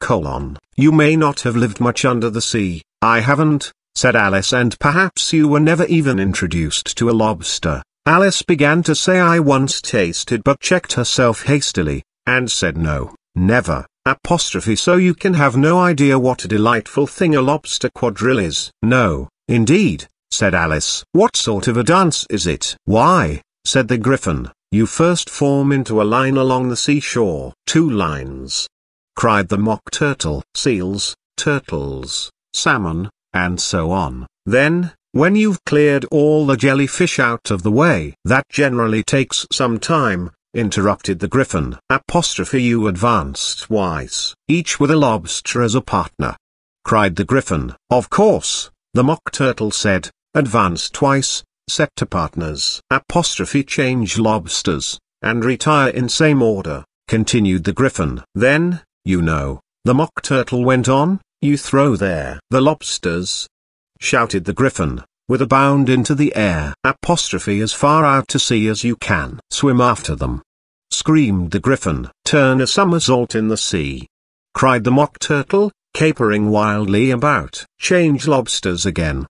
You may not have lived much under the sea, I haven't, said Alice, and perhaps you were never even introduced to a lobster. Alice began to say I once tasted, but checked herself hastily, and said no, never, so you can have no idea what a delightful thing a lobster quadrille is. No, indeed, said Alice. What sort of a dance is it? Why, said the Griffin, you first form into a line along the seashore. 2 lines, cried the Mock Turtle. Seals, turtles, salmon, and so on. Then, when you've cleared all the jellyfish out of the way. That generally takes some time, interrupted the Griffin. You advance twice, each with a lobster as a partner, cried the Griffin. Of course, the Mock Turtle said, advance twice, set to partners. Change lobsters, and retire in same order, continued the Griffin. Then, you know, the Mock Turtle went on, you throw there the lobsters, shouted the Griffin, with a bound into the air. As far out to sea as you can. Swim after them, screamed the Griffin. Turn a somersault in the sea, cried the Mock Turtle, capering wildly about. Change lobsters again,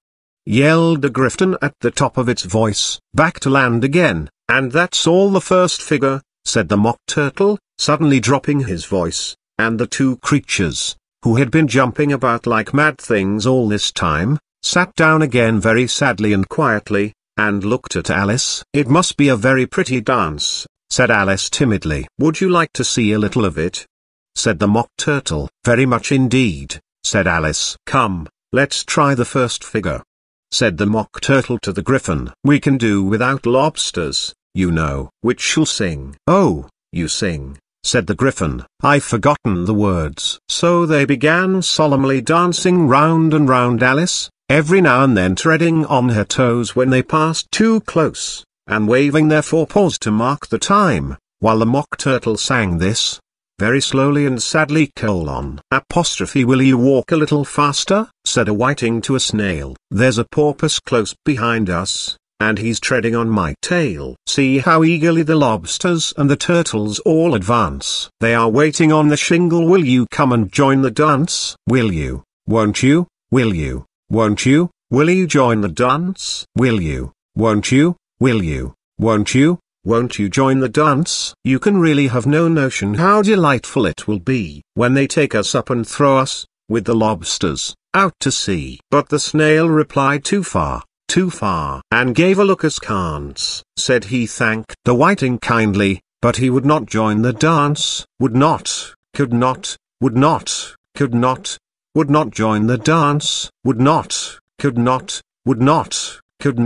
yelled the Griffin at the top of its voice. Back to land again, and that's all the first figure, said the Mock Turtle, suddenly dropping his voice, and the 2 creatures, who had been jumping about like mad things all this time, sat down again very sadly and quietly, and looked at Alice. It must be a very pretty dance, said Alice timidly. Would you like to see a little of it? Said the Mock Turtle. Very much indeed, said Alice. Come, let's try the first figure, said the Mock Turtle to the Griffin. We can do without lobsters, you know. Which shall sing? Oh, you sing, said the Griffin. I've forgotten the words. So they began solemnly dancing round and round Alice, every now and then treading on her toes when they passed too close, and waving their forepaws to mark the time, while the Mock Turtle sang this, very slowly and sadly. Will you walk a little faster, said a whiting to a snail. There's a porpoise close behind us, and he's treading on my tail. See how eagerly the lobsters and the turtles all advance. They are waiting on the shingle. Will you come and join the dance? Will you, won't you, will you, won't you, will you join the dance? Will you, won't you, will you, won't you join the dance? You can really have no notion how delightful it will be when they take us up and throw us, with the lobsters, out to sea. But the snail replied, too far, and gave a look askance. Said he thanked the whiting kindly, but he would not join the dance, would not, could not, would not, could not, would not join the dance, would not, could not, would not, could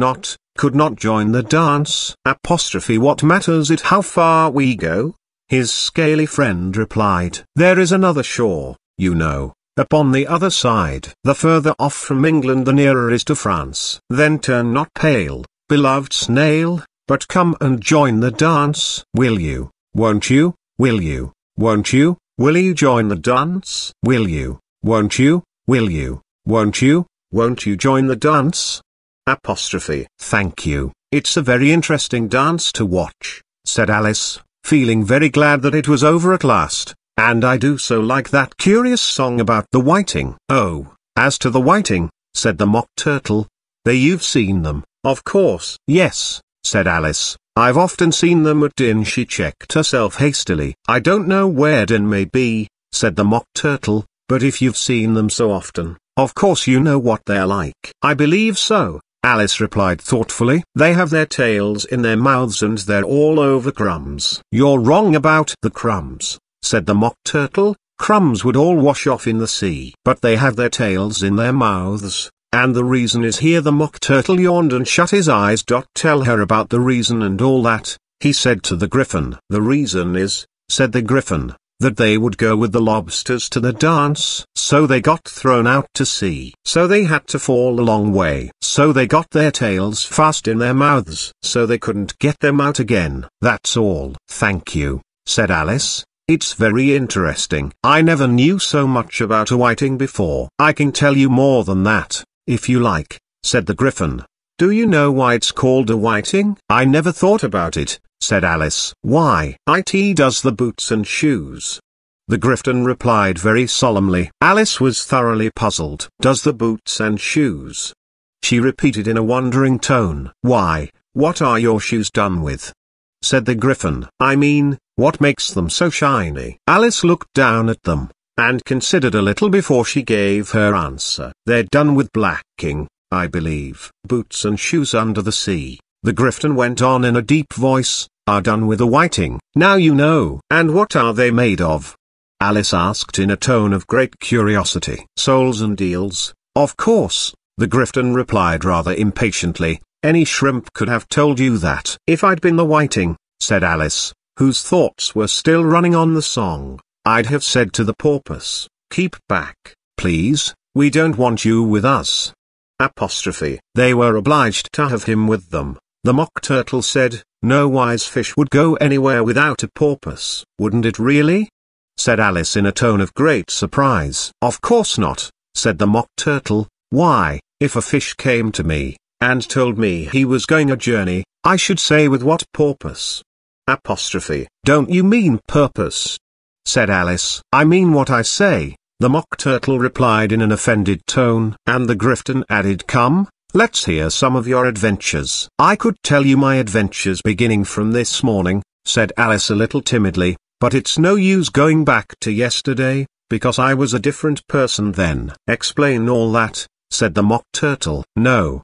not join the dance. What matters it how far we go? His scaly friend replied. There is another shore, you know, upon the other side. The further off from England the nearer is to France. Then turn not pale, beloved snail, but come and join the dance. Will you, won't you, will you, won't you, will you join the dance? Will you, won't you, will you, won't you, Won't you join the dance? Apostrophe. Thank you, it's a very interesting dance to watch, said Alice, feeling very glad that it was over at last, and I do so like that curious song about the whiting. Oh, as to the whiting, said the Mock Turtle, you've seen them, of course. Yes, said Alice, I've often seen them at Din. She checked herself hastily. I don't know where Din may be, said the Mock Turtle, but if you've seen them so often, of course you know what they're like. I believe so, Alice replied thoughtfully. They have their tails in their mouths and they're all over crumbs. You're wrong about the crumbs, said the Mock Turtle. Crumbs would all wash off in the sea. But they have their tails in their mouths, and the reason is here. The Mock Turtle yawned and shut his eyes. Tell her about the reason and all that, he said to the Griffin. The reason is, said the Griffin, that they would go with the lobsters to the dance. So they got thrown out to sea. So they had to fall a long way. So they got their tails fast in their mouths. So they couldn't get them out again. That's all. Thank you, said Alice. It's very interesting. I never knew so much about a whiting before. I can tell you more than that, if you like, said the Griffin. Do you know why it's called a whiting? I never thought about it, said Alice. Why? It does the boots and shoes. The Griffin replied very solemnly. Alice was thoroughly puzzled. Does the boots and shoes? She repeated in a wondering tone. Why, what are your shoes done with? Said the Griffin. I mean, what makes them so shiny? Alice looked down at them, and considered a little before she gave her answer. They're done with blacking, I believe. Boots and shoes under the sea, the Griffin went on in a deep voice, are done with a whiting. Now you know. And what are they made of? Alice asked in a tone of great curiosity. Soles and eels, of course, the Griffin replied rather impatiently. Any shrimp could have told you that. If I'd been the whiting, said Alice, whose thoughts were still running on the song, I'd have said to the porpoise, keep back, please, we don't want you with us. Apostrophe. They were obliged to have him with them. The Mock Turtle said, no wise fish would go anywhere without a porpoise. Wouldn't it really? Said Alice in a tone of great surprise. Of course not, said the Mock Turtle. Why, if a fish came to me, and told me he was going a journey, I should say with what purpose? Apostrophe. Don't you mean purpose? Said Alice. I mean what I say, the Mock Turtle replied in an offended tone. And the Griffin added, come, let's hear some of your adventures. I could tell you my adventures beginning from this morning, said Alice a little timidly, but it's no use going back to yesterday, because I was a different person then. Explain all that, said the Mock Turtle. No,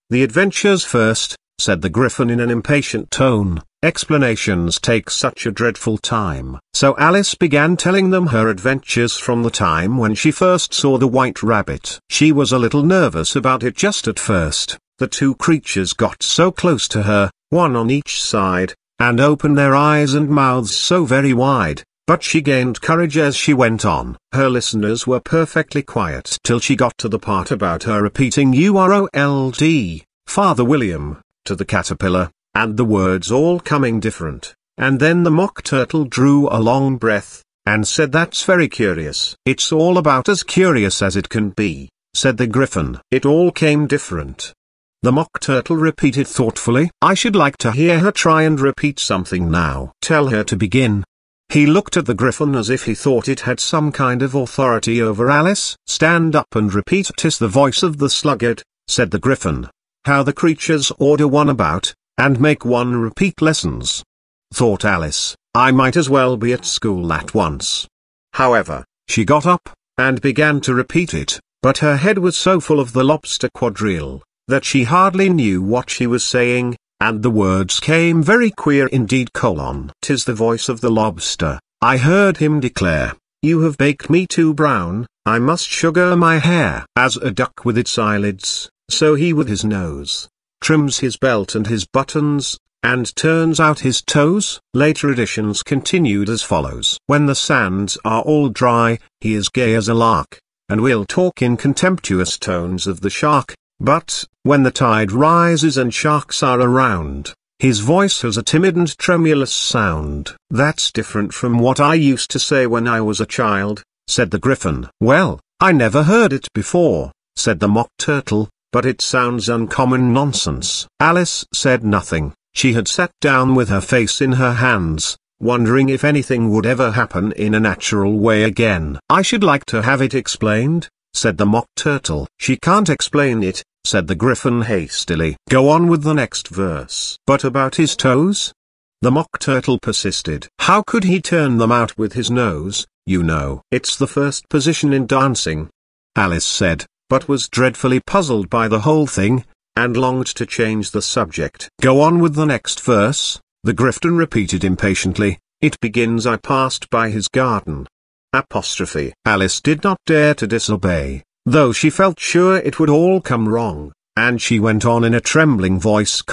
the adventures first, said the Griffin in an impatient tone. Explanations take such a dreadful time. So Alice began telling them her adventures from the time when she first saw the white rabbit. She was a little nervous about it just at first. The two creatures got so close to her, one on each side, and opened their eyes and mouths so very wide. But she gained courage as she went on. Her listeners were perfectly quiet till she got to the part about her repeating UROLD, Father William, to the caterpillar, and the words all coming different. And then the Mock Turtle drew a long breath, and said, that's very curious. It's all about as curious as it can be, said the Griffin. It all came different. The Mock Turtle repeated thoughtfully. I should like to hear her try and repeat something now. Tell her to begin. He looked at the Griffin as if he thought it had some kind of authority over Alice. Stand up and repeat. 'Tis the voice of the sluggard, said the Griffin. How the creatures order one about, and make one repeat lessons. Thought Alice, I might as well be at school at once. However, she got up, and began to repeat it, but her head was so full of the lobster quadrille, that she hardly knew what she was saying. And the words came very queer indeed. 'Tis the voice of the lobster, I heard him declare, you have baked me too brown, I must sugar my hair. As a duck with its eyelids, so he with his nose, trims his belt and his buttons, and turns out his toes. Later editions continued as follows. When the sands are all dry, he is gay as a lark, and will talk in contemptuous tones of the shark. But, when the tide rises and sharks are around, his voice has a timid and tremulous sound. That's different from what I used to say when I was a child, said the Griffin. Well, I never heard it before, said the Mock Turtle, but it sounds uncommon nonsense. Alice said nothing. She had sat down with her face in her hands, wondering if anything would ever happen in a natural way again. I should like to have it explained, said the Mock Turtle. She can't explain it, said the Griffin hastily. Go on with the next verse. But about his toes? The Mock Turtle persisted. How could he turn them out with his nose? You know. It's the first position in dancing, Alice said, but was dreadfully puzzled by the whole thing, and longed to change the subject. Go on with the next verse, the Griffin repeated impatiently. It begins I passed by his garden. Apostrophe. Alice did not dare to disobey, though she felt sure it would all come wrong, and she went on in a trembling voice: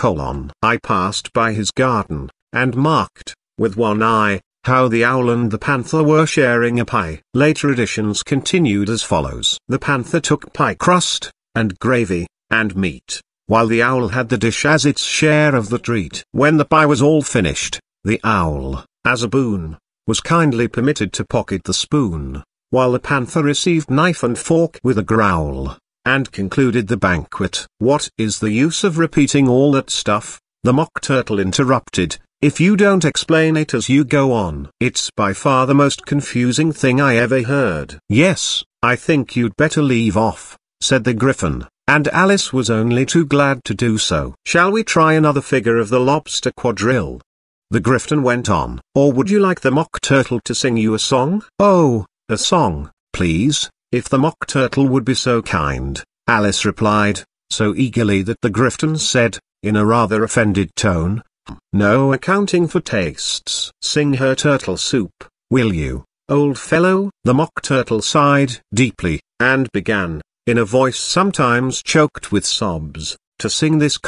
I passed by his garden, and marked, with one eye, how the owl and the panther were sharing a pie. Later editions continued as follows. The panther took pie crust, and gravy, and meat, while the owl had the dish as its share of the treat. When the pie was all finished, the owl, as a boon, was kindly permitted to pocket the spoon, while the panther received knife and fork with a growl, and concluded the banquet. What is the use of repeating all that stuff? The Mock Turtle interrupted. If you don't explain it as you go on. It's by far the most confusing thing I ever heard. Yes, I think you'd better leave off, said the Griffin, and Alice was only too glad to do so. Shall we try another figure of the lobster quadrille? The Griffin went on. Or would you like the Mock Turtle to sing you a song? Oh, a song, please, if the Mock Turtle would be so kind, Alice replied, so eagerly that the Griffin said, in a rather offended tone, no accounting for tastes. Sing her turtle soup, will you, old fellow? The Mock Turtle sighed deeply, and began, in a voice sometimes choked with sobs, to sing this: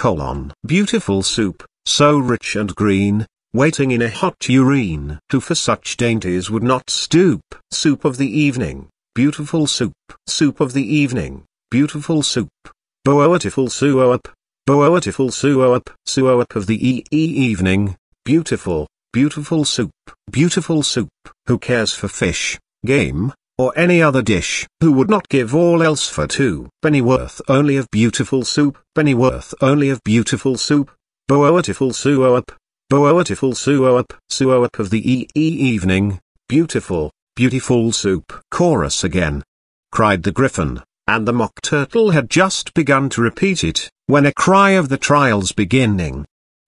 Beautiful soup, so rich and green, waiting in a hot tureen. Who for such dainties would not stoop? Soup of the evening, beautiful soup. Soup of the evening, beautiful soup. Beautiful soup. Beautiful soup. Soup of the evening, beautiful, beautiful soup. Beautiful soup. Who cares for fish, game, or any other dish? Who would not give all else for 2 pennyworth only of beautiful soup? Pennyworth only of beautiful soup. Beautiful soup. Beautiful soup. Soup of the evening, beautiful, beautiful soup. Chorus again, cried the Griffin, and the Mock Turtle had just begun to repeat it, when a cry of the trial's beginning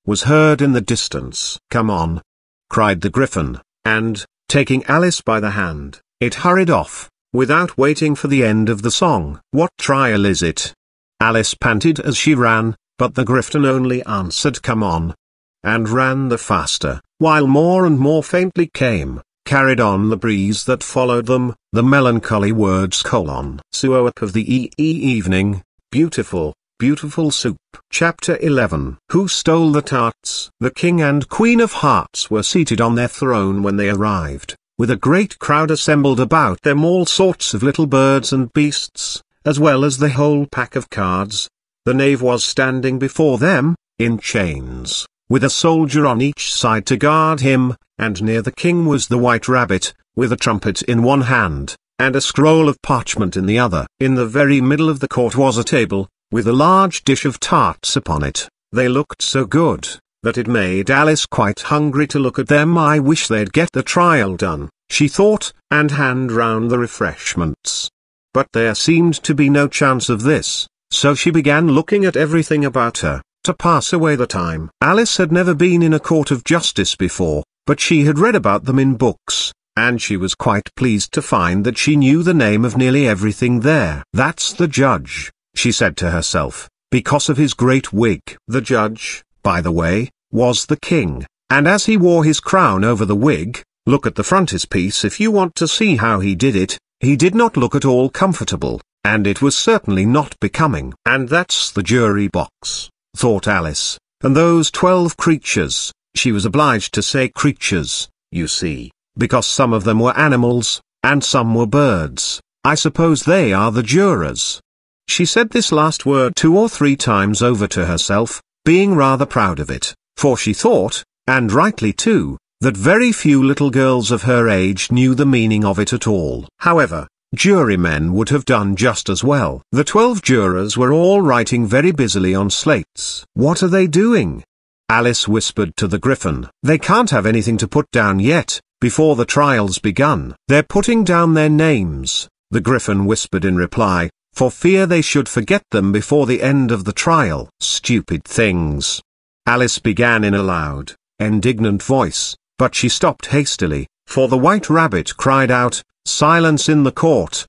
was heard in the distance. Come on, cried the Griffin, and, taking Alice by the hand, it hurried off, without waiting for the end of the song. What trial is it? Alice panted as she ran, but the Griffin only answered come on, and ran the faster, while more and more faintly carried on the breeze that followed them, the melancholy words: Soup of the evening, beautiful, beautiful soup. Chapter 11. Who stole the tarts? The King and Queen of Hearts were seated on their throne when they arrived, with a great crowd assembled about them, all sorts of little birds and beasts, as well as the whole pack of cards. The knave was standing before them, in chains, with a soldier on each side to guard him, and near the king was the White Rabbit, with a trumpet in one hand, and a scroll of parchment in the other. In the very middle of the court was a table, with a large dish of tarts upon it. They looked so good, that it made Alice quite hungry to look at them. I wish they'd get the trial done, she thought, and hand round the refreshments. But there seemed to be no chance of this, so she began looking at everything about her, to pass away the time. Alice had never been in a court of justice before, but she had read about them in books, and she was quite pleased to find that she knew the name of nearly everything there. That's the judge, she said to herself, because of his great wig. The judge, by the way, was the king, and as he wore his crown over the wig, look at the frontispiece if you want to see how he did it, he did not look at all comfortable, and it was certainly not becoming. And that's the jury box, thought Alice, and those 12 creatures, she was obliged to say creatures, you see, because some of them were animals, and some were birds. I suppose they are the jurors. She said this last word 2 or 3 times over to herself, being rather proud of it, for she thought, and rightly too, that very few little girls of her age knew the meaning of it at all. However, jurymen would have done just as well. The 12 jurors were all writing very busily on slates. "What are they doing?" Alice whispered to the Griffin. "They can't have anything to put down yet, before the trial's begun." "They're putting down their names," the Griffin whispered in reply, "for fear they should forget them before the end of the trial." "Stupid things," Alice began in a loud, indignant voice, but she stopped hastily, for the White Rabbit cried out, "Silence in the court!"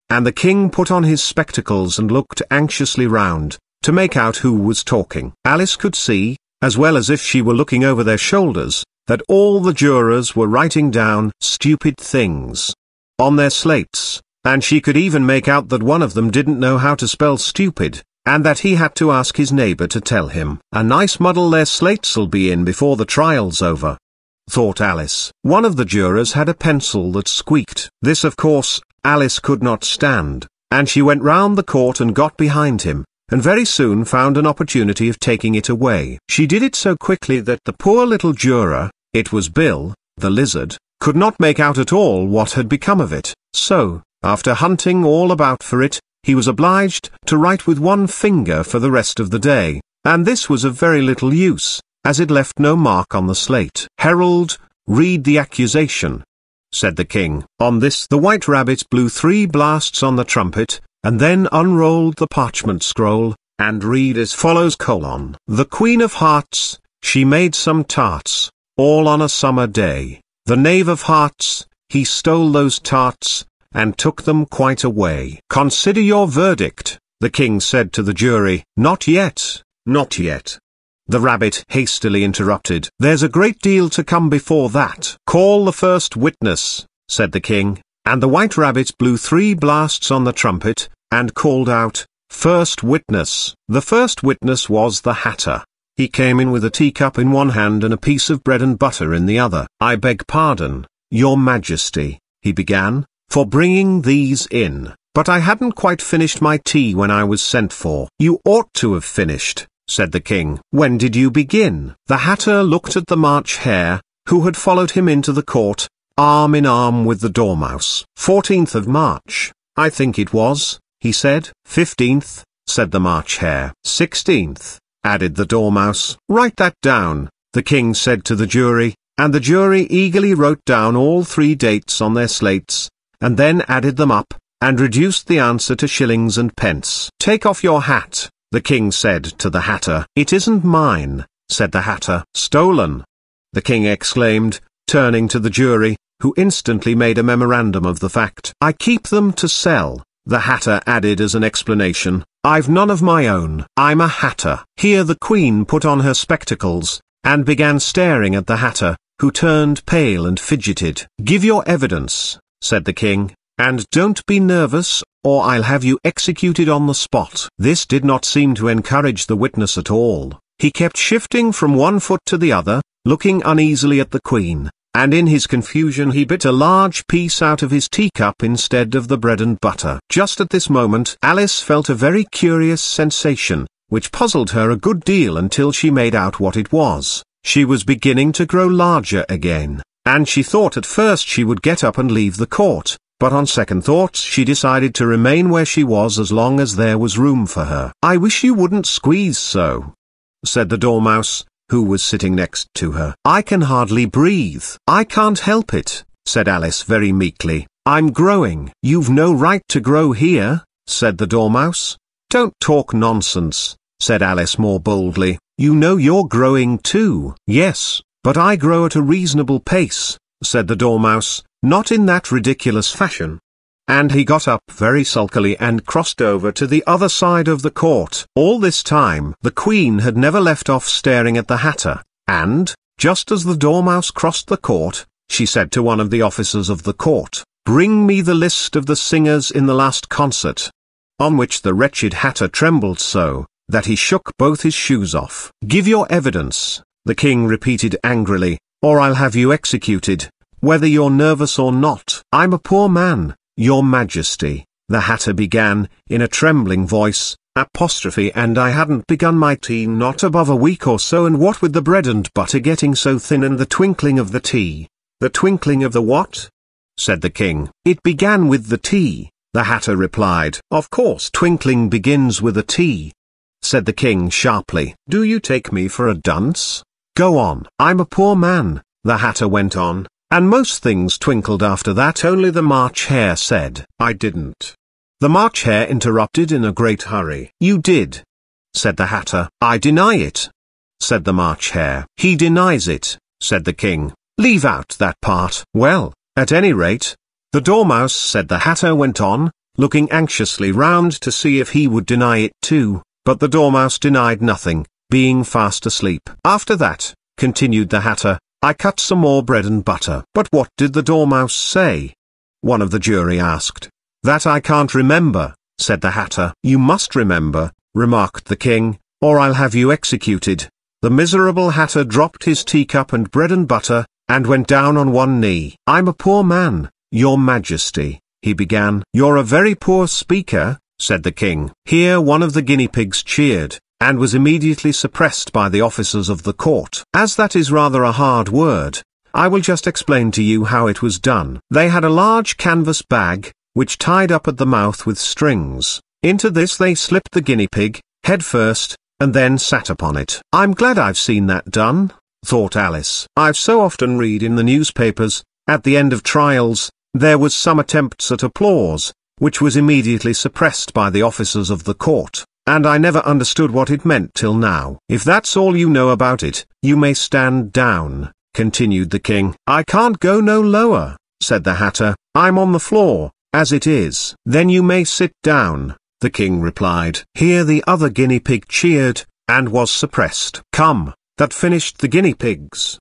And the king put on his spectacles and looked anxiously round, to make out who was talking. Alice could see, as well as if she were looking over their shoulders, that all the jurors were writing down "stupid things" on their slates, and she could even make out that one of them didn't know how to spell stupid, and that he had to ask his neighbor to tell him. "A nice muddle their slates'll be in before the trial's over," thought Alice. One of the jurors had a pencil that squeaked. This, of course, Alice could not stand, and she went round the court and got behind him, and very soon found an opportunity of taking it away. She did it so quickly that the poor little juror, it was Bill, the lizard, could not make out at all what had become of it. So, after hunting all about for it, he was obliged to write with one finger for the rest of the day, and this was of very little use, as it left no mark on the slate. "Herald, read the accusation," said the king. On this the White Rabbit blew 3 blasts on the trumpet, and then unrolled the parchment scroll, and read as follows: "The Queen of Hearts, she made some tarts, all on a summer day. The Knave of Hearts, he stole those tarts, and took them quite away." "Consider your verdict," the king said to the jury. "Not yet, not yet," the rabbit hastily interrupted. "There's a great deal to come before that." "Call the first witness," said the king, and the White Rabbit blew 3 blasts on the trumpet, and called out, "First witness." The first witness was the Hatter. He came in with a teacup in one hand and a piece of bread and butter in the other. "I beg pardon, Your Majesty," he began, "for bringing these in, but I hadn't quite finished my tea when I was sent for." "You ought to have finished," said the king. "When did you begin?" The Hatter looked at the March Hare, who had followed him into the court, arm in arm with the Dormouse. 14th of March, I think it was, he said. 15th, said the March Hare. 16th, added the Dormouse. "Write that down," the king said to the jury, and the jury eagerly wrote down all 3 dates on their slates, and then added them up, and reduced the answer to shillings and pence. "Take off your hat," the king said to the Hatter. "It isn't mine," said the Hatter. "Stolen!" the king exclaimed, turning to the jury, who instantly made a memorandum of the fact. "I keep them to sell," the Hatter added as an explanation. "I've none of my own. I'm a Hatter." Here the Queen put on her spectacles, and began staring at the Hatter, who turned pale and fidgeted. "Give your evidence," said the king, "and don't be nervous, or I'll have you executed on the spot." This did not seem to encourage the witness at all. He kept shifting from one foot to the other, looking uneasily at the Queen, and in his confusion he bit a large piece out of his teacup instead of the bread and butter. Just at this moment Alice felt a very curious sensation, which puzzled her a good deal until she made out what it was. She was beginning to grow larger again, and she thought at first she would get up and leave the court, but on second thoughts she decided to remain where she was as long as there was room for her. "I wish you wouldn't squeeze so," said the Dormouse, who was sitting next to her. "I can hardly breathe." "I can't help it," said Alice very meekly. "I'm growing." "You've no right to grow here," said the Dormouse. "Don't talk nonsense," said Alice more boldly. "You know you're growing too." "Yes, but I grow at a reasonable pace," said the Dormouse, "not in that ridiculous fashion." And he got up very sulkily and crossed over to the other side of the court. All this time the Queen had never left off staring at the Hatter, and, just as the Dormouse crossed the court, she said to one of the officers of the court, "Bring me the list of the singers in the last concert." On which the wretched Hatter trembled so, that he shook both his shoes off. "Give your evidence," the king repeated angrily, "or I'll have you executed, whether you're nervous or not." "I'm a poor man, Your Majesty," the Hatter began, in a trembling voice, and I hadn't begun my tea not above a week or so, and what with the bread and butter getting so thin and the twinkling of the tea." "The twinkling of the what?" said the king. "It began with the tea," the Hatter replied. Of course twinkling begins with a T, said the king sharply. Do you take me for a dunce? Go on. I'm a poor man, the Hatter went on, and most things twinkled after that. Only the March Hare said, I didn't. The March Hare interrupted in a great hurry. You did, said the Hatter. I deny it, said the March Hare. He denies it, said the king. Leave out that part. Well, at any rate, the Dormouse, said the Hatter went on, looking anxiously round to see if he would deny it too, but the Dormouse denied nothing, being fast asleep. After that, continued the Hatter, I cut some more bread and butter. But what did the Dormouse say? One of the jury asked. That I can't remember, said the Hatter. You must remember, remarked the king, or I'll have you executed. The miserable Hatter dropped his teacup and bread and butter, and went down on one knee. I'm a poor man, your majesty, he began. You're a very poor speaker, said the king. Here one of the guinea pigs cheered, and was immediately suppressed by the officers of the court. As that is rather a hard word, I will just explain to you how it was done. They had a large canvas bag, which tied up at the mouth with strings. Into this they slipped the guinea pig, head first, and then sat upon it. I'm glad I've seen that done, thought Alice. I've so often read in the newspapers, at the end of trials, there was some attempts at applause, which was immediately suppressed by the officers of the court, and I never understood what it meant till now. If that's all you know about it, you may stand down, continued the king. I can't go no lower, said the Hatter. I'm on the floor, as it is. Then you may sit down, the king replied. Here the other guinea pig cheered, and was suppressed. Come, that finished the guinea pigs,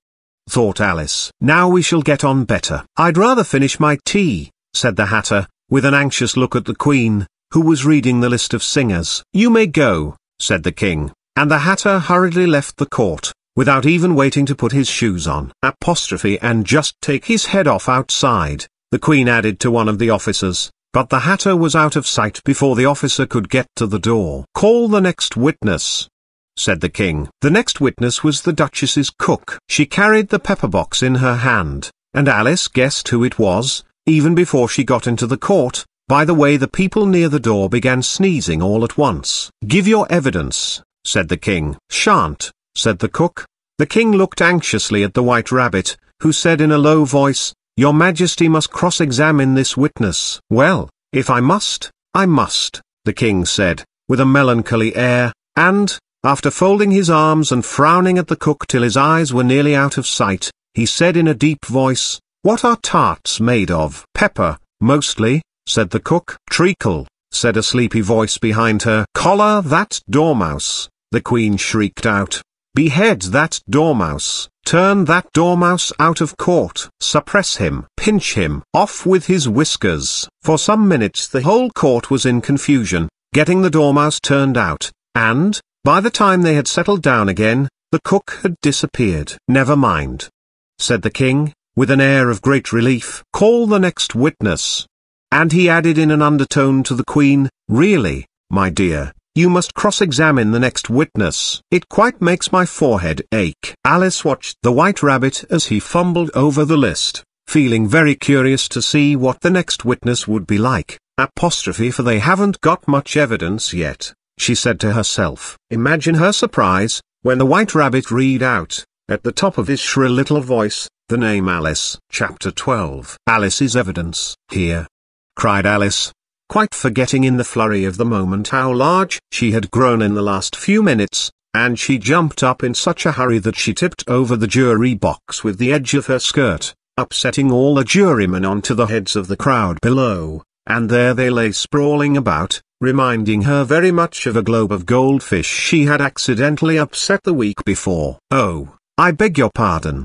thought Alice. Now we shall get on better. I'd rather finish my tea, said the Hatter, with an anxious look at the Queen, who was reading the list of singers. You may go, said the king, and the Hatter hurriedly left the court, without even waiting to put his shoes on. And just take his head off outside, the Queen added to one of the officers, but the Hatter was out of sight before the officer could get to the door. Call the next witness, said the king. The next witness was the Duchess's cook. She carried the pepper box in her hand, and Alice guessed who it was, even before she got into the court, by the way the people near the door began sneezing all at once. Give your evidence, said the king. Shan't, said the cook. The king looked anxiously at the White Rabbit, who said in a low voice, Your Majesty must cross-examine this witness. Well, if I must, I must, the king said, with a melancholy air, and, after folding his arms and frowning at the cook till his eyes were nearly out of sight, he said in a deep voice, What are tarts made of? Pepper, mostly, said the cook. Treacle, said a sleepy voice behind her. Collar that Dormouse, the Queen shrieked out. Behead that Dormouse, turn that Dormouse out of court, suppress him, pinch him, off with his whiskers. For some minutes the whole court was in confusion, getting the Dormouse turned out, and, by the time they had settled down again, the cook had disappeared. Never mind, said the king, with an air of great relief. Call the next witness. And he added in an undertone to the Queen, Really, my dear, you must cross-examine the next witness. It quite makes my forehead ache. Alice watched the White Rabbit as he fumbled over the list, feeling very curious to see what the next witness would be like. For they haven't got much evidence yet, she said to herself. Imagine her surprise, when the White Rabbit read out, at the top of his shrill little voice, the name Alice. Chapter 12. Alice's evidence. Here, cried Alice, quite forgetting in the flurry of the moment how large she had grown in the last few minutes, and she jumped up in such a hurry that she tipped over the jury box with the edge of her skirt, upsetting all the jurymen onto the heads of the crowd below, and there they lay sprawling about, reminding her very much of a globe of goldfish she had accidentally upset the week before. Oh, I beg your pardon,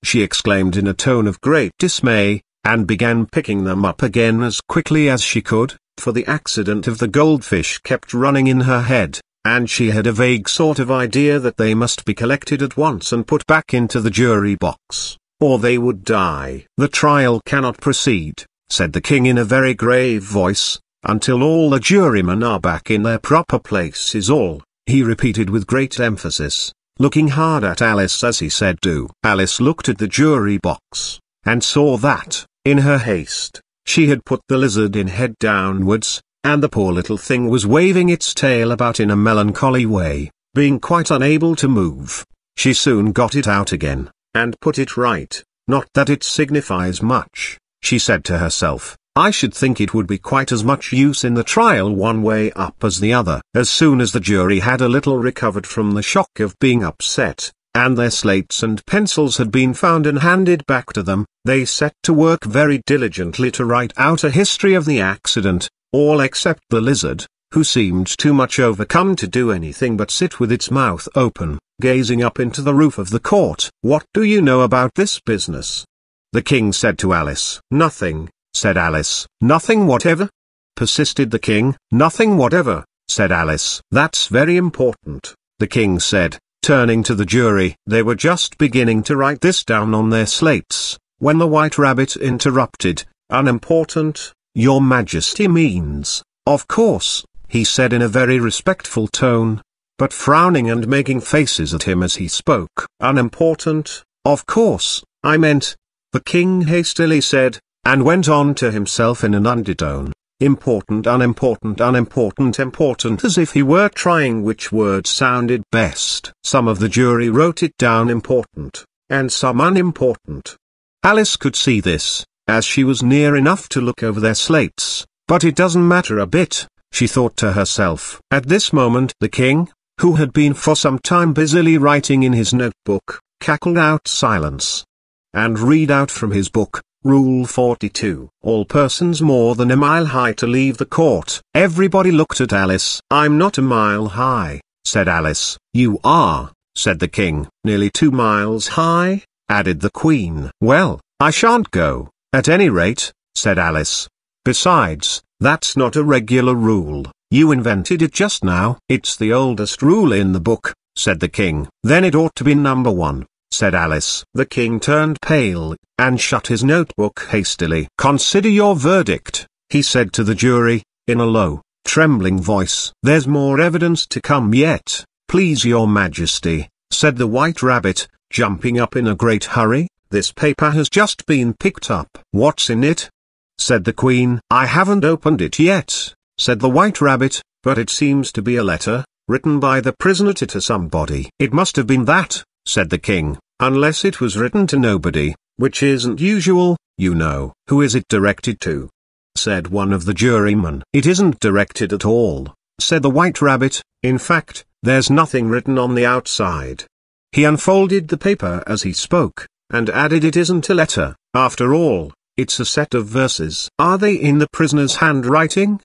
she exclaimed in a tone of great dismay, and began picking them up again as quickly as she could, for the accident of the goldfish kept running in her head, and she had a vague sort of idea that they must be collected at once and put back into the jury box, or they would die. The trial cannot proceed, said the king in a very grave voice, until all the jurymen are back in their proper places. All, he repeated with great emphasis, looking hard at Alice as he said do. Alice looked at the jury box, and saw that, in her haste, She had put the lizard in head downwards, and the poor little thing was waving its tail about in a melancholy way, being quite unable to move. She soon got it out again, and put it right. Not that it signifies much, she said to herself. I should think it would be quite as much use in the trial one way up as the other. As soon as the jury had a little recovered from the shock of being upset, and their slates and pencils had been found and handed back to them, they set to work very diligently to write out a history of the accident, all except the lizard, who seemed too much overcome to do anything but sit with its mouth open, gazing up into the roof of the court. What do you know about this business? The king said to Alice. Nothing, said Alice. Nothing whatever? Persisted the king. Nothing whatever, said Alice. That's very important, the king said, turning to the jury. They were just beginning to write this down on their slates, when the White Rabbit interrupted. Unimportant, Your Majesty means, of course, he said in a very respectful tone, but frowning and making faces at him as he spoke. Unimportant, of course, I meant, the king hastily said, and went on to himself in an undertone. Important, unimportant, unimportant, important, as if he were trying which word sounded best. Some of the jury wrote it down important, and some unimportant. Alice could see this, as she was near enough to look over their slates, but it doesn't matter a bit, she thought to herself. At this moment the king, who had been for some time busily writing in his notebook, cackled out silence, and read out from his book, Rule 42. All persons more than a mile high to leave the court. Everybody looked at Alice. I'm not a mile high, said Alice. You are, said the king. Nearly 2 miles high, added the queen. Well, I shan't go, at any rate, said Alice. Besides, that's not a regular rule. You invented it just now. It's the oldest rule in the book, said the king. Then it ought to be number 1. Said Alice. The king turned pale, and shut his notebook hastily. Consider your verdict, he said to the jury, in a low, trembling voice. There's more evidence to come yet, please your majesty, said the White Rabbit, jumping up in a great hurry. This paper has just been picked up. What's in it? Said the queen. I haven't opened it yet, said the White Rabbit, but it seems to be a letter, written by the prisoner to somebody. It must have been that, said the king, unless it was written to nobody, which isn't usual, you know. Who is it directed to? Said one of the jurymen. It isn't directed at all, said the White Rabbit. In fact, there's nothing written on the outside. He unfolded the paper as he spoke, and added, it isn't a letter, after all, it's a set of verses. Are they in the prisoner's handwriting?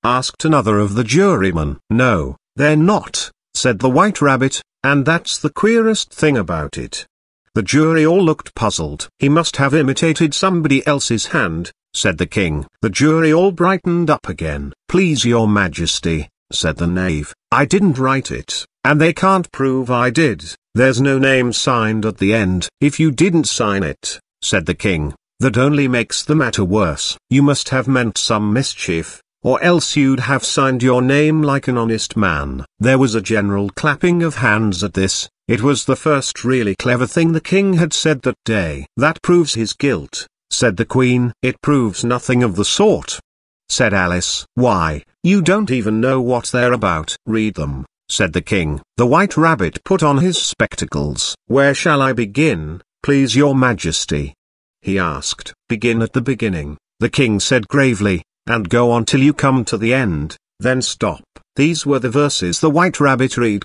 Asked another of the jurymen. No, they're not, said the White Rabbit. And that's the queerest thing about it. The jury all looked puzzled. He must have imitated somebody else's hand, said the king. The jury all brightened up again. Please your majesty, said the knave, I didn't write it, and they can't prove I did. There's no name signed at the end. If you didn't sign it, said the king, that only makes the matter worse. You must have meant some mischief, or else you'd have signed your name like an honest man. There was a general clapping of hands at this. It was the first really clever thing the king had said that day. That proves his guilt, said the queen. It proves nothing of the sort, said Alice. Why, you don't even know what they're about. Read them, said the king. The White Rabbit put on his spectacles. Where shall I begin, please your majesty? He asked. Begin at the beginning, the king said gravely, and go on till you come to the end, then stop. These were the verses the White Rabbit read: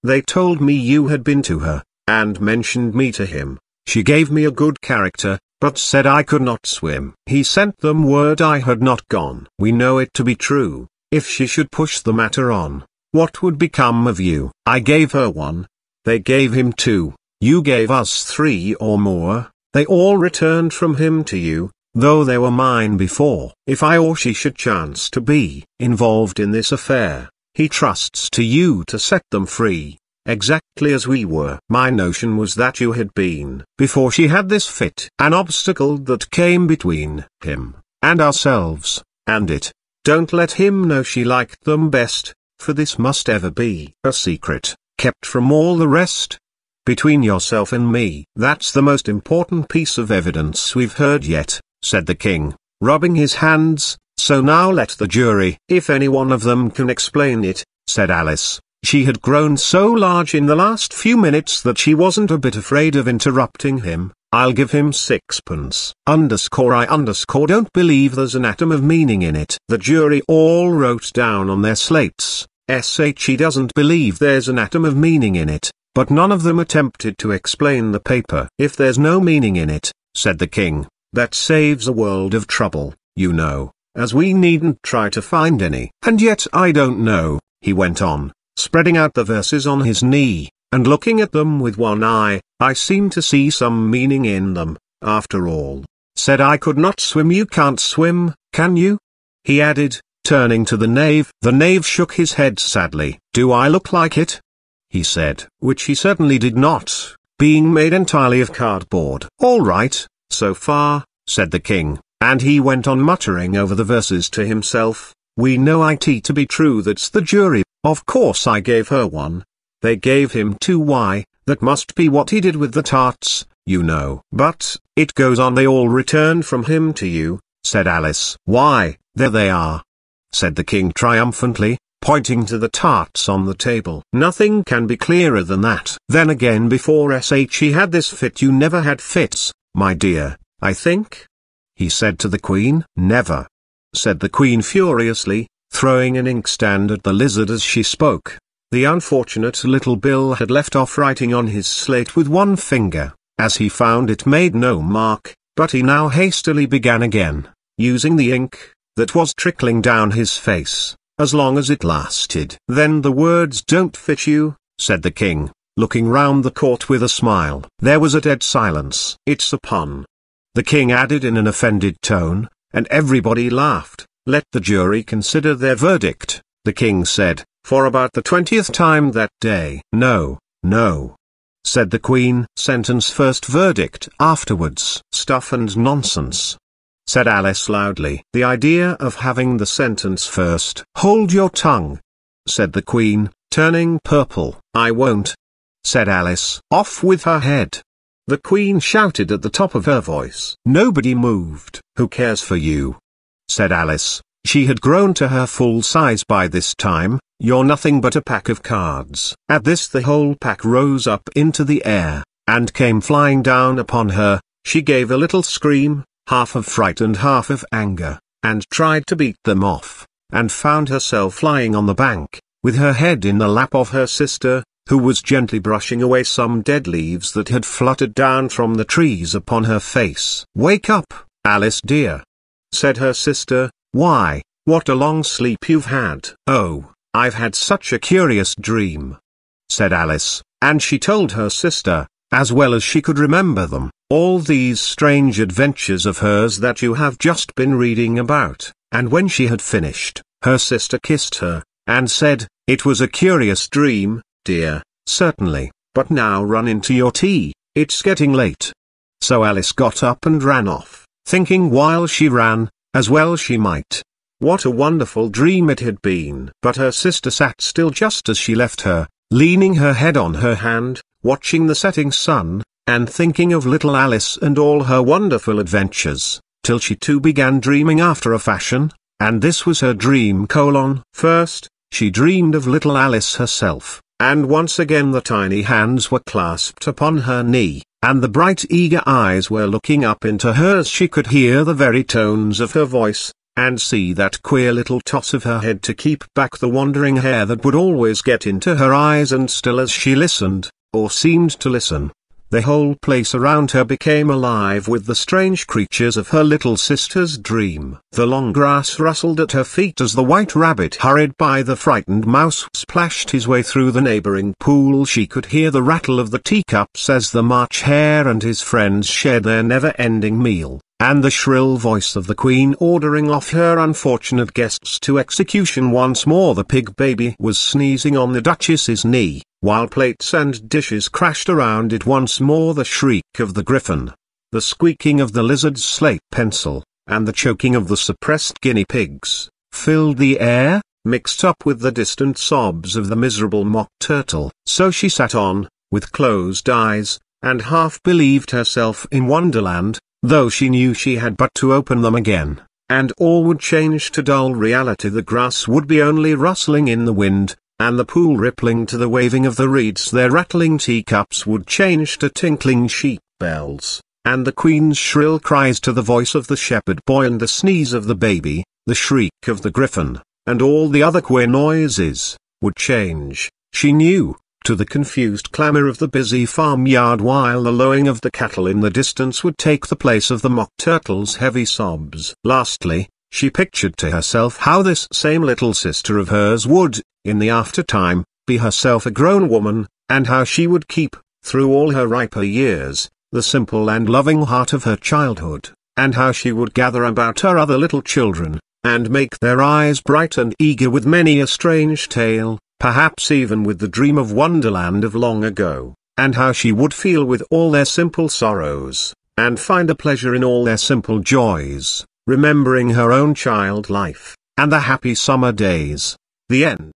They told me you had been to her, and mentioned me to him. She gave me a good character, but said I could not swim. He sent them word I had not gone. We know it to be true. If she should push the matter on, what would become of you? I gave her 1. They gave him 2. You gave us 3 or more. They all returned from him to you, though they were mine before. If I or she should chance to be involved in this affair, he trusts to you to set them free, exactly as we were. My notion was that you had been, before she had this fit, an obstacle that came between him and ourselves, and it. Don't let him know she liked them best, for this must ever be a secret, kept from all the rest, between yourself and me. That's the most important piece of evidence we've heard yet, said the king. rubbing his hands. "So now let the jury. If any one of them can explain it," said Alice. She had grown so large in the last few minutes that she wasn't a bit afraid of interrupting him. "I'll give him 6 pence. I don't believe there's an atom of meaning in it." The jury all wrote down on their slates, "He doesn't believe there's an atom of meaning in it," but none of them attempted to explain the paper. "If there's no meaning in it," said the king, "that saves a world of trouble, you know, as we needn't try to find any. And yet I don't know," he went on, spreading out the verses on his knee, and looking at them with one eye, "I seem to see some meaning in them, after all. Said I could not swim, you can't swim, can you?" he added, turning to the knave. The knave shook his head sadly. "Do I look like it?" he said, which he certainly did not, being made entirely of cardboard. "All right, so far," said the king, and he went on muttering over the verses to himself. "We know it to be true, that's the jury. Of course I gave her 1. They gave him 2. Why, that must be what he did with the tarts, you know." "But, it goes on, they all returned from him to you," said Alice. "Why, there they are," said the king triumphantly, pointing to the tarts on the table. "Nothing can be clearer than that." "Then again, before he had this fit you never had fits, my dear, I think?" he said to the queen. "Never," said the queen furiously, throwing an inkstand at the lizard as she spoke. The unfortunate little Bill had left off writing on his slate with one finger, as he found it made no mark, but he now hastily began again, using the ink that was trickling down his face, as long as it lasted. "Then the words don't fit you," said the king, looking round the court with a smile. There was a dead silence. "It's a pun," the king added in an offended tone, and everybody laughed. "Let the jury consider their verdict," the king said, for about the 20th time that day. "No, no," said the queen. "Sentence first, verdict afterwards." "Stuff and nonsense," said Alice loudly. "The idea of having the sentence first." "Hold your tongue," said the queen, turning purple. "I won't," said Alice. "Off with her head," the queen shouted at the top of her voice. Nobody moved. "Who cares for you?" said Alice. She had grown to her full size by this time. "You're nothing but a pack of cards." At this the whole pack rose up into the air, and came flying down upon her. She gave a little scream, half of fright and half of anger, and tried to beat them off, and found herself lying on the bank, with her head in the lap of her sister, who was gently brushing away some dead leaves that had fluttered down from the trees upon her face. "Wake up, Alice dear," said her sister. "Why, what a long sleep you've had." "Oh, I've had such a curious dream," said Alice, and she told her sister, as well as she could remember them, all these strange adventures of hers that you have just been reading about, and when she had finished, her sister kissed her, and said, "It was a curious dream, dear, certainly, but now run into your tea, it's getting late." So Alice got up and ran off, thinking while she ran, as well she might, what a wonderful dream it had been. But her sister sat still just as she left her, leaning her head on her hand, watching the setting sun, and thinking of little Alice and all her wonderful adventures, till she too began dreaming after a fashion, and this was her dream: First, she dreamed of little Alice herself, and once again the tiny hands were clasped upon her knee, and the bright eager eyes were looking up into hers. She could hear the very tones of her voice, and see that queer little toss of her head to keep back the wandering hair that would always get into her eyes. And still as she listened, or seemed to listen, the whole place around her became alive with the strange creatures of her little sister's dream. The long grass rustled at her feet as the white rabbit hurried by. The frightened mouse splashed his way through the neighboring pool. She could hear the rattle of the teacups as the March Hare and his friends shared their never-ending meal, and the shrill voice of the queen ordering off her unfortunate guests to execution. Once more the pig baby was sneezing on the Duchess's knee, while plates and dishes crashed around it. Once more the shriek of the griffin, the squeaking of the lizard's slate pencil, and the choking of the suppressed guinea pigs, filled the air, mixed up with the distant sobs of the miserable mock turtle. So she sat on, with closed eyes, and half believed herself in Wonderland, though she knew she had but to open them again, and all would change to dull reality. The grass would be only rustling in the wind, and the pool rippling to the waving of the reeds. Their rattling teacups would change to tinkling sheep bells, and the queen's shrill cries to the voice of the shepherd boy, and the sneeze of the baby, the shriek of the griffin, and all the other queer noises, would change, she knew, to the confused clamor of the busy farmyard, while the lowing of the cattle in the distance would take the place of the mock turtle's heavy sobs. Lastly, she pictured to herself how this same little sister of hers would, in the after-time, be herself a grown woman, and how she would keep, through all her riper years, the simple and loving heart of her childhood, and how she would gather about her other little children, and make their eyes bright and eager with many a strange tale, perhaps even with the dream of Wonderland of long ago, and how she would feel with all their simple sorrows, and find a pleasure in all their simple joys, remembering her own child life, and the happy summer days. The end.